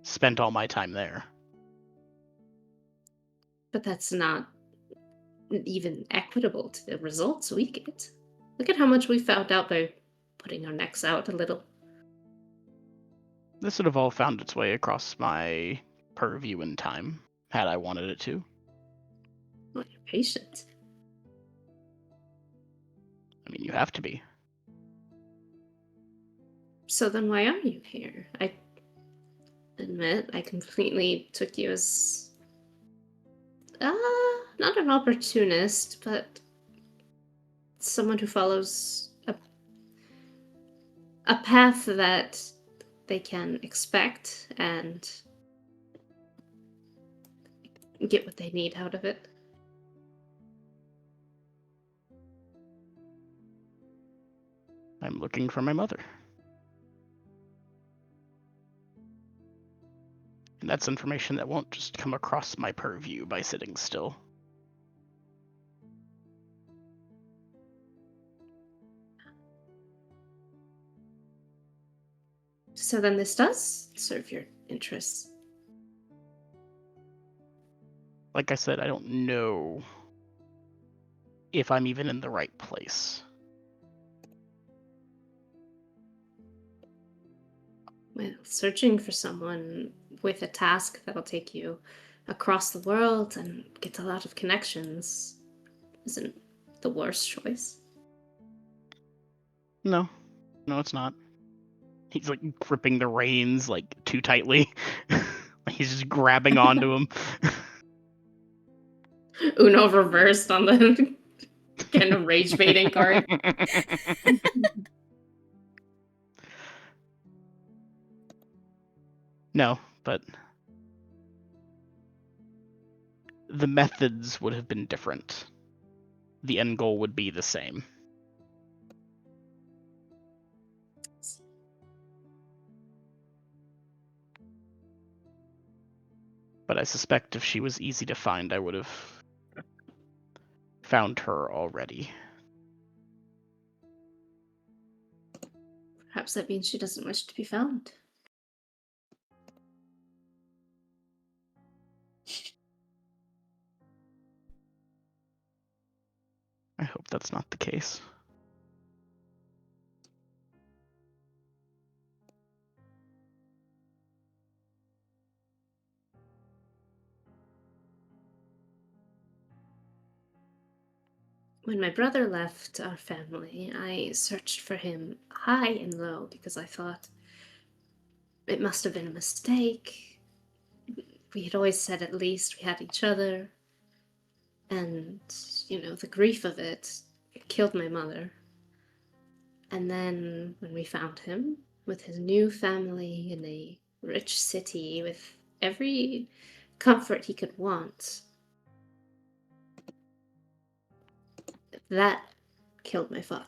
Spent all my time there. But that's not even equitable to the results we get. Look at how much we found out by putting our necks out a little. This would have all found its way across my purview in time, had I wanted it to. Well, you're patient. I mean, you have to be. So then why are you here? I admit I completely took you as not an opportunist, but someone who follows a path that they can expect and get what they need out of it. I'm looking for my mother. And that's information that won't just come across my purview by sitting still. So then this does serve your interests. Like I said, I don't know if I'm even in the right place. Well, searching for someone with a task that'll take you across the world and get a lot of connections isn't the worst choice. No, it's not. He's like gripping the reins like too tightly. He's just grabbing onto him. Uno reversed on the kind of rage baiting card. No, but the methods would have been different. The end goal would be the same. But I suspect if she was easy to find, I would have found her already. Perhaps that means she doesn't wish to be found. I hope that's not the case. When my brother left our family, I searched for him high and low because I thought it must have been a mistake. We had always said at least we had each other. And, the grief of it killed my mother. And then when we found him with his new family in a rich city with every comfort he could want, That killed my father.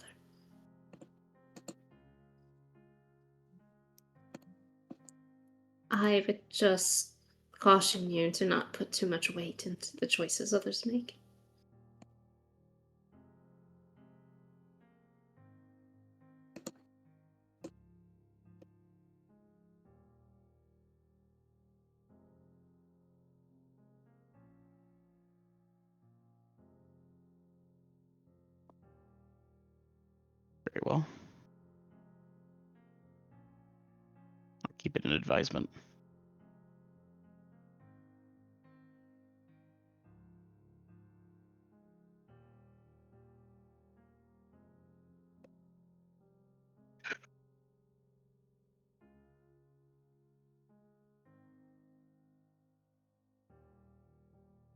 I would just caution you to not put too much weight into the choices others make. Very well. I'll keep it an advisement.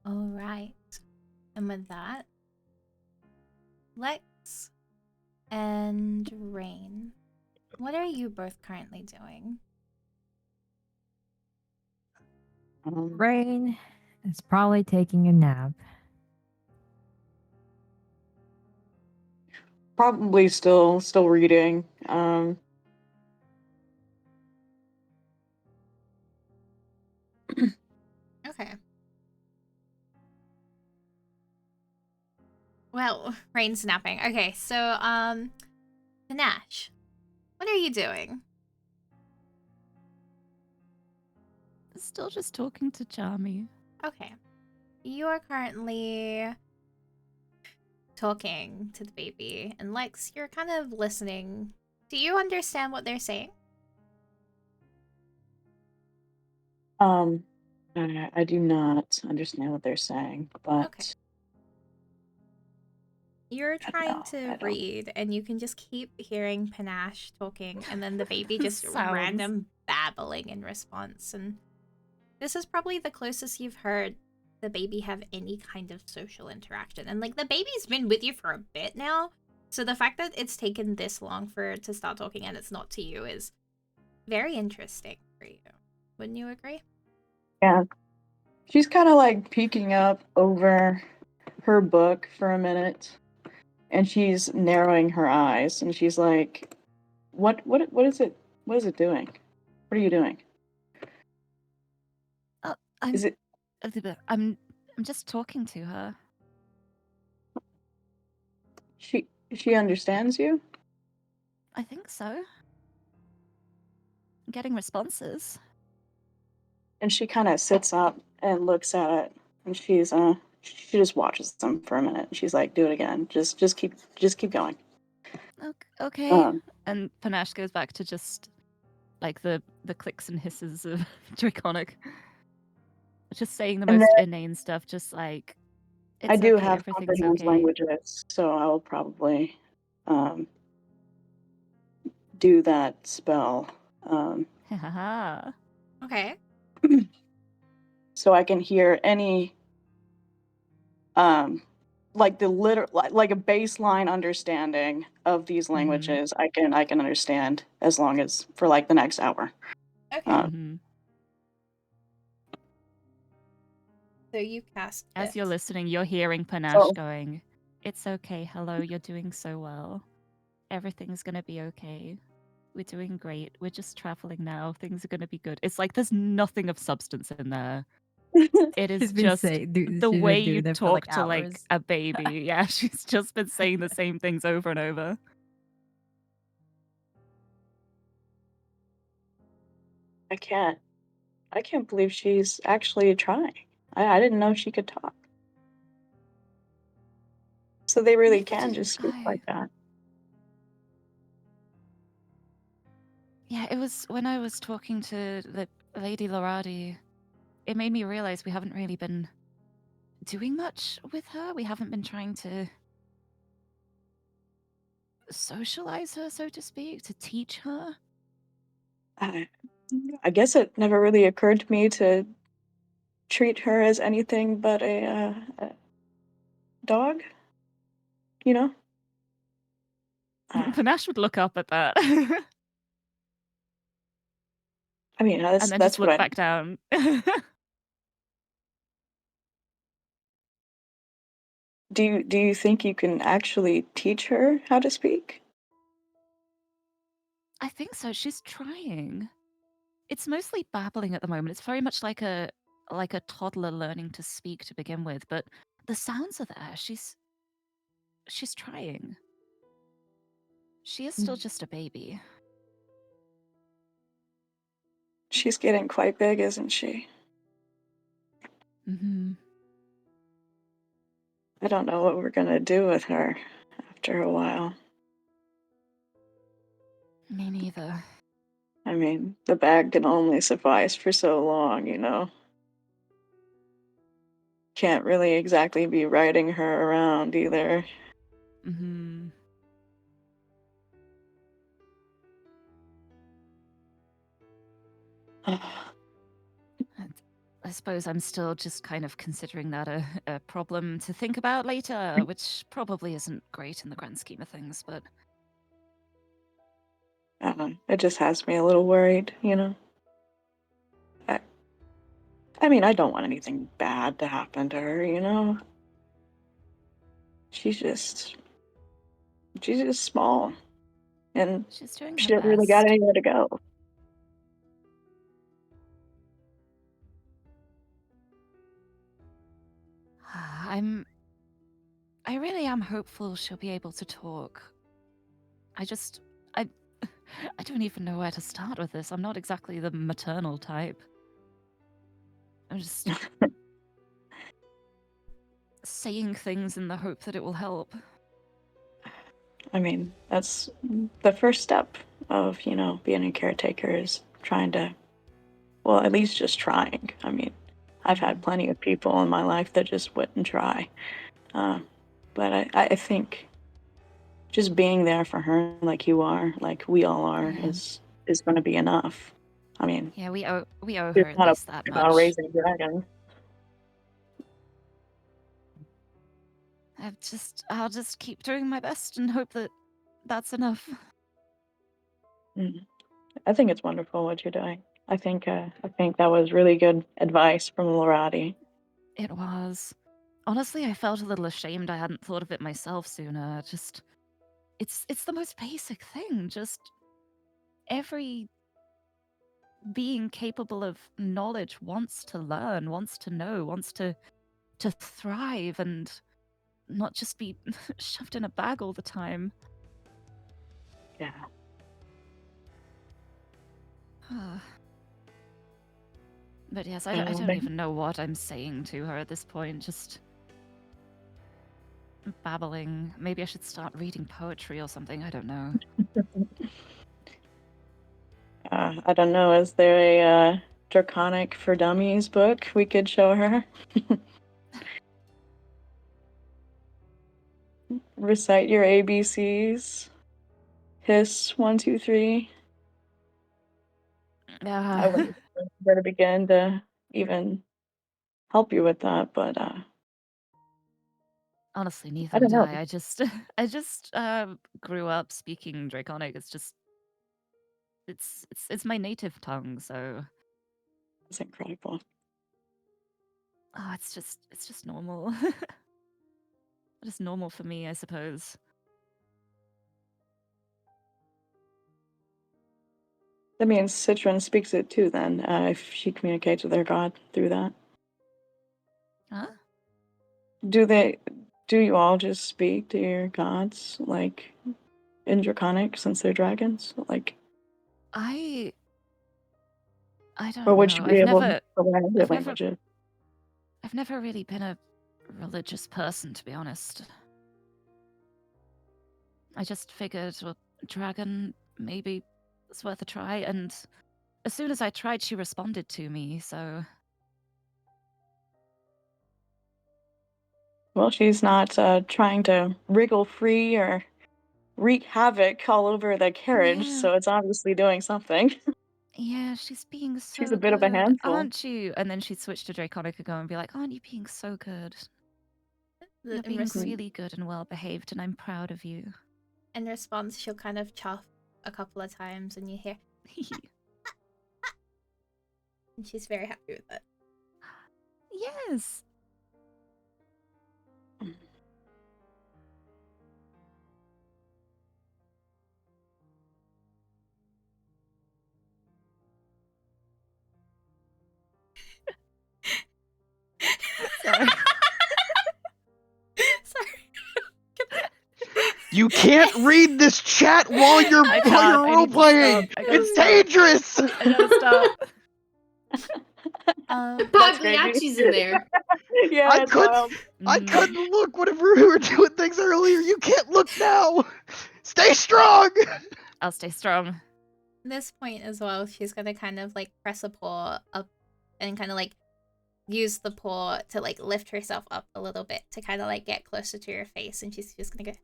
All right. And with that, Lex and Rain, what are you both currently doing? Rain is probably taking a nap. Probably still reading. Okay. Well, Rain's napping. Okay, so, Panache, what are you doing? Still just talking to Charmy. Okay. You are currently talking to the baby, and Lex, you're kind of listening. Do you understand what they're saying? I do not understand what they're saying, but Okay. You're I trying don't- to read, and you can just keep hearing Panache talking, and then the baby just Sounds. random babbling in response. And this is probably the closest you've heard the baby have any kind of social interaction. And like the baby's been with you for a bit now, so the fact that it's taken this long for it to start talking and it's not to you is very interesting for you. Wouldn't you agree? Yeah. She's kind of like peeking up over her book for a minute, and she's narrowing her eyes, and she's like, what is it? What is it doing? What are you doing? I'm, Is it I'm just talking to her. she understands you? I think so. I'm getting responses. And she kind of sits up and looks at it, and she just watches them for a minute. She's like, "Do it again. Just keep going." Okay. And Panache goes back to just like the clicks and hisses of Draconic. Just saying the And most then inane stuff, just like it's I do okay, have everything's comprehend okay. languages, so I will probably do that spell. Haha. Okay. So I can hear any like the like a baseline understanding of these languages. I can understand as long as for like the next hour. Okay. So you cast As this. you're listening, you're hearing Panache So going, "It's okay, hello, you're doing so well. Everything's gonna be okay. We're doing great. We're just traveling now. Things are gonna be good." It's like there's nothing of substance in there. It is just the way you talk to like a baby. Yeah, she's just been saying the same things over and over. I can't believe she's actually trying. I didn't know she could talk. So they really Neither can did just speak I. like that. Yeah, it was when I was talking to the Lady Loradi, it made me realize we haven't really been doing much with her. We haven't been trying to socialize her, so to speak, to teach her. I guess it never really occurred to me to treat her as anything but a dog. You know? Panache would look up at that. I mean, and then just that's what look I. back down. Do you think you can actually teach her how to speak? I think so. She's trying. It's mostly babbling at the moment. It's very much like a toddler learning to speak to begin with, but the sounds are there. She's trying. She is still just a baby. She's getting quite big, isn't she? Mm-hmm. I don't know what we're gonna do with her after a while. Me neither. I mean, the bag can only suffice for so long, you know? Can't really exactly be riding her around either. Mm-hmm. I suppose I'm still just kind of considering that a problem to think about later, which probably isn't great in the grand scheme of things, but It just has me a little worried, you know? I mean, I don't want anything bad to happen to her, you know? She's just small, and she's doing she her doesn't really got best. anywhere to go. I really am hopeful she'll be able to talk. I I don't even know where to start with this. I'm not exactly the maternal type. I'm just saying things in the hope that it will help. I mean, that's the first step of, you know, being a caretaker is trying to, well, at least just trying. I mean, I've had plenty of people in my life that just wouldn't try. But I think just being there for her like you are, like we all are, Yeah. is going to be enough. I mean, Yeah, we owe there's her at not a least that about much. raising a dragon. I'll just keep doing my best and hope that that's enough. I think it's wonderful what you're doing. I think that was really good advice from Lorati. It was. Honestly, I felt a little ashamed I hadn't thought of it myself sooner. Just it's the most basic thing. Just every being capable of knowledge wants to learn, wants to know, wants to thrive and not just be shoved in a bag all the time. Yeah. But yes, I don't even know what I'm saying to her at this point. Just babbling. Maybe I should start reading poetry or something. I don't know. I don't know. Is there a Draconic for Dummies book we could show her? Recite your ABCs. Hiss 1, 2, 3. I wouldn't know where to begin to even help you with that, but Honestly, I neither don't would know. I. I just grew up speaking Draconic. It's just it's my native tongue, so It's incredible. it's just normal. Just normal for me, I suppose. That means Citron speaks it too, then, if she communicates with her god through that. Huh? Do you all just speak to your gods, like, in Draconic, since they're dragons? Like, I or don't would you know. be able to learn their languages? I've never really been a religious person, to be honest. I just figured, well, dragon, maybe it's worth a try, and as soon as I tried, she responded to me, so... Well, she's not trying to wriggle free or wreak havoc all over the carriage, Yeah, so it's obviously doing something. yeah, she's being She's a so bit of a good, handful. aren't you? And then she'd switch to Draconic and go and be like, aren't you being so good? You're In, being res- really good and well behaved, and I'm proud of you. in response, she'll kind of chuff a couple of times, and you hear, and she's very happy with it. Yes! Sorry. Sorry. You can't read this chat while you're I while can't. you're I role need to playing. stop. I gotta It's stop. dangerous. I gotta stop. That's crazy. Pagliacci's in there. Yeah, I it's could- wild. I Mhm. couldn't look whenever we were doing things earlier. You can't look now. Stay strong. I'll stay strong. This point as well, she's gonna kind of like press a paw up and kind of like use the paw to like lift herself up a little bit to kind of like get closer to your face, and she's just gonna go.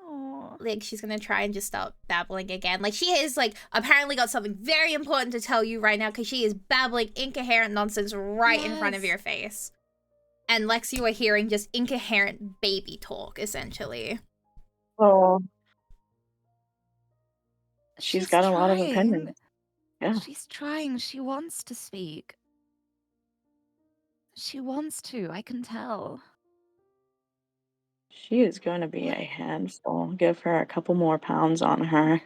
Aw. Like she's gonna try and just start babbling again. Like she is like apparently got something very important to tell you right now because she is babbling incoherent nonsense right in front of Yes. your face. And Lex, you are hearing just incoherent baby talk essentially. Oh, She's she's got a lot of trying. opinions. Yeah. She's trying. She wants to speak. She wants to. I can tell. She is going to be What? a handful. Give her a couple more pounds on her.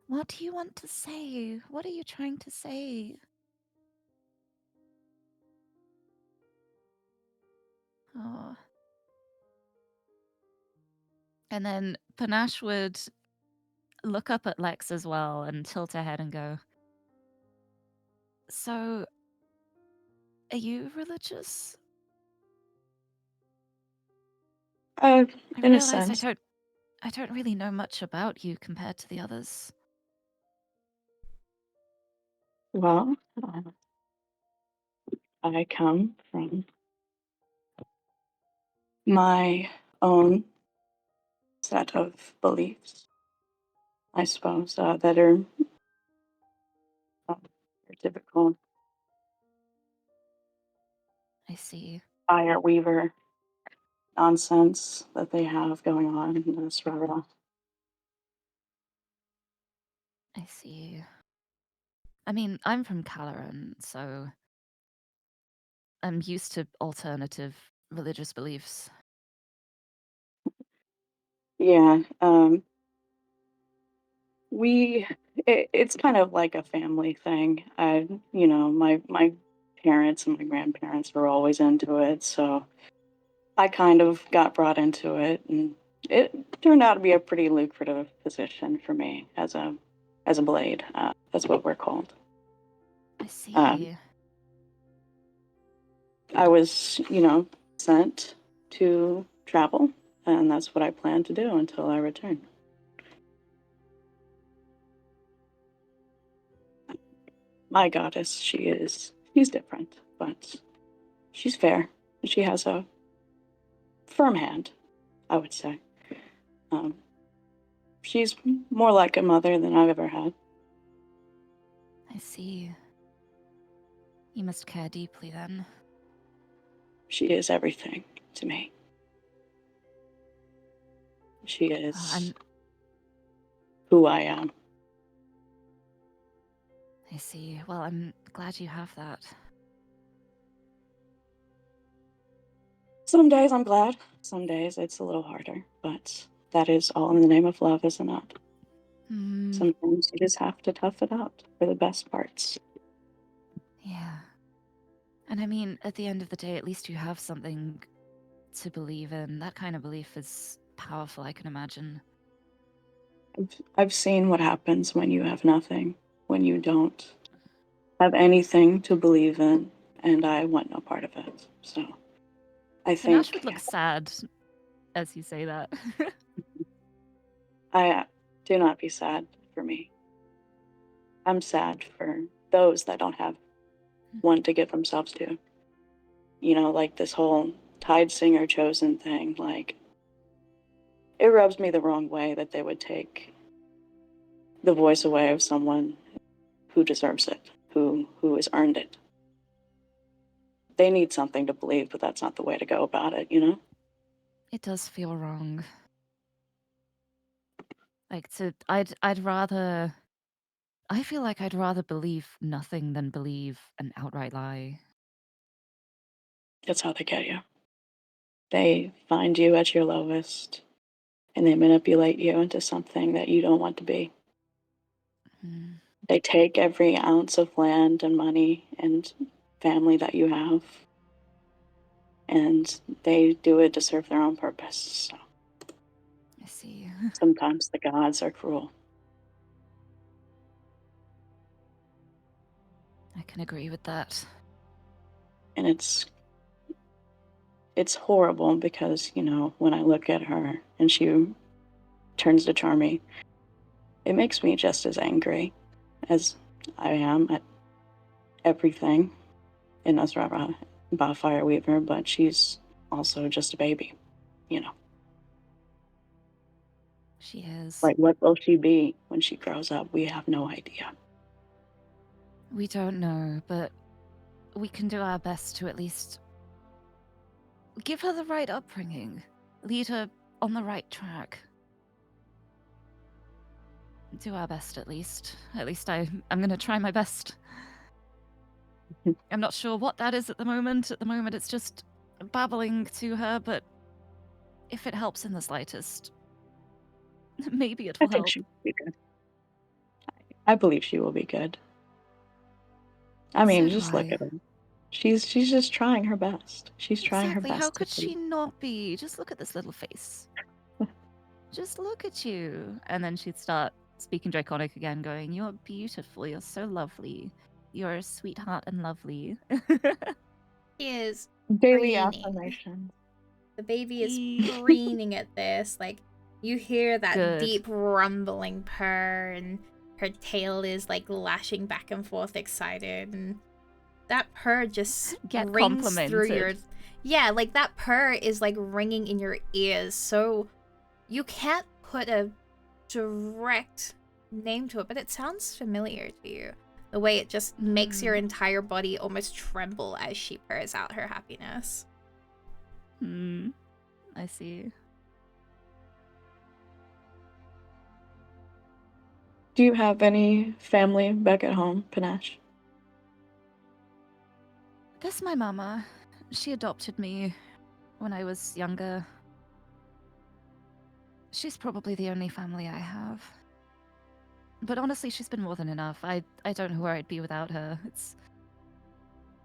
What do you want to say? What are you trying to say? Oh. And then Panache would look up at Lex as well and tilt her head and go, "So, are you religious?" I In a realize sense. I don't really know much about you compared to the others. Well, I come from my own set of beliefs, I suppose, that are your typical I see. fire weaver nonsense that they have going on in this rara. I see. I mean, I'm from Caloran, so I'm used to alternative religious beliefs. Yeah, it's kind of like a family thing. My parents and my grandparents were always into it, so I kind of got brought into it, and it turned out to be a pretty lucrative position for me as a blade. That's what we're called. I see. I was, sent to travel, and that's what I plan to do until I return. My goddess, she's different, but she's fair. She has a firm hand, I would say. She's more like a mother than I've ever had. I see. You must care deeply then. She is everything to me. She is I'm who I am. I see. Well, I'm glad you have that. Some days I'm glad, some days it's a little harder, but that is all in the name of love, isn't it? Hmm. Sometimes you just have to tough it out for the best parts. Yeah. And I mean, at the end of the day, at least you have something to believe in. That kind of belief is powerful, I can imagine. I've seen what happens when you have nothing, when you don't have anything to believe in, and I want no part of it. So I Panache think would look sad as you say that. I do not be sad for me. I'm sad for those that don't have one to give themselves to. Like this whole Tide Singer chosen thing, like it rubs me the wrong way that they would take the voice away of someone who deserves it, who has earned it. They need something to believe, but that's not the way to go about it, It does feel wrong. I'd rather I feel like I'd rather believe nothing than believe an outright lie. That's how they get you. They find you at your lowest, and they manipulate you into something that you don't want to be. Hmm. They take every ounce of land and money and family that you have, and they do it to serve their own purpose. So I see. sometimes the gods are cruel. I can agree with that. And it's horrible because, when I look at her and she turns to Charmy, it makes me just as angry as I am at everything in Nosrara about Fireweaver, but she's also just a baby, She is. Like, what will she be when she grows up? We have no idea. We don't know, but we can do our best to at least give her the right upbringing, lead her on the right track. Do our best, at least. At least I'm going to try my best. I'm not sure what that is at the moment. At the moment, it's just babbling to her, but if it helps in the slightest, maybe it I will think help. she will be good. I believe she will be good. I mean, So do just look I. at her. She's just trying her best. She's trying her Exactly. How best to could she not be? Just look at this little face. Just look at you. And then she'd start speaking Draconic again, going, "You're beautiful. You're so lovely. You're a sweetheart and lovely." He is daily preening. affirmation. The baby is Eee. preening at this. Like, you hear that Good. deep rumbling purr, and her tail is like lashing back and forth, excited, and that purr just Get rings through your. complimented. Yeah, like that purr is like ringing in your ears, so you can't put a direct name to it, but it sounds familiar to you. The way it just makes your entire body almost tremble as she purrs out her happiness. I see. Do you have any family back at home, Panache? That's my mama. She adopted me when I was younger. She's probably the only family I have. But honestly, she's been more than enough. I don't know where I'd be without her.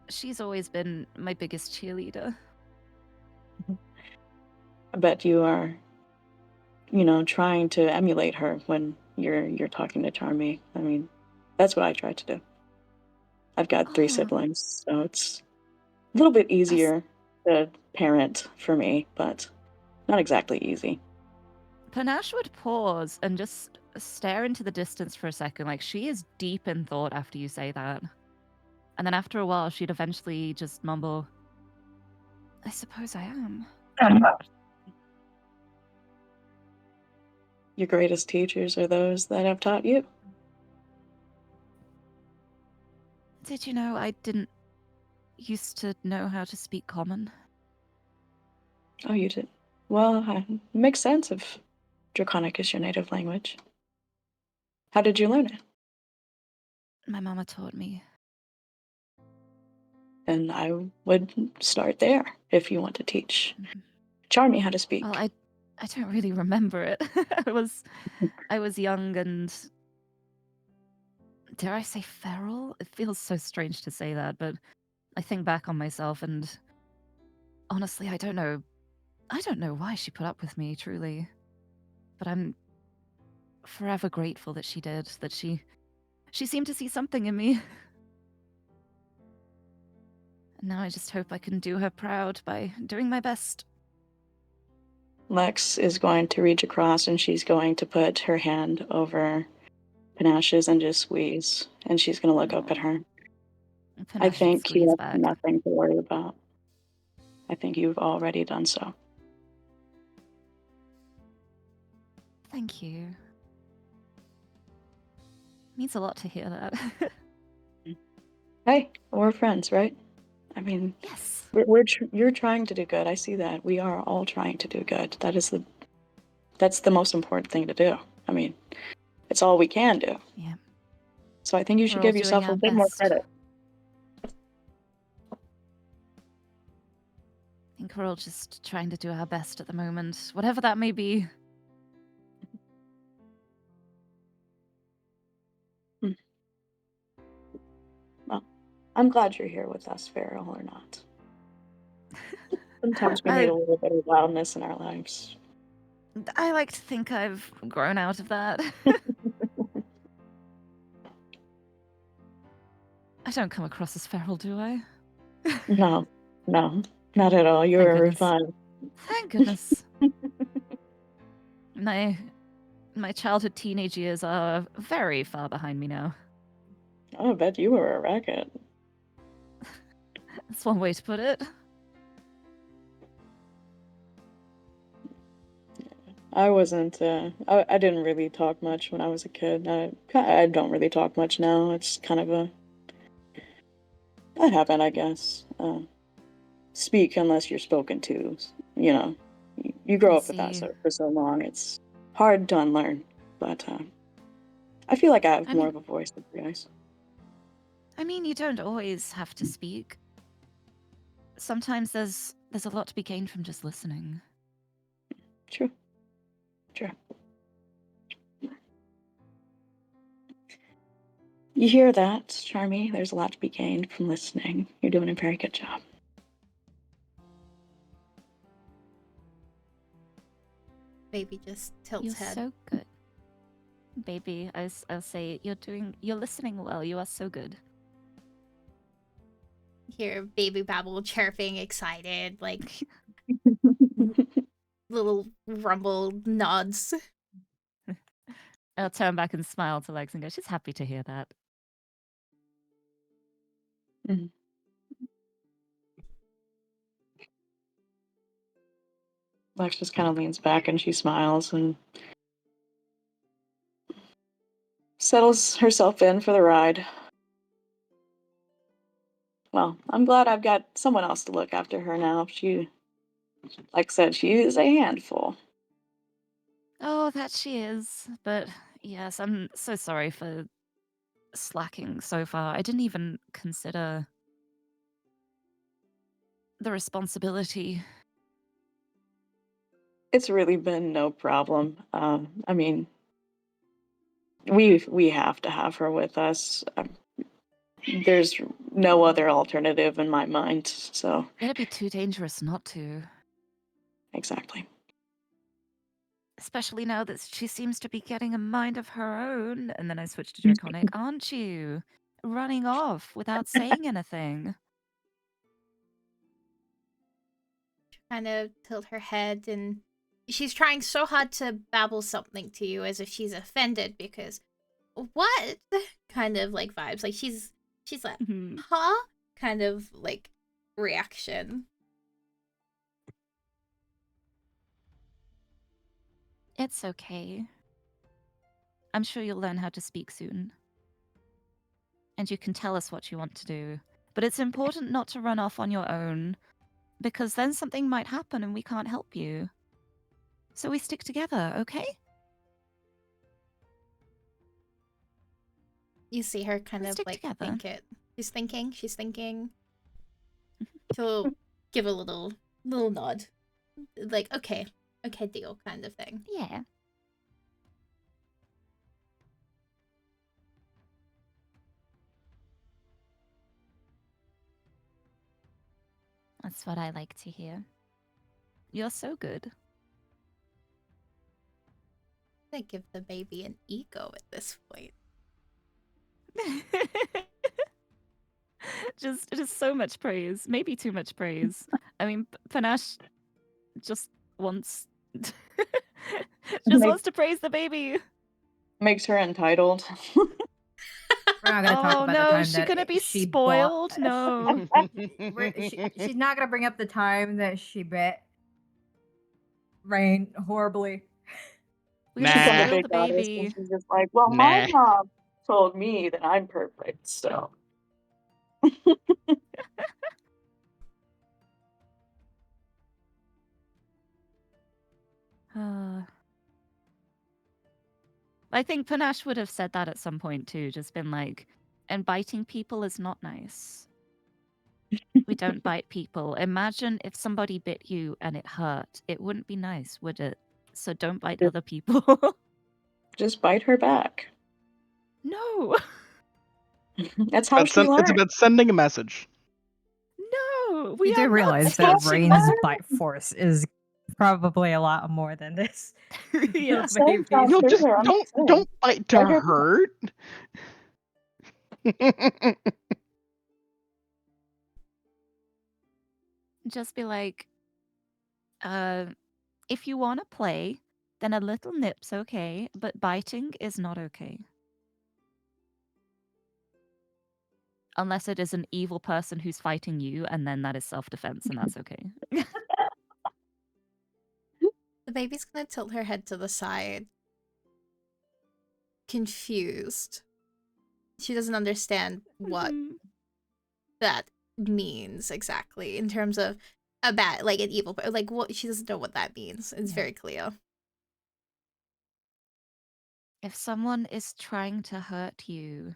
She's always been my biggest cheerleader. I bet you are, trying to emulate her when you're talking to Charmy. I mean, that's what I try to do. I've got 3 Oh, siblings, so it's a little bit easier to parent for me, but not exactly easy. Panache would pause and just stare into the distance for a second, like she is deep in thought after you say that. And then after a while, she'd eventually just mumble, "I suppose I am." Your greatest teachers are those that have taught you. Did you know I didn't used to know how to speak common? Oh, you did. Well, it makes sense if Draconic is your native language. How did you learn it? My mama taught me. And I would start there if you want to teach Charmy how to speak. Well, I don't really remember it. I was young and, dare I say, feral? It feels so strange to say that, but I think back on myself and honestly, I don't know why she put up with me, truly. But I'm forever grateful that she did, that she seemed to see something in me. And now I just hope I can do her proud by doing my best. Lex is going to reach across and she's going to put her hand over Panache's and just squeeze. And she's going to look up at her. I Panache should think you squeeze have back. nothing to worry about. I think you've already done so. Thank you. Means a lot to hear that. Hey, we're friends, right? I mean, Yes. you're trying to do good. I see that. We are all trying to do good. That's the most important thing to do. I mean, it's all we can do. Yeah. So I think you should We're all give yourself doing a our bit more best. credit. I think we're all just trying to do our best at the moment, whatever that may be. Well, I'm glad you're here with us, Farrell, or not. Sometimes we need a little bit of loudness in our lives. I like to think I've grown out of that. I don't come across as feral, do I? No, not at all. You're Thank goodness. refined. Thank goodness. My childhood teenage years are very far behind me now. Oh, I bet you were a racket. That's one way to put it. I wasn't. I didn't really talk much when I was a kid. I don't really talk much now. It's kind of that happened, I guess. Speak unless you're spoken to. You know, you grow I up with that see. for so long. It's hard to unlearn. But I feel like I have I more mean- of a voice than you guys. I mean, you don't always have to speak. Sometimes there's a lot to be gained from just listening. True. You hear that, Charmy? There's a lot to be gained from listening. You're doing a very good job. Baby just tilts You're head. so good. Baby, I'll say you're listening well. You are so good. Hear baby babble chirping, excited, like little rumble nods. I'll turn back and smile to Lex and go, she's happy to hear that. Lex just kind of leans back and she smiles and settles herself in for the ride. Well, I'm glad I've got someone else to look after her now. She, like I said, she is a handful. Oh, that she is. But yes, I'm so sorry for slacking so far. I didn't even consider the responsibility. It's really been no problem. I mean, we have to have her with us. There's no other alternative in my mind. So It'd be too dangerous not to. exactly. Especially now that she seems to be getting a mind of her own. And then I switched to Draconic. Aren't you? Running off without saying anything. Kind of tilt her head, and she's trying so hard to babble something to you as if she's offended because what kind of like vibes, like she's like huh kind of like reaction. It's okay. I'm sure you'll learn how to speak soon. And you can tell us what you want to do. But it's important not to run off on your own, because then something might happen and we can't help you. So we stick together, okay? You see her kind Let's of stick like together. think it. She's thinking. She'll give a little nod. Like, okay, deal kind of thing. Yeah. That's what I like to hear. You're so good. I give the baby an ego at this point. just so much praise. Maybe too much praise. I mean, Panache just wants wants to praise the baby. Makes her entitled. We're not gonna talk Oh about the no, time is she that gonna be she spoiled? bought- No. She's not gonna bring up the time that she bet Rain horribly. We She's on the spoil big the goddess, baby. and she's just like, well, my Nah. mom told me that I'm perfect, so. I think Panache would have said that at some point too, just been like, and biting people is not nice. We don't bite people. Imagine if somebody bit you and it hurt. It wouldn't be nice, would it? So don't bite Yeah. other people. Just bite her back. No. That's how she learned. It's about sending a message. No. no, we You are do not realize that touching Rain's that. bite force is probably a lot more than this. Yeah. Same Maybe. You'll just I'm don't saying. bite to Okay. hurt. Just be like, if you want to play, then a little nip's okay, but biting is not okay. Unless it is an evil person who's fighting you, and then that is self-defense, and that's okay. The baby's gonna tilt her head to the side. Confused. She doesn't understand what Mhm. that means exactly in terms of a bad, like an evil, like what, she doesn't know what that means. It's Yeah. very clear. If someone is trying to hurt you,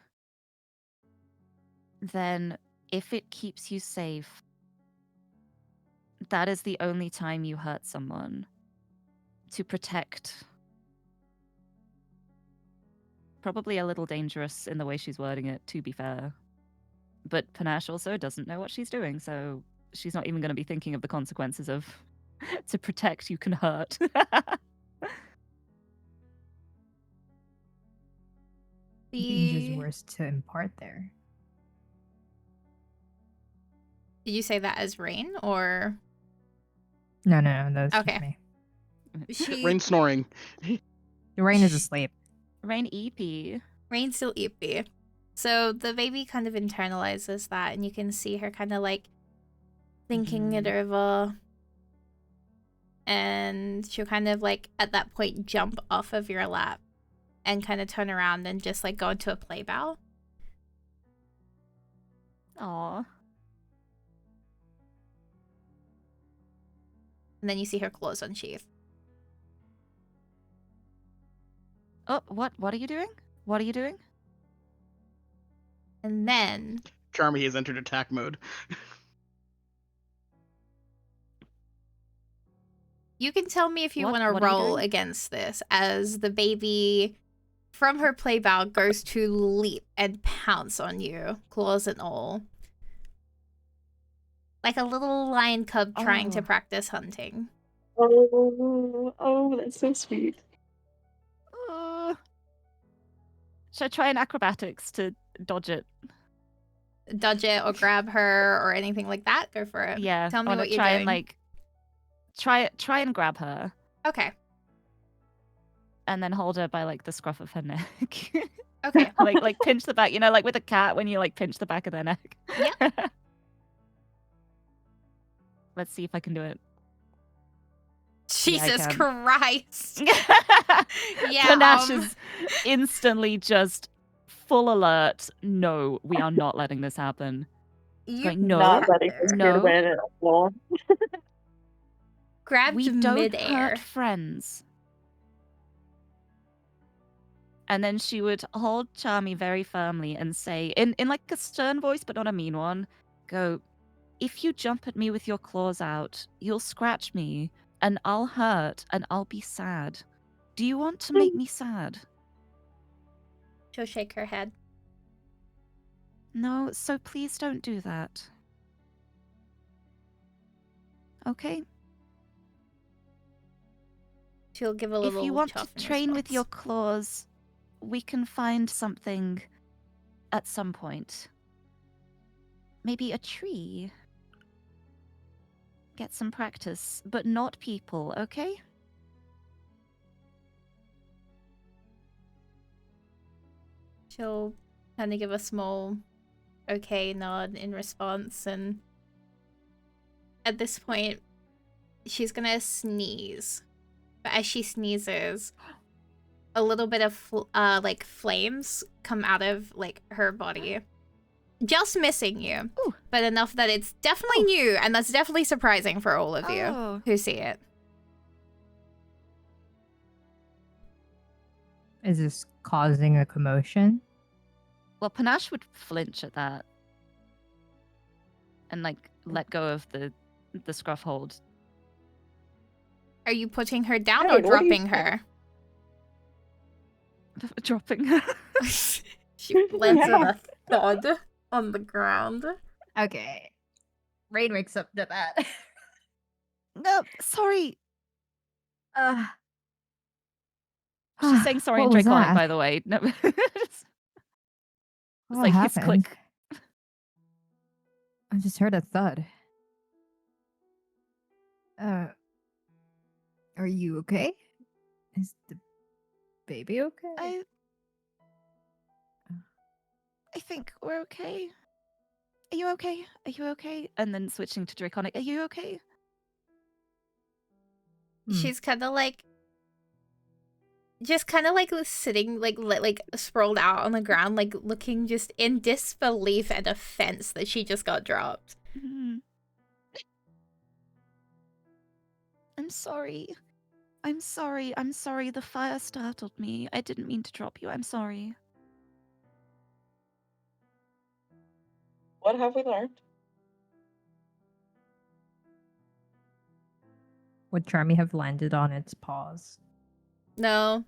then if it keeps you safe, that is the only time you hurt someone. To protect. Probably a little dangerous in the way she's wording it, to be fair. But Panache also doesn't know what she's doing, so she's not even going to be thinking of the consequences of to protect you can hurt. Dangerous The words to impart there. Did you say that as Rain or No, that's Okay. just me. she? Rain snoring. The Rain is asleep. Rain EP. Rain's still eepy. So the baby kind of internalizes that, and you can see her kind of like thinking it over. And she'll kind of like at that point jump off of your lap and kind of turn around and just like go into a play bow. Aw. And then you see her claws unsheath. Oh, what are you doing? What are you doing? And then Charmy has entered attack mode. you can tell me if you What want to are you roll doing? against this as the baby from her play bow goes to leap and pounce on you, claws and all. Like a little lion cub trying to Oh. practice hunting. Oh, that's so sweet. Should I try an acrobatics to dodge it? Dodge it or grab her or anything like that? Go for it. Yeah. Tell me I wanna what you're try doing. and like try and grab her Okay. and then hold her by like the scruff of her neck. Okay. like pinch the back, like with a cat when you like pinch the back of their neck. Yeah. Let's see if I can do it. Jesus can. Christ. Yeah. Panache is instantly just full alert. No, we are not letting this happen. You Like, no, Not letting this kid no. win at all. grabbed We don't midair. hurt friends. And then she would hold Charmy very firmly and say, in like a stern voice, but not a mean one, go, if you jump at me with your claws out, you'll scratch me, and I'll hurt, and I'll be sad. Do you want to make me sad? She'll shake her head. No, so please don't do that. Okay? She'll give a little If you want chuff to in train with your response. claws, we can find something at some point. Maybe a tree. Get some practice, but not people, okay? She'll kind of give a small okay nod in response, and at this point, she's gonna sneeze. But as she sneezes, a little bit of like flames come out of like her body, just missing you, Ooh. but enough that it's definitely new, and that's definitely surprising for all of you Oh. who see it. Is this causing a commotion? Well, Panache would flinch at that. And like let go of the scruff hold. Are you putting her down Hey, or what do you dropping think? her? Dropping her. She lands with a thud on the ground. Okay. Rain wakes up to that. No, sorry. uh, She's saying sorry in what was Draconic, that? by the way. No. It's What like his happened? click. I just heard a thud. Are you okay? Is the baby okay? I think we're okay. Are you okay? Are you okay? And then switching to Draconic. Are you okay? She's kind of like, just kind of like sitting like sprawled out on the ground, like looking just in disbelief and offense that she just got dropped. Mhm. I'm sorry. I'm sorry. I'm sorry. The fire startled me. I didn't mean to drop you. I'm sorry. What have we learned? Would Charmy have landed on its paws? No.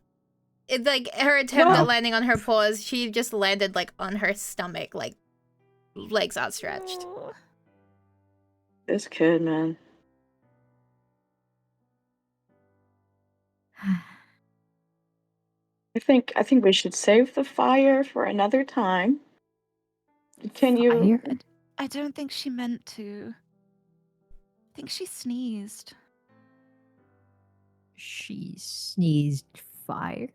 It's like her attempt No. at landing on her paws, she just landed like on her stomach, like legs outstretched. Oh. This kid, man. I think we should save the fire for another time. Can you? Fire? I don't think she meant to. I think she sneezed. She sneezed fire?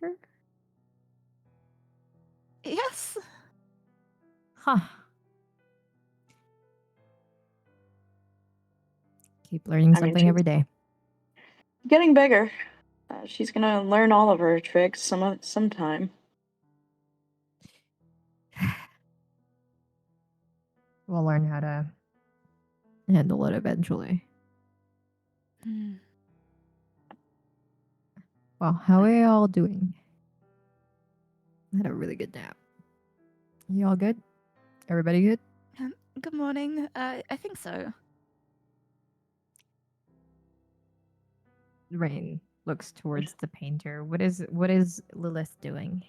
Yes. Huh. Keep learning I mean, something every day. Getting bigger. She's gonna learn all of her tricks sometime. We'll learn how to handle it eventually. Hmm. Well, how are you all doing? I had a really good nap. You all good? Everybody good? Good morning. I think so. Rain looks towards the painter. What is Lilith doing?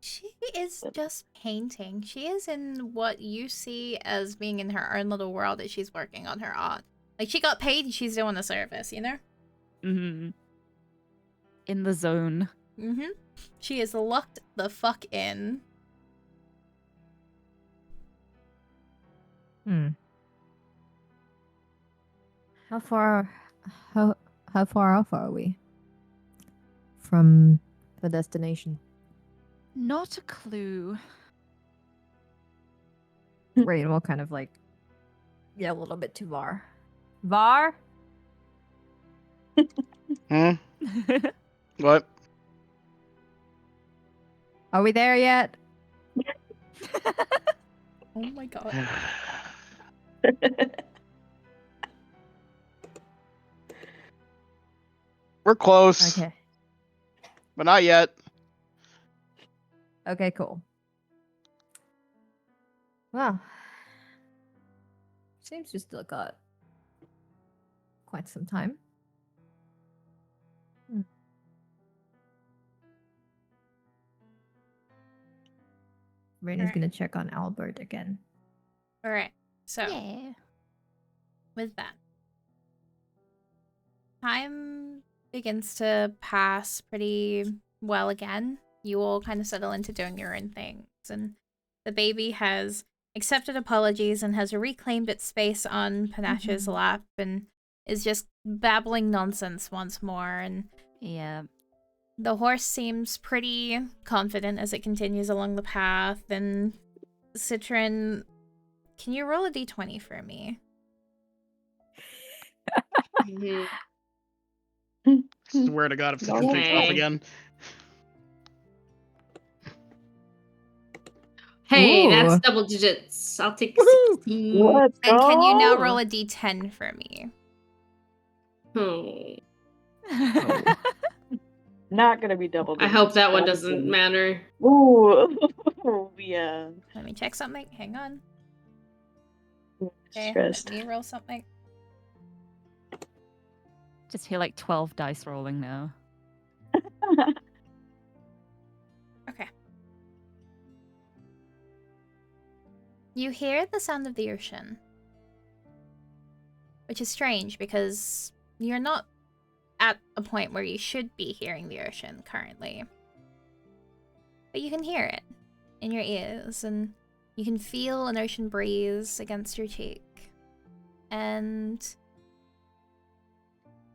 She is just painting. She is in what you see as being in her own little world that she's working on her art. Like, she got paid and she's doing the service, you know? Mm-hmm. In the zone. Mm-hmm. She is locked the fuck in. How far off are we from the destination? Not a clue. Rain will kind of like a little bit to Var. Var? Hmm? What? Are we there yet? Oh my god. We're close, Okay. but not yet. Okay, cool. Well, seems we still got quite some time. Rain is Alright. gonna check on Albert again. Alright, so Yeah. with that, time begins to pass pretty well again. You all kind of settle into doing your own things, and the baby has accepted apologies and has reclaimed its space on Panache's lap and is just babbling nonsense once more, and Yeah. the horse seems pretty confident as it continues along the path. And Citron, can you roll a d20 for me? Swear to God, if Citron takes it off Okay. again. Hey, that's Ooh. double digits. I'll take Woohoo! 16. Let's go. And can you now roll a d10 for me? Not gonna be double I digits. hope that one but doesn't matter. Ooh, yeah. Let me check something. Hang on. Okay, Stressed. let me roll something. Just hear like 12 dice rolling now. Okay. You hear the sound of the ocean which is strange because you're not at a point where you should be hearing the ocean currently. But you can hear it in your ears, and you can feel an ocean breeze against your cheek. And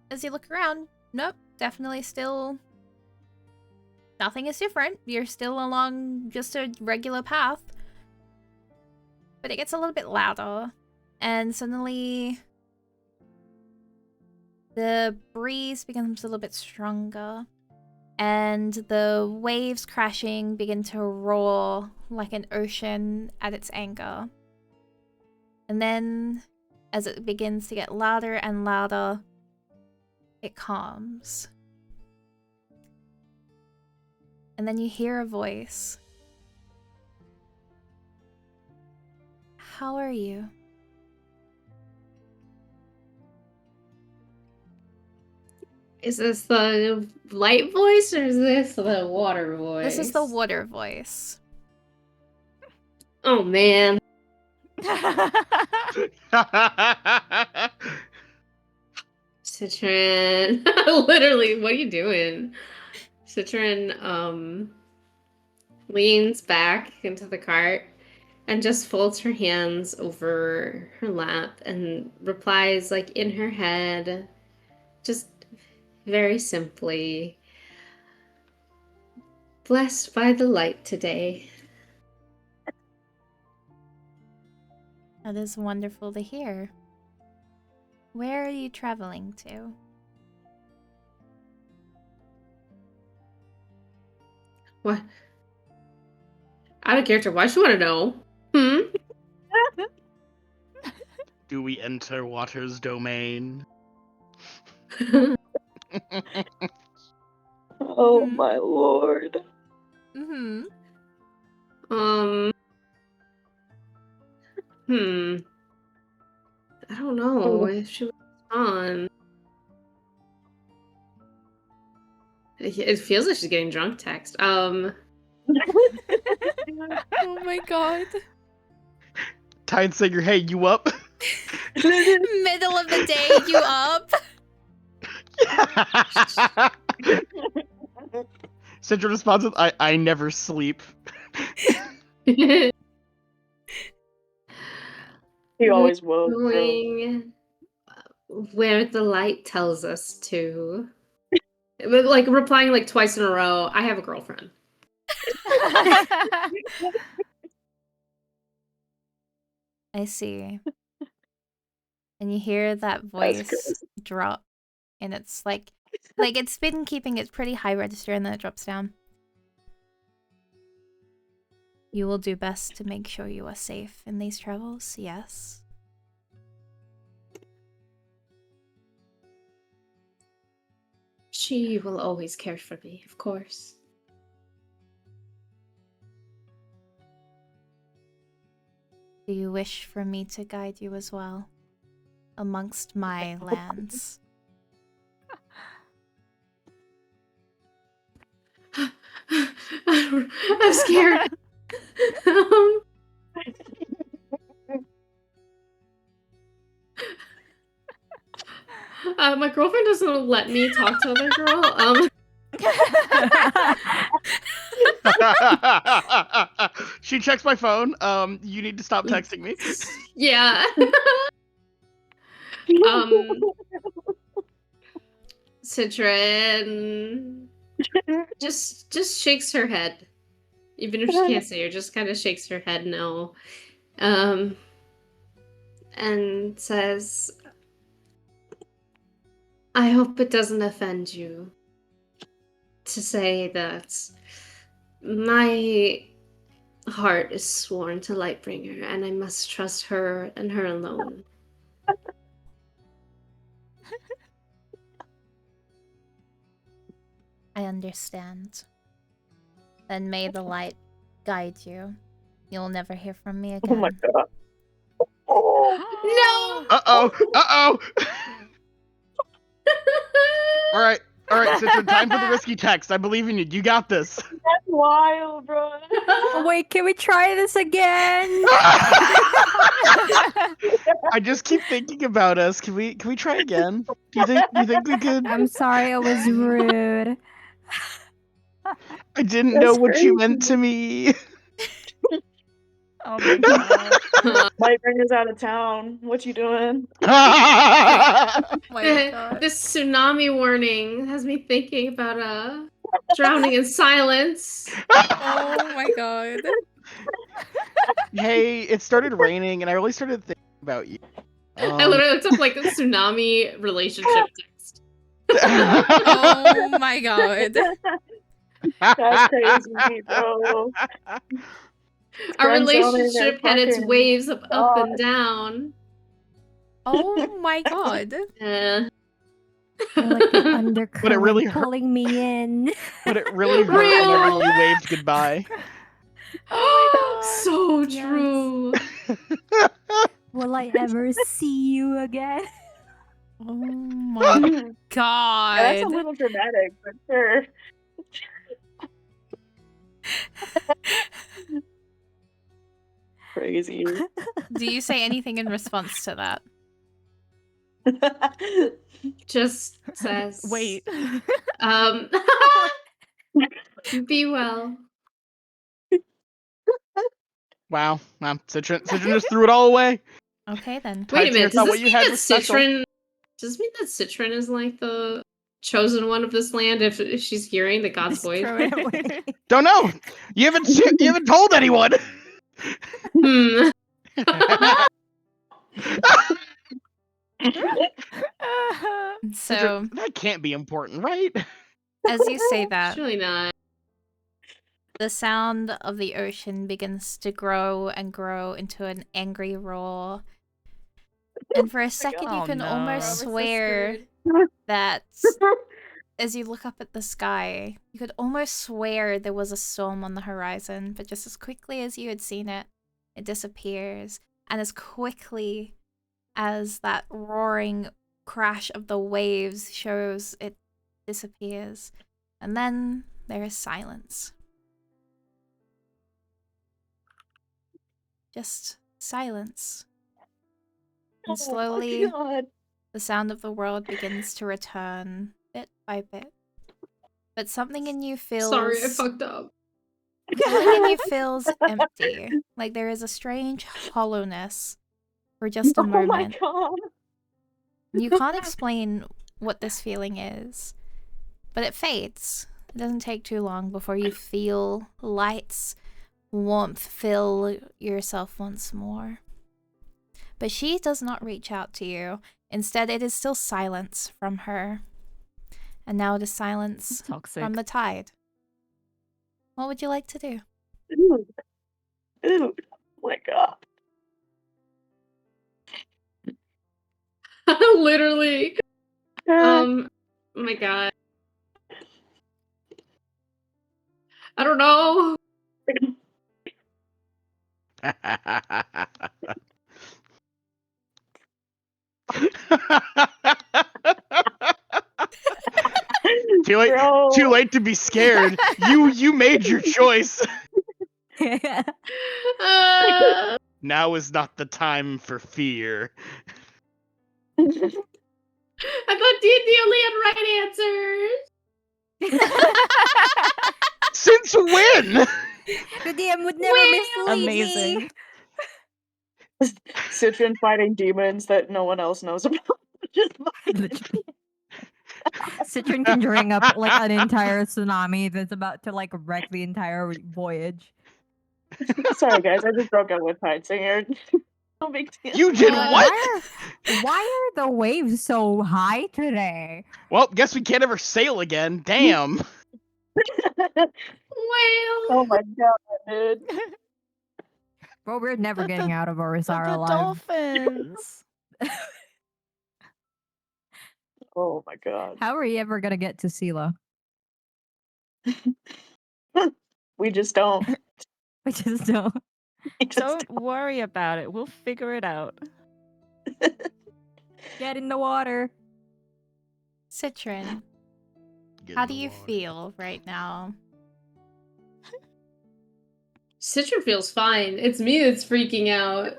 as you look around, nope, definitely still nothing is different. You're still along just a regular path. But it gets a little bit louder, and suddenly the breeze becomes a little bit stronger, and the waves crashing begin to roar like an ocean at its anger. And then, as it begins to get louder and louder, it calms. And then you hear a voice. How are you? Is this the light voice or is this the water voice? This is the water voice. Oh man. Citron. Literally, what are you doing? Citron leans back into the cart and just folds her hands over her lap and replies, like, in her head, just very simply, blessed by the light today. That is wonderful to hear. Where are you traveling to? What? Out of character, why should you want to know? Do we enter water's domain? Oh my lord. Mm-hmm. I don't know if she was on. It feels like she's getting drunk text. Oh my god. Tide Singer, hey, you up? Middle of the day, you up? Central responds with, I never sleep. He always will. Going where the light tells us to. Like replying like twice in a row, I have a girlfriend. I see. And you hear that voice drop, and it's like it's been keeping it pretty high register, and then it drops down. You will do best to make sure you are safe in these travels, yes? She will always care for me, of course. Do you wish for me to guide you as well? Amongst my lands. I'm scared. My girlfriend doesn't let me talk to other girl. She checks my phone. You need to stop texting me. Yeah. Citron just shakes her head. Even if she can't say her, just kind of shakes her head no. And says, I hope it doesn't offend you to say that my heart is sworn to Lightbringer, and I must trust her and her alone. I understand. Then may the light guide you. You'll never hear from me again. Oh my god. Oh. No! Uh-oh! Uh-oh! Alright. All right, Citron, time for the risky text. I believe in you. You got this. That's wild, bro. Oh, wait, can we try this again? I just keep thinking about us. Can we try again? Do you think we could? I'm sorry I was rude. I didn't That's know what you meant crazy. to me. Oh my god. My brain is out of town. What you doing? Oh my god. This tsunami warning has me thinking about drowning in silence. Oh my god. Hey, it started raining, and I really started thinking about you. I literally looked up like a tsunami relationship text. Oh my god. That's crazy, bro. Our Friend zone in relationship their had its fucking waves up and God. down. Oh my god. Eh. Like the undercurrent But it really hurt. pulling me in. But it really hurt whenever you waved goodbye. So Yes. true. Will I ever see you again? Oh my Yeah, that's a god. little dramatic, but sure. Crazy. Do you say anything in response to that? Just says. Wait. Be well. Wow. Citron just threw it all away. Okay then. Wait a Heights, minute. thought Does what this you mean had that was special. Citron? Does this mean that Citron is like the chosen one of this land if she's hearing the god's Just voice? throw it away. Don't know. You haven't told anyone. Hmm. So, That can't be important, right? as you say that, Surely not. the sound of the ocean begins to grow and grow into an angry roar. And for a second, you Oh can no. almost We're so swear that as you look up at the sky, you could almost swear there was a storm on the horizon, but just as quickly as you had seen it, it disappears. And as quickly as that roaring crash of the waves shows, it disappears. And then there is silence. Just silence. And slowly, Oh my God. the sound of the world begins to return, bit by bit. But something in you feels... Sorry, I fucked up. Something in you feels empty. Like there is a strange hollowness for just a Oh my moment. God. You can't explain what this feeling is, but it fades. It doesn't take too long before you feel lights, warmth fill yourself once more. But she does not reach out to you. Instead, it is still silence from her. And now it is silence Toxic. from the tide. What would you like to do? Dude. Oh my God. Literally. Oh my god. I don't know. Too late to be scared. You made your choice. Now is not the time for fear. I thought D&D only had right answers. Since when? The DM would never mislead Amazing. me. Citron fighting demons that no one else knows about. Citron can bring up like an entire tsunami that's about to like wreck the entire voyage. Sorry guys, I just broke up with Tide Singer. No big deal. You did what? Why are the waves so high today? Well, guess we can't ever sail again. Damn. Well, Oh my God, dude. Bro, we're never getting out of Orisara The alive. dolphins. Oh my God. How are you ever gonna get to Sela? We just don't. We just don't. We just Don't worry about it. We'll figure it out. Get in the water. Citron, Get How in do the you water. feel right now? Citron feels fine. It's me that's freaking out.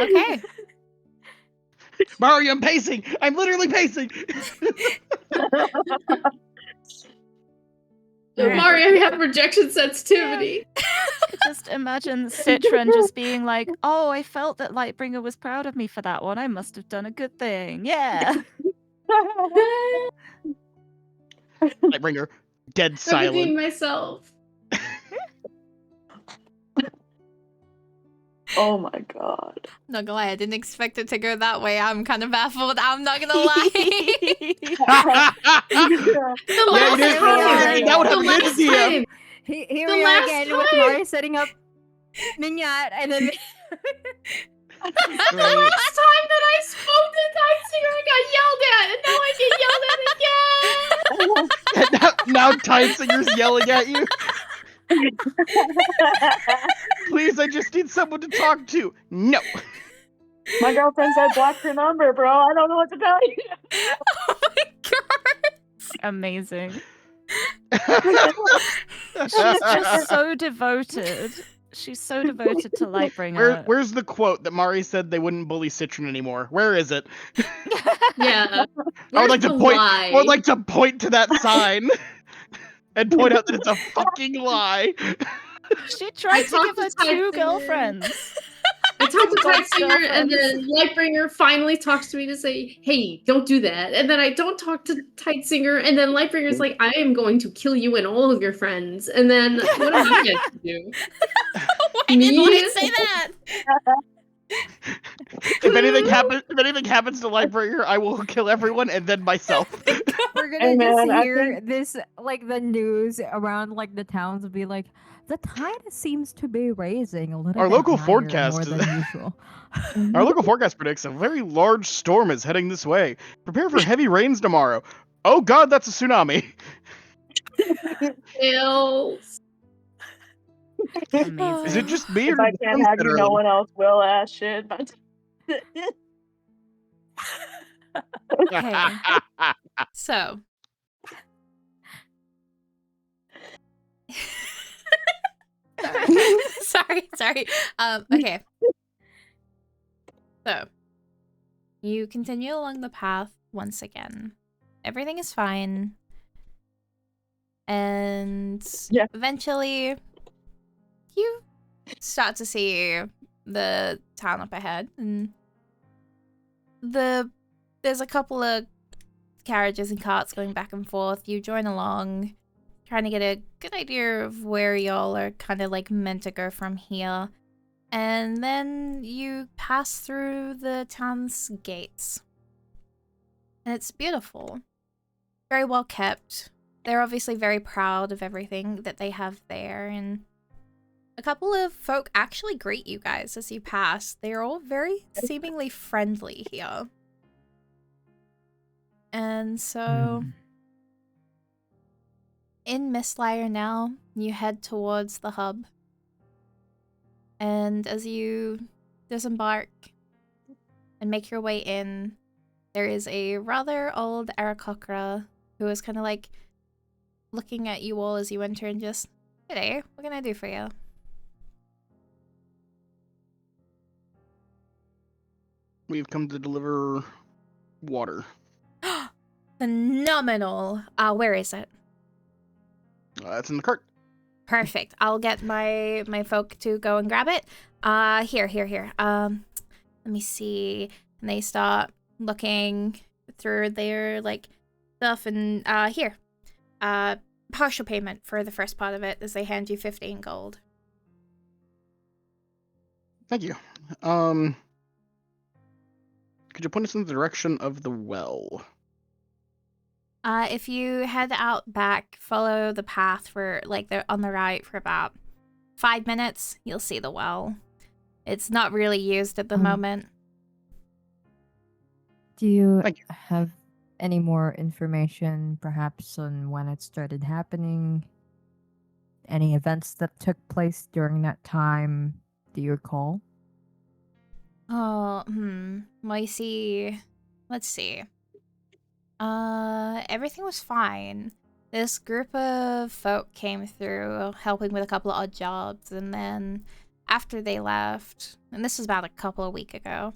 Okay. Mario, I'm pacing! I'm literally pacing! Alright. Mario, you have rejection sensitivity. Just imagine Citron just being like, "Oh, I felt that Lightbringer was proud of me for that one. I must have done a good thing. Yeah." Lightbringer, dead I silent. redeemed myself. Oh my god. Not gonna lie, I didn't expect it to go that way. I'm kind of baffled. I'm not gonna lie. The Yeah, last you did. time. Isn't that what The happened in last the DM? time. Here The we are last again with time. Mari setting up Mignat, and then The last time that I spoke to Tidesinger, I got yelled at, and now I get yelled at again. now Tidesinger's yelling at you. Please, I just need someone to talk to. No. My girlfriend said block your number, bro. I don't know what to tell you. Oh my god. Amazing. She's just so devoted. She's so devoted to Lightbringer. Where's the quote that Mari said they wouldn't bully Citron anymore? Where is it? Yeah. I would like to Where's the point. lie? I would like to point to that sign and point out that it's a fucking lie. She tried to give her talked to two Tidesinger. girlfriends. I talked to God's Tidesinger, and girlfriends. then Lightbringer finally talks to me to say, "Hey, don't do that." And then I don't talk to Tidesinger, and then Lightbringer's like, "I am going to kill you and all of your friends." And then what do you guys do? Why did Me? Light say that? If anything happens to Lightbringer, I will kill everyone and then myself. we're gonna Hey, just man, I hear think- this, like the news around like the towns will be like, the tide seems to be raising a little Our bit local higher forecast more is- than usual. Our local forecast predicts a very large storm is heading this way. Prepare for heavy rains tomorrow. Oh god, that's a tsunami. Fails. Amazing. Is it just me or If I did the can't sun have set you, no early? one else will. Ass shit. But Okay. So. sorry. Okay. So, you continue along the path once again. Everything is fine. And Yeah. eventually, you start to see the town up ahead. And there's a couple of carriages and carts going back and forth. You join along, trying to get a good idea of where y'all are kind of like meant to go from here. And then you pass through the town's gates. And it's beautiful. Very well kept. They're obviously very proud of everything that they have there. And a couple of folk actually greet you guys as you pass. They're all very seemingly friendly here. And so, in Mistliar now, you head towards the hub. And as you disembark and make your way in, there is a rather old Aarakocra who is kind of like looking at you all as you enter and just, "Hey, what can I do for you?" We've come to deliver water. Phenomenal. Where is it? It's in the cart. Perfect. I'll get my folk to go and grab it. Here. Let me see. And they start looking through their like stuff and here. Partial payment for the first part of it as they hand you 15 gold. Thank you. Could you point us in the direction of the well? If you head out back, follow the path for like they're on the right for about 5 minutes, you'll see the well. It's not really used at the moment. Do you Thank you. have any more information, perhaps, on when it started happening? Any events that took place during that time? Do you recall? Oh, well, you see, let's see. Everything was fine. This group of folk came through helping with a couple of odd jobs, and then after they left, and this was about a couple of weeks ago,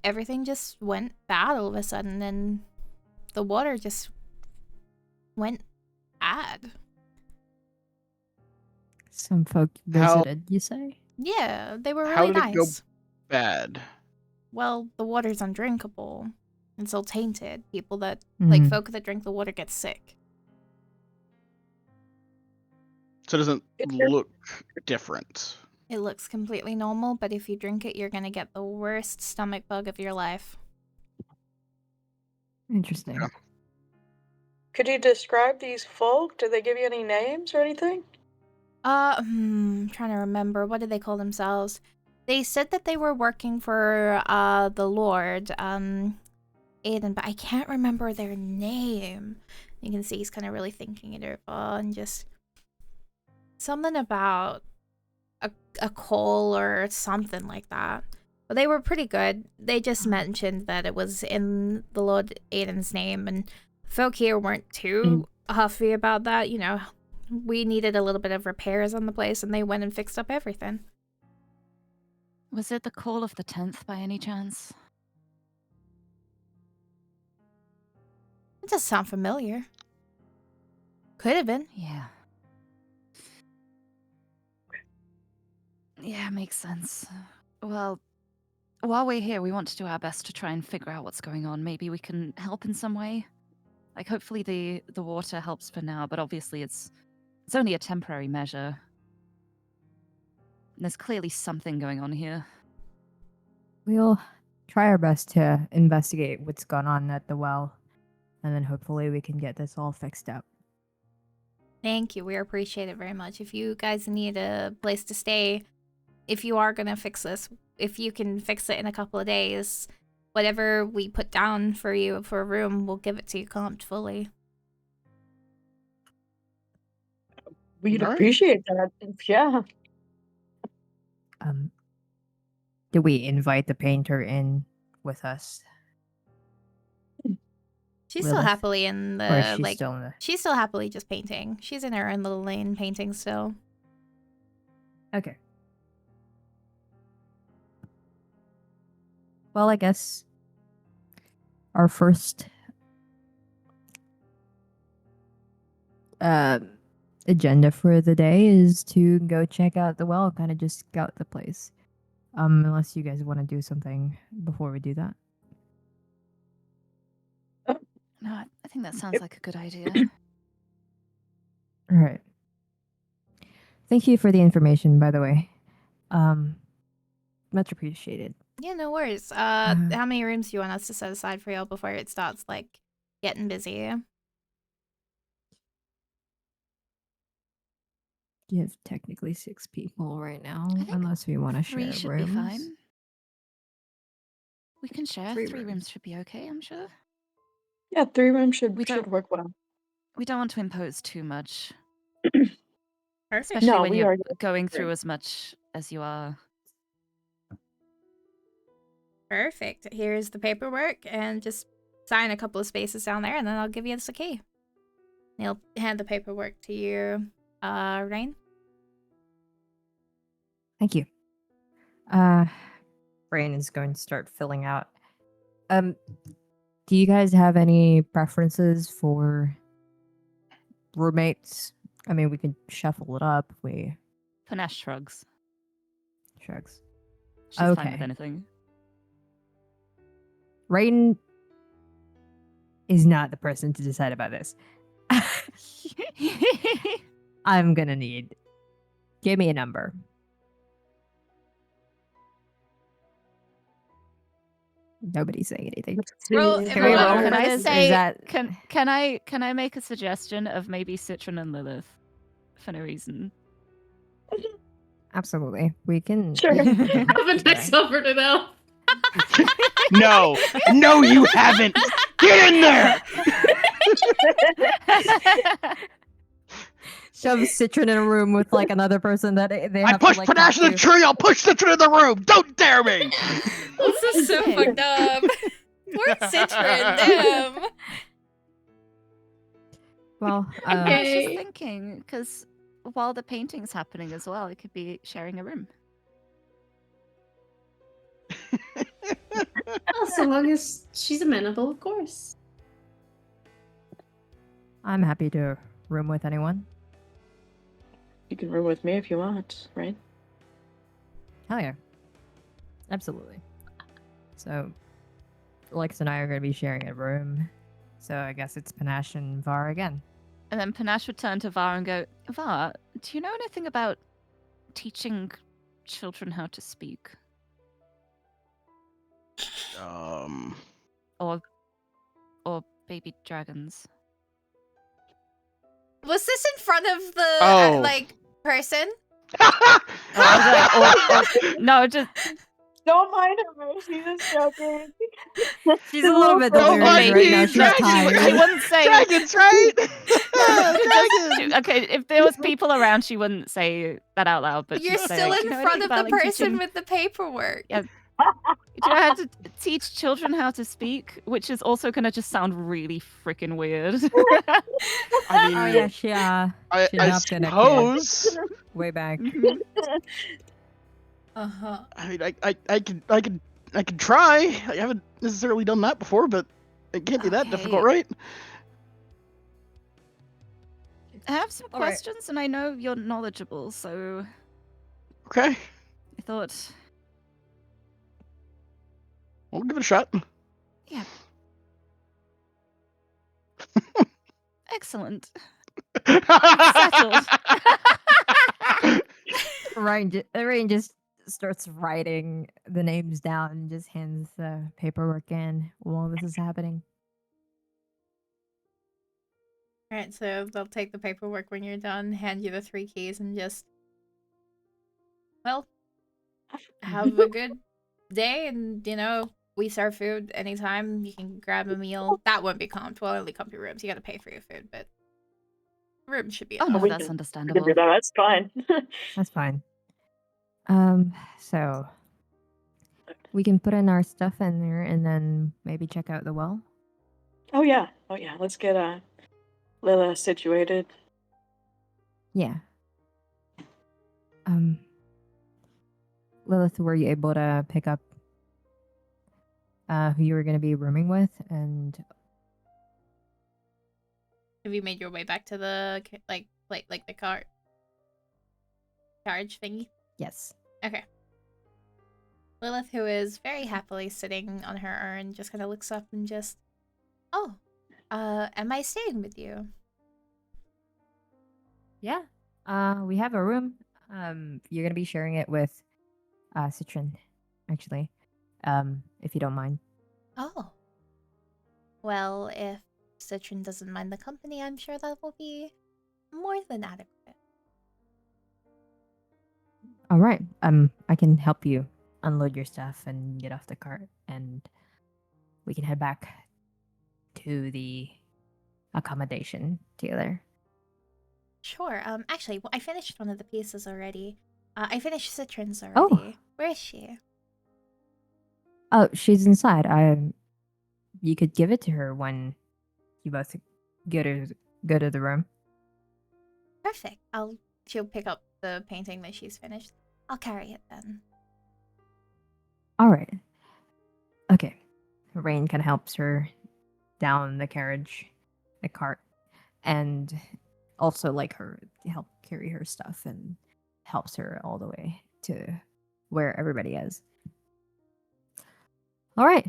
everything just went bad all of a sudden, and the water just went bad. Some folk How- visited, you say? Yeah, they were How really did it go nice. bad? Well, the water's undrinkable. It's all tainted. People that, Mm-hmm. like, folk that drink the water get sick. So it doesn't It's your- look different. It looks completely normal, but if you drink it, you're gonna get the worst stomach bug of your life. Interesting. Yeah. Could you describe these folk? Did they give you any names or anything? I'm trying to remember. What did they call themselves? They said that they were working for, the Lord, Aiden, but I can't remember their name. You can see he's kind of really thinking it over, and just something about a coal or something like that. But they were pretty good. They just mentioned that it was in the Lord Aiden's name, and folk here weren't too huffy about that. You know, we needed a little bit of repairs on the place, and they went and fixed up everything. Was it the call of the 10th by any chance? It does sound familiar. Could have been. Yeah. Yeah, makes sense. Well, while we're here, we want to do our best to try and figure out what's going on. Maybe we can help in some way. Like, hopefully the water helps for now, but obviously it's only a temporary measure. There's clearly something going on here. We'll try our best to investigate what's gone on at the well, and then hopefully we can get this all fixed up. Thank you. We appreciate it very much. If you guys need a place to stay, if you are gonna fix this, if you can fix it in a couple of days, whatever we put down for you for a room, we'll give it to you comped fully. We'd Alright. appreciate that. Yeah. Did we invite the painter in with us? She's still Lilith? happily in Or is the, she like, still in the... she's still happily just painting. She's in her own little lane painting still. Okay. Well, I guess our first agenda for the day is to go check out the well, kind of just scout the place. Unless you guys want to do something before we do that. No, I think that sounds like a good idea. All right. Thank you for the information, by the way. Much appreciated. Yeah, no worries. Uh-huh. How many rooms do you want us to set aside for y'all before it starts, like, getting busy? You have technically 6 people right now, I think unless we want to share 3 should rooms. be fine. We can share. 3 3 rooms. rooms should be okay, I'm sure. Yeah, 3 rooms We should don't- work well. We don't want to impose too much, Perfect. especially No, when we you're are going through as much as you are. Perfect. Here's the paperwork, and just sign a couple of spaces down there, and then I'll give you the key. He'll hand the paperwork to you, Rain. Thank you. Brain is going to start filling out. Do you guys have any preferences for roommates? I mean, we could shuffle it up. We Panache shrugs. shrugs. She's fine with Okay. anything. Rain is not the person to decide about this. I'm gonna need. Give me a number. Nobody's saying anything. Roll- Can we roll roll for for this? this. Is that Can I make a suggestion of maybe Citron and Lilith for no reason? absolutely? We can. Sure. we can do Haven't I that. suffered enough? No, no, you haven't. Get in there. Shove Citron in a room with like another person that they I have pushed to, like, Panache in talk the to. tree. I'll push Citron in the room. Don't dare me. This is so fucked up. Poor Citron, damn. Well, I was just Okay. thinking, because while the painting's happening as well, it could be sharing a room. Well, so long as she's amenable, of course. I'm happy to room with anyone. You can room with me if you want, right? Hell yeah. Absolutely. So, Lex and I are going to be sharing a room. So I guess it's Panache and Var again. And then Panache would turn to Var and go, Var, do you know anything about teaching children how to speak? Or baby dragons? Was this in front of the Oh. person? No, just Don't mind her, she's just joking. She's a little bit delirious right now. She's tired. she wouldn't say Dragons, right? No, Dragons. okay, if there was people around, she wouldn't say that out loud. But You're she'd say, still "Do in you know front anything of the about, like, person teaching- with the paperwork. Yeah. Do you know how to teach children how to speak?" Which is also gonna just sound really freaking weird. I mean, Oh yeah, she I adopted a kid suppose. way back. Mhm. Uh-huh. I mean, I can try. I haven't necessarily done that before, but it can't be that Okay. difficult, right? I have some All right. questions, and I know you're knowledgeable, so Okay, I thought, we'll give it a shot. yeah, excellent. Settled. Ryan just starts writing the names down and just hands the paperwork in while this is happening. Alright, so they'll take the paperwork when you're done, hand you the 3 keys, and just... Well, have a good day, and, you know, we serve food anytime. You can grab a meal. That won't be comped. Well, only comp your rooms. You gotta pay for your food, but... Rooms should be Oh enough. no, we that's can- We can understandable. do that, that's fine. That's fine. So we can put in our stuff in there and then maybe check out the well. Oh yeah, let's get Lila situated. Yeah. Lilith, were you able to pick up who you were going to be rooming with? And Have you made your way back to the, like the cart? Carriage thingy? yes. Okay. Lilith, who is very happily sitting on her urn, just kind of looks up and just... Oh, am I staying with you? Yeah. We have a room. You're going to be sharing it with Citron, actually. If you don't mind. Oh. Well, if Citron doesn't mind the company, I'm sure that will be more than adequate. All right. I can help you unload your stuff and get off the cart, and we can head back to the accommodation together. Sure. Actually, I finished one of the pieces already. I finished Citron's already. Oh. Where is she? Oh, she's inside. You could give it to her when you both go to the room. Perfect. She'll pick up the painting that she's finished. I'll carry it then. All right. Okay. Rain kind of helps her down the cart, and also like her help carry her stuff and helps her all the way to where everybody is. All right.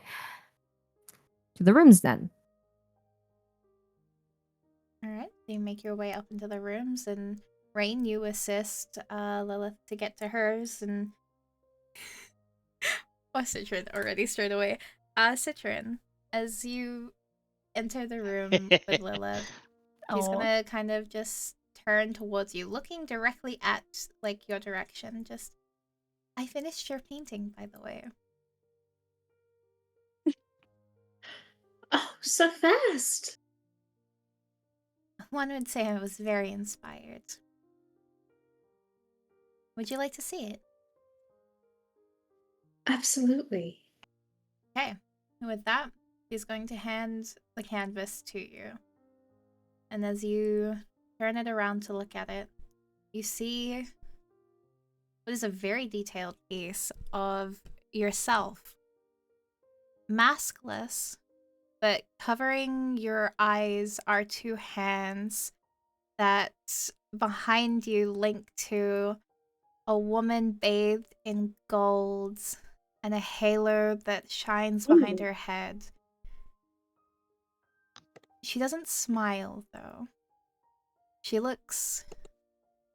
To the rooms then. Alright, so you make your way up into the rooms, and Rain, you assist Lilith to get to hers, and... Oh, Citron already straight away. Citron, as you enter the room with Lilith, she's Aw. gonna kind of just turn towards you, looking directly at, like, your direction. Just, I finished your painting, by the way. Oh, so fast. One would say I was very inspired. Would you like to see it? Absolutely. Okay. And with that, he's going to hand the canvas to you. And as you turn it around to look at it, you see what is a very detailed piece of yourself. Maskless, but covering your eyes are two hands that behind you link to a woman bathed in gold and a halo that shines behind Ooh. her head. She doesn't smile, though. She looks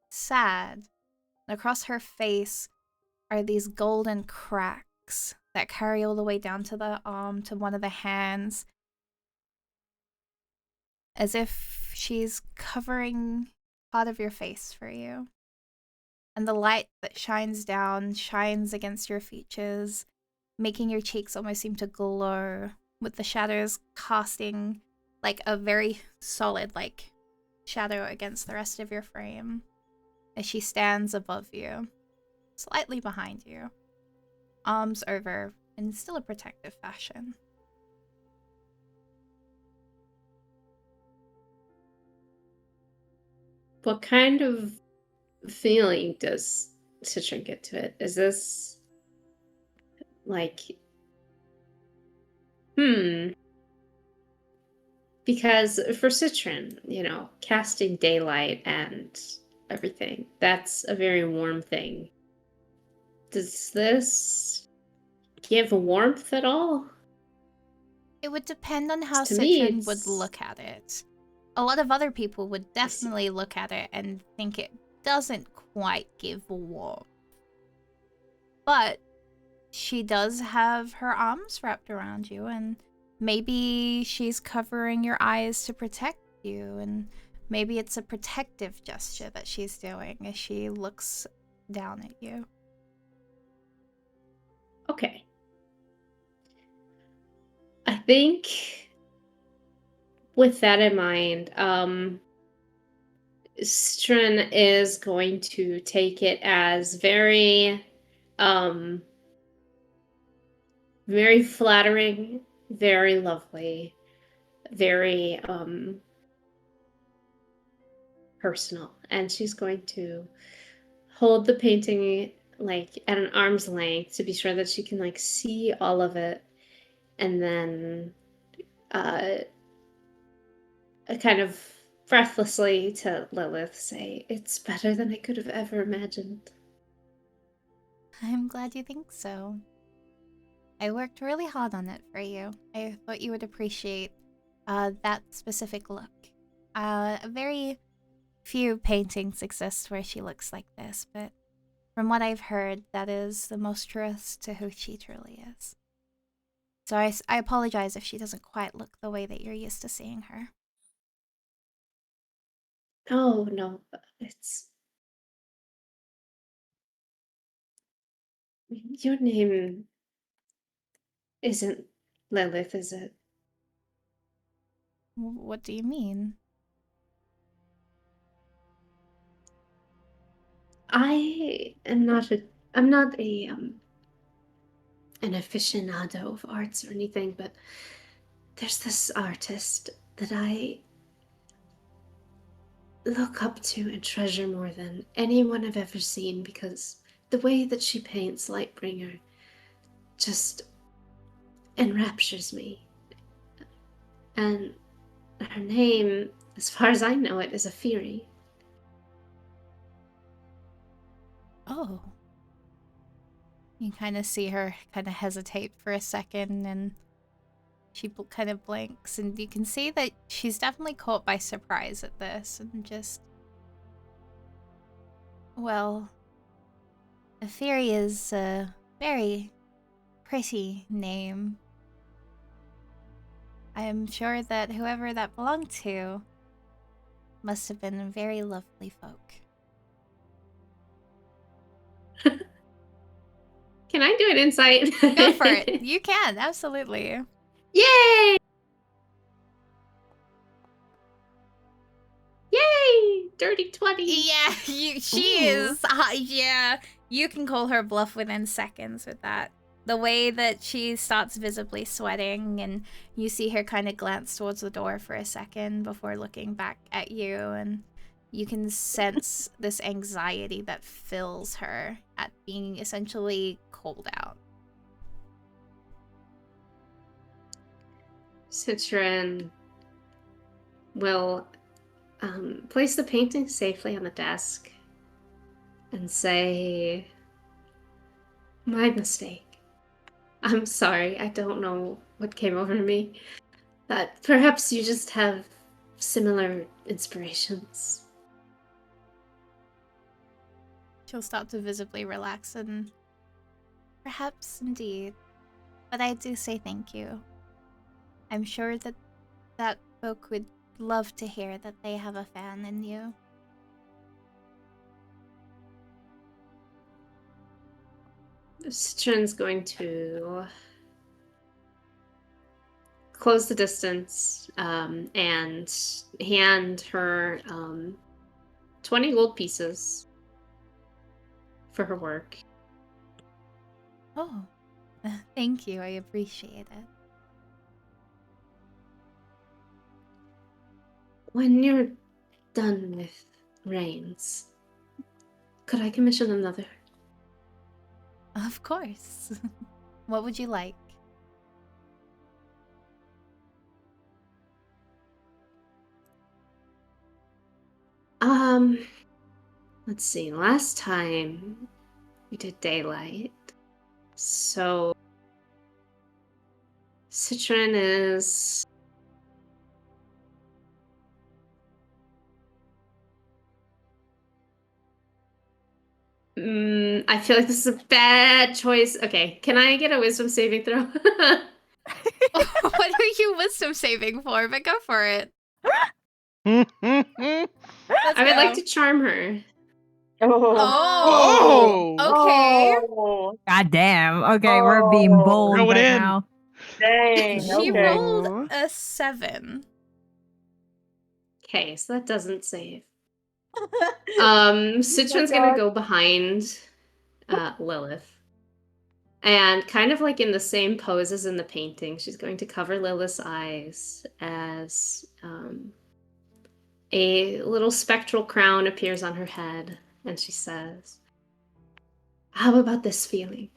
sad. Across her face are these golden cracks that carry all the way down to the arm, to one of the hands. As if she's covering part of your face for you. And the light that shines down shines against your features, making your cheeks almost seem to glow, with the shadows casting like a very solid shadow against the rest of your frame as she stands above you, slightly behind you, arms over in still a protective fashion. What kind of feeling does Citron get to it? Is this like, because for Citron, casting daylight and everything, that's a very warm thing. Does this give warmth at all? It would depend on how To me, Citron would look at it. A lot of other people would I see. definitely look at it and think it doesn't quite give warmth. But she does have her arms wrapped around you, and maybe she's covering your eyes to protect you, and maybe it's a protective gesture that she's doing as she looks down at you. Okay. I think with that in mind, Citron is going to take it as very very flattering, very lovely, very personal. And she's going to hold the painting at an arm's length to be sure that she can see all of it, and then kind of breathlessly to Lilith say, "It's better than I could have ever imagined." I'm glad you think so. I worked really hard on it for you. I thought you would appreciate that specific look. Very few paintings exist where she looks like this, but from what I've heard, that is the most truest to who she truly is. So I apologize if she doesn't quite look the way that you're used to seeing her. Oh, no, it's... Your name isn't Lilith, is it? What do you mean? I'm not an aficionado of arts or anything, but there's this artist that I look up to and treasure more than anyone I've ever seen, because the way that she paints Lightbringer just enraptures me. And her name, as far as I know it, is a Fury. Oh. You kind of see her kind of hesitate for a second, and she kind of blinks, and you can see that she's definitely caught by surprise at this, and just... Well, a Fury is a very pretty name. I am sure that whoever that belonged to must have been very lovely folk. Can I do an insight? Go for it. You can, absolutely. Yay! Yay! Dirty 20. Yeah, she is. Yeah, you can call her bluff within seconds with that. the way that she starts visibly sweating, and you see her kind of glance towards the door for a second before looking back at you, and you can sense this anxiety that fills her at being essentially cold out. Citron will place the painting safely on the desk and say, "My mistake. I'm sorry. I don't know what came over me. But perhaps you just have similar inspirations." She'll start to visibly relax, and perhaps indeed. But I do say thank you. I'm sure that folk would love to hear that they have a fan in you. Citron's going to close the distance and hand her 20 gold pieces for her work. Oh, thank you. I appreciate it. When you're done with Reigns, could I commission another? Of course. What would you like? Let's see. Last time we did daylight. So Citron is I feel like this is a bad choice. Okay, can I get a wisdom saving throw? What are you wisdom saving for? But go for it. Let's I would like to charm her. Oh. Okay. Oh, God damn. Okay, we're being Oh. bold Going right in. now. dang. She Okay. rolled a 7. Okay, so that doesn't save. Oh Citron's my gonna God. go behind Lilith. And kind of like in the same pose as in the painting, she's going to cover Lilith's eyes as a little spectral crown appears on her head, and she says, "How about this feeling?"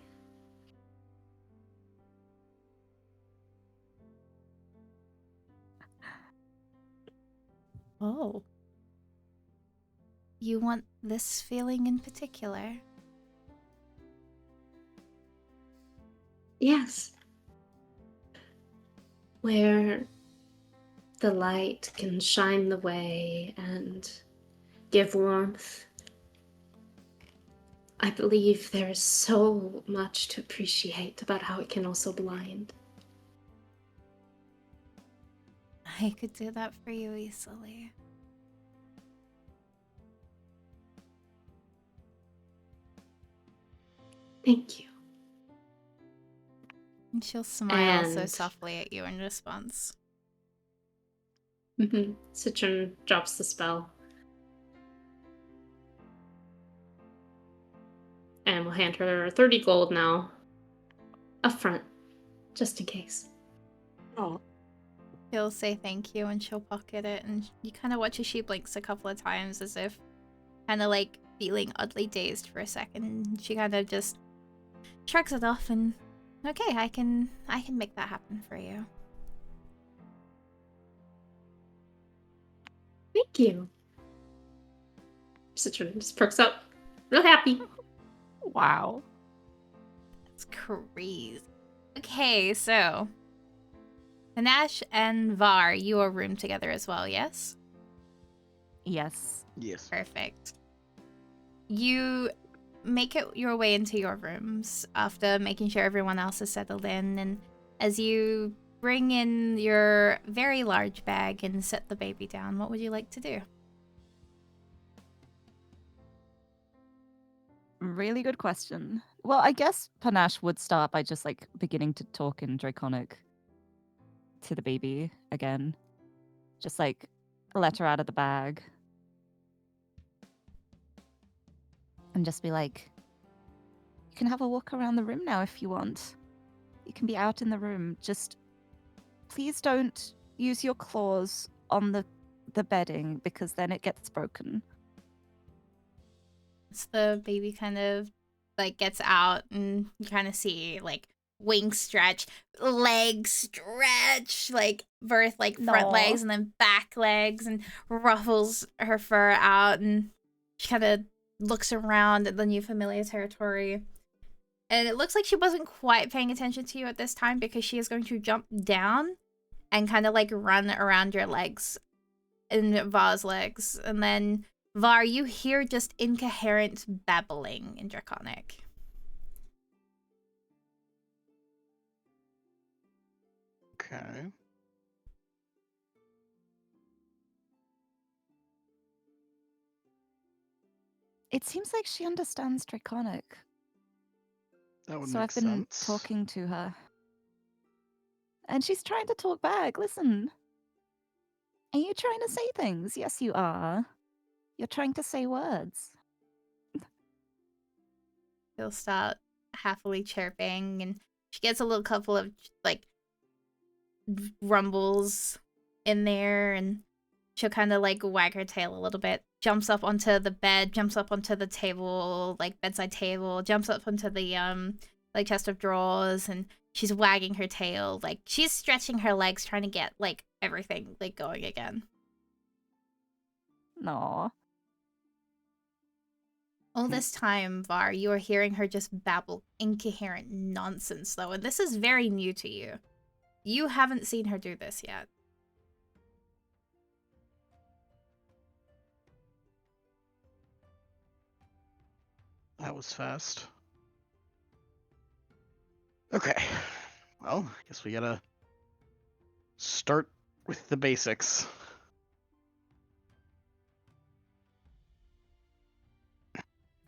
Oh. You want this feeling in particular? Yes. Where the light can shine the way and give warmth. I believe there is so much to appreciate about how it can also blind. I could do that for you easily. Thank you. And she'll smile so And- softly at you in response. Citron drops the spell. And we'll hand her 30 gold now. Up front. Just in case. Oh, She'll say thank you and she'll pocket it, and you kind of watch as she blinks a couple of times as if kind of like feeling oddly dazed for a second. She kind of just shrugs it off and, okay, I can make that happen for you. Thank you. Citron just perks up. Real happy. Wow. That's crazy. Okay, so Panache and Var, you are roomed together as well, yes? Yes. Yes. Perfect. You make it your way into your rooms after making sure everyone else is settled in, and as you bring in your very large bag and set the baby down, what would you like to do? Really good question. Well, I guess Panache would start by just like beginning to talk in Draconic to the baby again. Just like let her out of the bag. And just be like, you can have a walk around the room now if you want. You can be out in the room. Just please don't use your claws on the bedding because then it gets broken. So the baby kind of like gets out and you kind of see like wings stretch, legs stretch, like birth like front Aw. legs and then back legs, and ruffles her fur out, and she kind of looks around at the new familiar territory. And it looks like she wasn't quite paying attention to you at this time because she is going to jump down and kind of like run around your legs and Var's legs. And then Var, you hear just incoherent babbling in Draconic. Okay. It seems like she understands Draconic. That would So make I've been sense. talking to her. And she's trying to talk back. Listen. Are you trying to say things? Yes, you are. You're trying to say words. She'll start happily chirping, and she gets a little couple of like rumbles in there, and she'll kind of like wag her tail a little bit, jumps up onto the bed, jumps up onto the table, like bedside table, jumps up onto the like chest of drawers, and she's wagging her tail, like she's stretching her legs, trying to get like everything like going again. No. All this time, Var, you are hearing her just babble incoherent nonsense, though, and this is very new to you. You haven't seen her do this yet. That was fast. Okay. Well, I guess we gotta start with the basics.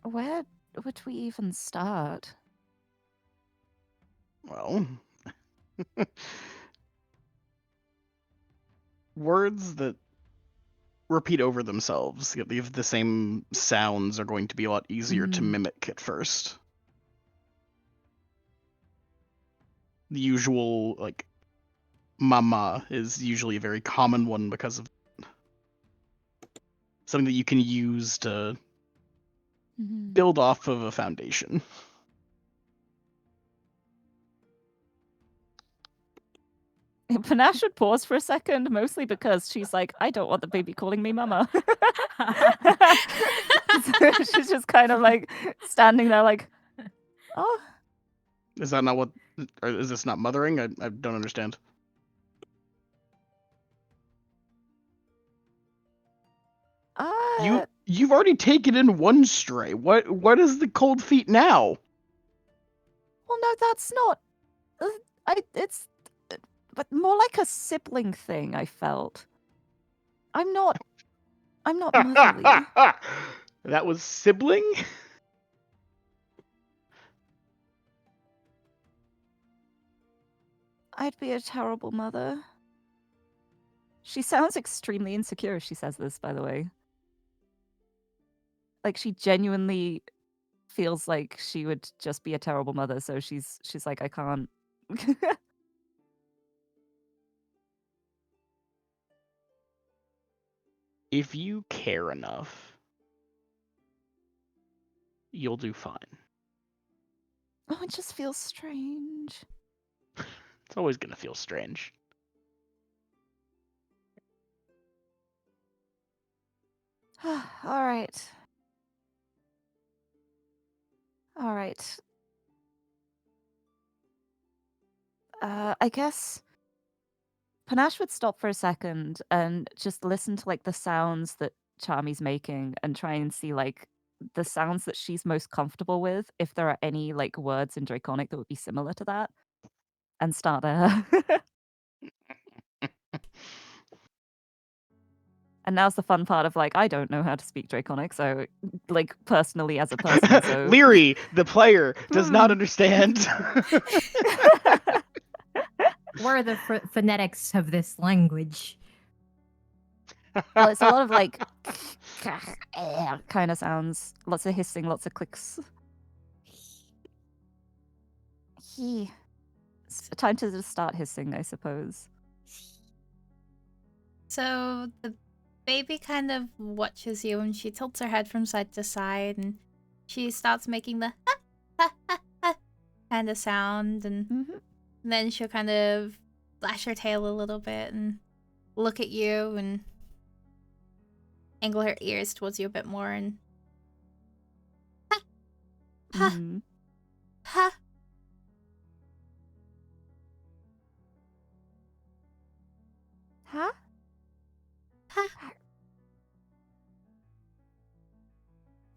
Where would we even start? Well, words that repeat over themselves, leave the same sounds, are going to be a lot easier to mimic at first. The usual, like, mama is usually a very common one because of something that you can use to build off of a foundation. Panache should pause for a second, mostly because she's like, I don't want the baby calling me mama. So she's just kind of like standing there like, oh. Is that not what, or is this not mothering? I don't understand. You've already taken in one stray. What is the cold feet now? Well, no, that's not. It's, but more like a sibling thing. I felt. I'm not motherly. That was sibling? I'd be a terrible mother. She sounds extremely insecure if she says this, by the way. Like, she genuinely feels like she would just be a terrible mother, so she's like, I can't. If you care enough, you'll do fine. Oh, it just feels strange. It's always gonna feel strange. All right. All right. I guess Panache would stop for a second and just listen to like the sounds that Charmy's making and try and see like the sounds that she's most comfortable with, if there are any like words in Draconic that would be similar to that, and start there. And now's the fun part of like, I don't know how to speak Draconic, so like personally as a person, so Leary, the player, does not understand. What are the phonetics of this language? well, it's a lot of like kind of sounds, lots of hissing, lots of clicks. It's time to just start hissing, I suppose. So the baby kind of watches you and she tilts her head from side to side and she starts making the ha ha ha ha kind of sound, and then she'll kind of flash her tail a little bit and look at you and angle her ears towards you a bit more and ha ha ha. Huh? Ha.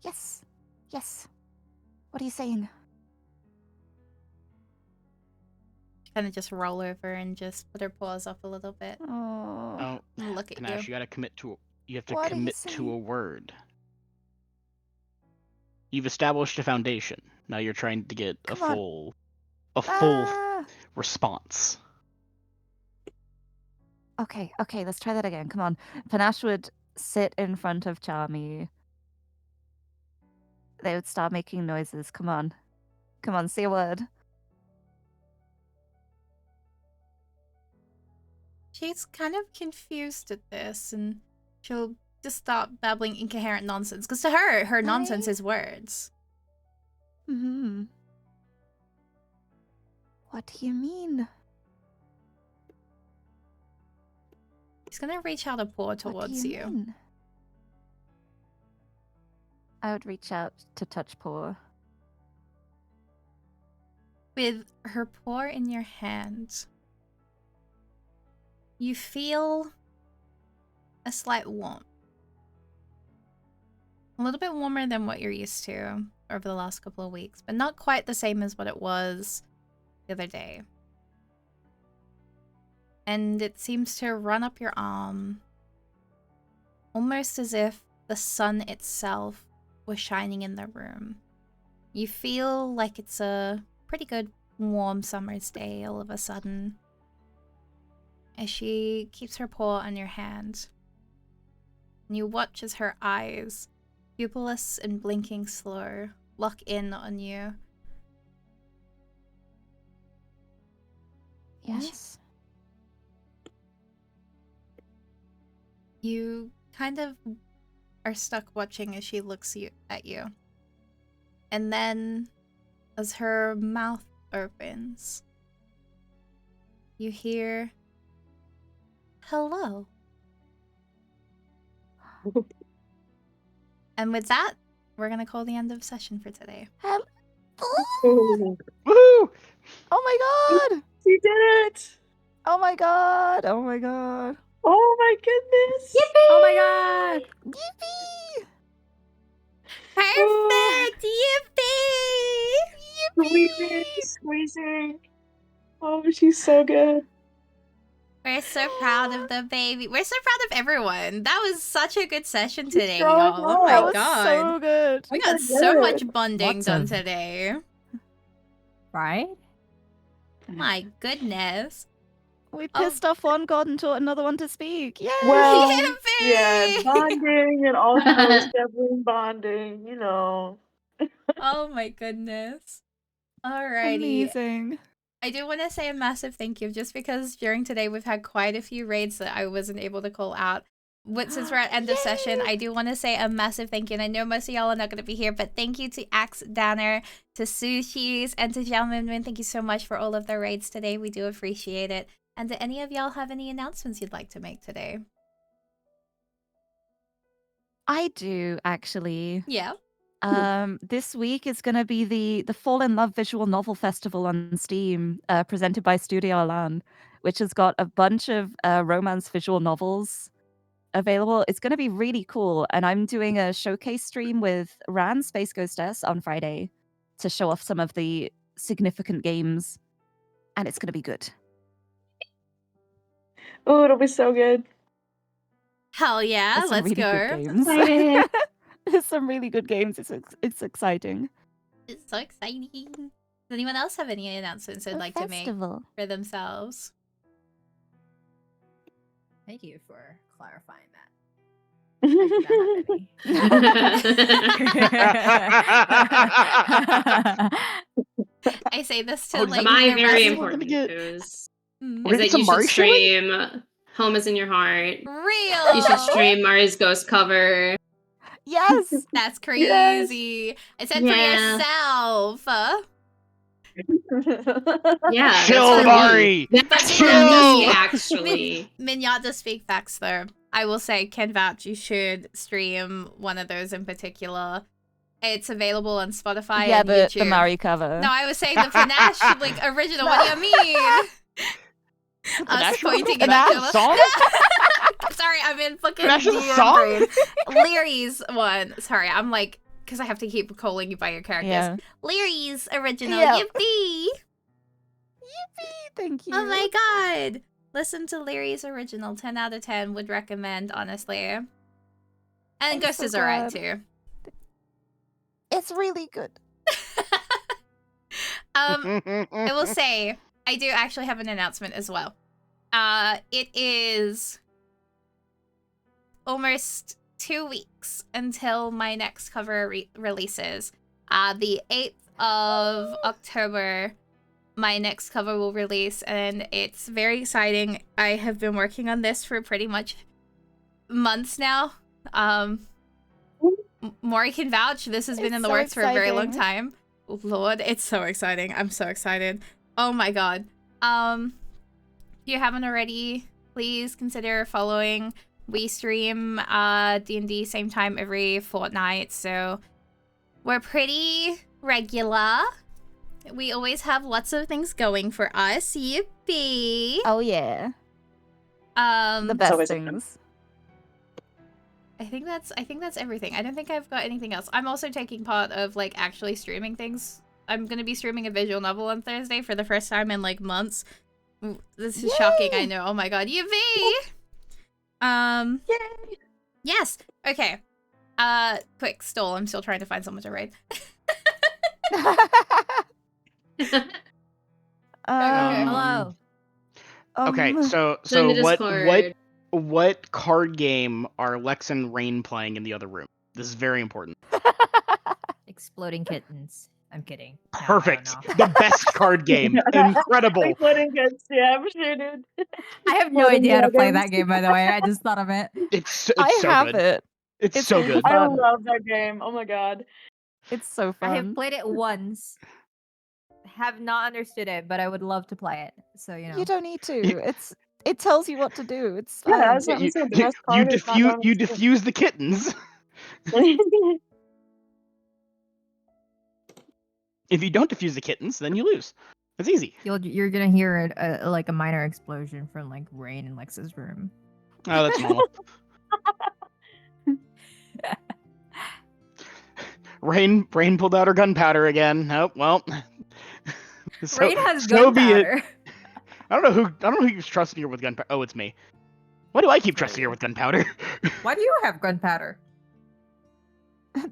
Yes. Yes. What are you saying? She kind of just roll over and just put her paws up a little bit. Oh. And look at Panache, you. you gotta commit to. You have to What are you commit to saying? a word. You've established a foundation. Now you're trying to get Come a on. full Ah! response. Okay, let's try that again. Come on. Panache would sit in front of Charmy. They would start making noises. Come on. Come on, say a word. She's kind of confused at this, and she'll just start babbling incoherent nonsense. Because to her nonsense is words. What do you mean? She's gonna reach out a paw towards you. Mean? I would reach out to touch paw. With her paw in your hand, you feel a slight warmth. A little bit warmer than what you're used to over the last couple of weeks, but not quite the same as what it was the other day. And it seems to run up your arm, almost as if the sun itself was shining in the room. You feel like it's a pretty good warm summer's day all of a sudden, as she keeps her paw on your hand. And you watch as her eyes, pupilless and blinking slow, lock in on you. Yes? You kind of are stuck watching as she looks at you. And then, as her mouth opens, you hear, "Hello." And with that, we're going to call the end of session for today. Ooh, Woohoo! Oh my god! she did it! Oh my god! Oh my god! Oh my goodness! Oh my god! Yippee! Perfect! Yippee! Squeezing. Oh, she's so good. We're so proud of the baby. We're so proud of everyone. That was such a good session today, so y'all. Oh That my was god. so good. We got so so good. much bonding Lots done of- today. Right? My goodness. We Oh. pissed off one god and taught another one to speak. Yay! Well, Yippee! yeah, bonding and also sibling bonding, you know. Oh my goodness. Alrighty. Amazing. I do want to say a massive thank you, just because during today we've had quite a few raids that I wasn't able to call out. But since we're at end of session, I do want to say a massive thank you. And I know most of y'all are not going to be here, but thank you to Axe Danner, to Sushis, and to Xiaomin. Thank you so much for all of the raids today. We do appreciate it. And do any of y'all have any announcements you'd like to make today? I do, actually. Yeah. This week is going to be the Fall in Love Visual Novel Festival on Steam, presented by Studio Alan, which has got a bunch of romance visual novels available. It's going to be really cool, and I'm doing a showcase stream with Ran, Space Ghostess, on Friday to show off some of the significant games, and it's going to be good. Oh, it'll be so good. Hell yeah, There's some let's really good go. games. Excited. There's some really good games. It's exciting. It's so exciting. Does anyone else have any announcements they'd like to make for themselves? Thank you for clarifying that. I do not have any. I say this to Oh, does like that My mean very we're gonna important get- news Mm. We're is gonna that get some you Mari should showing? stream Home is in Your Heart. Real. You should stream Mari's Ghost cover. Yes. That's crazy. I said for Yeah. yourself. Yeah, Chill, that's for Mari. me. That's for Chill. me, actually. Minyat to speak facts though. I will say, can vouch you should stream one of those in particular. It's available on Spotify Yeah, and the YouTube. Mari cover. No, I was saying the Panache like original. What do you mean? Us Panache pointing one? at each Panache other. song? Sorry, I'm in fucking Panache is a DM song? brain. Leary's one. Sorry, I'm like, because I have to keep calling you by your characters. Yeah. Leary's original. Yeah. Yippee! Thank you. Oh my god! Listen to Leary's original. 10 out of 10 would recommend, honestly. And I'm Ghost so is alright glad. too. It's really good. I will say, I do actually have an announcement as well. It is almost 2 weeks until my next cover releases. The 8th of October, my next cover will release, and it's very exciting. I have been working on this for pretty much months now. Maury can vouch. This has been It's in the so works for a very long exciting. time. Lord, it's so exciting. I'm so excited. Oh my god. If you haven't already, please consider following. We stream D&D same time every fortnight, so we're pretty regular. We always have lots of things going for us. Yippee! Oh yeah. The It's best always a fun- things. I think that's everything. I don't think I've got anything else. I'm also taking part of like actually streaming things. I'm gonna be streaming a visual novel on Thursday for the first time in like months. This is shocking, I know. Oh my god, Yippee! Yay! Yes. Okay. Quick stall. I'm still trying to find someone to raid. Hello. Okay, so Send the Discord. what card game are Lex and Rain playing in the other room? This is very important. Exploding kittens. I'm kidding. No, Perfect. no. The best card game. Incredible. Exploding kids. Yeah, for sure, dude. I have no Exploding idea how to play dragons. that game, by the way. I just thought of it. It's I so have good. it. It's It's so really good. fun. I love that game. Oh my god. It's so I have fun. played it once. Have not understood it, but I would love to play it. So you know. You don't need to. It tells you what to do. It's Yeah, fine. that's what I'm saying. The best part is not knowing You what to do. diffuse the kittens. If you don't diffuse the kittens, then you lose. It's easy. You're gonna hear like a minor explosion from like Rain in Lex's room. Oh, that's normal. Rain pulled out her gunpowder again. Oh well. Rain has so be it. gunpowder. I don't know who keeps trusting her with gunpowder. Oh, it's me. Why do I keep trusting her with gunpowder? Why do you have gunpowder?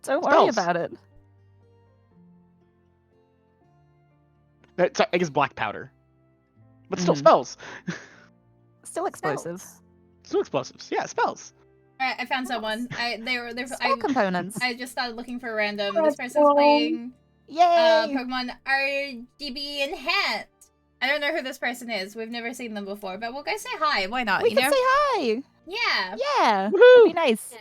Don't worry Spells. about it. It's, I guess black powder, but still Mhm. spells. Still explosive. Still explosives. Yeah, spells. Alright, I found someone. Spell components. I just started looking for random. That's This person's cool. playing Yay! Pokemon RGB Enhanced. I don't know who this person is. We've never seen them before, but we'll go say hi. Why not? we you can know? say hi. Yeah. Yeah. Woohoo! Be nice.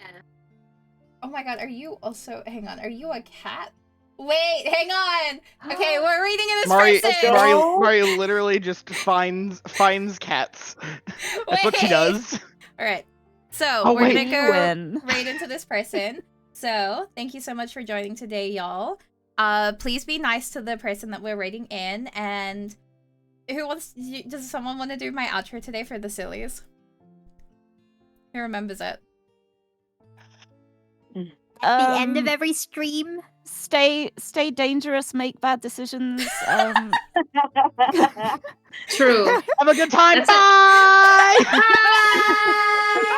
Oh my god, are you also... Hang on, are you a cat? Wait, hang on! Okay, we're reading in this person! Mari literally just finds cats. That's what she Wait. does. Alright, so Oh, we're wait. gonna You go win. right into this person. So, thank you so much for joining today, y'all. Please be nice to the person that we're rating in, and does someone want to do my outro today for the sillies? Who remembers it? The end of every stream. Stay dangerous, make bad decisions. True. Have a good time. That's Bye. Bye!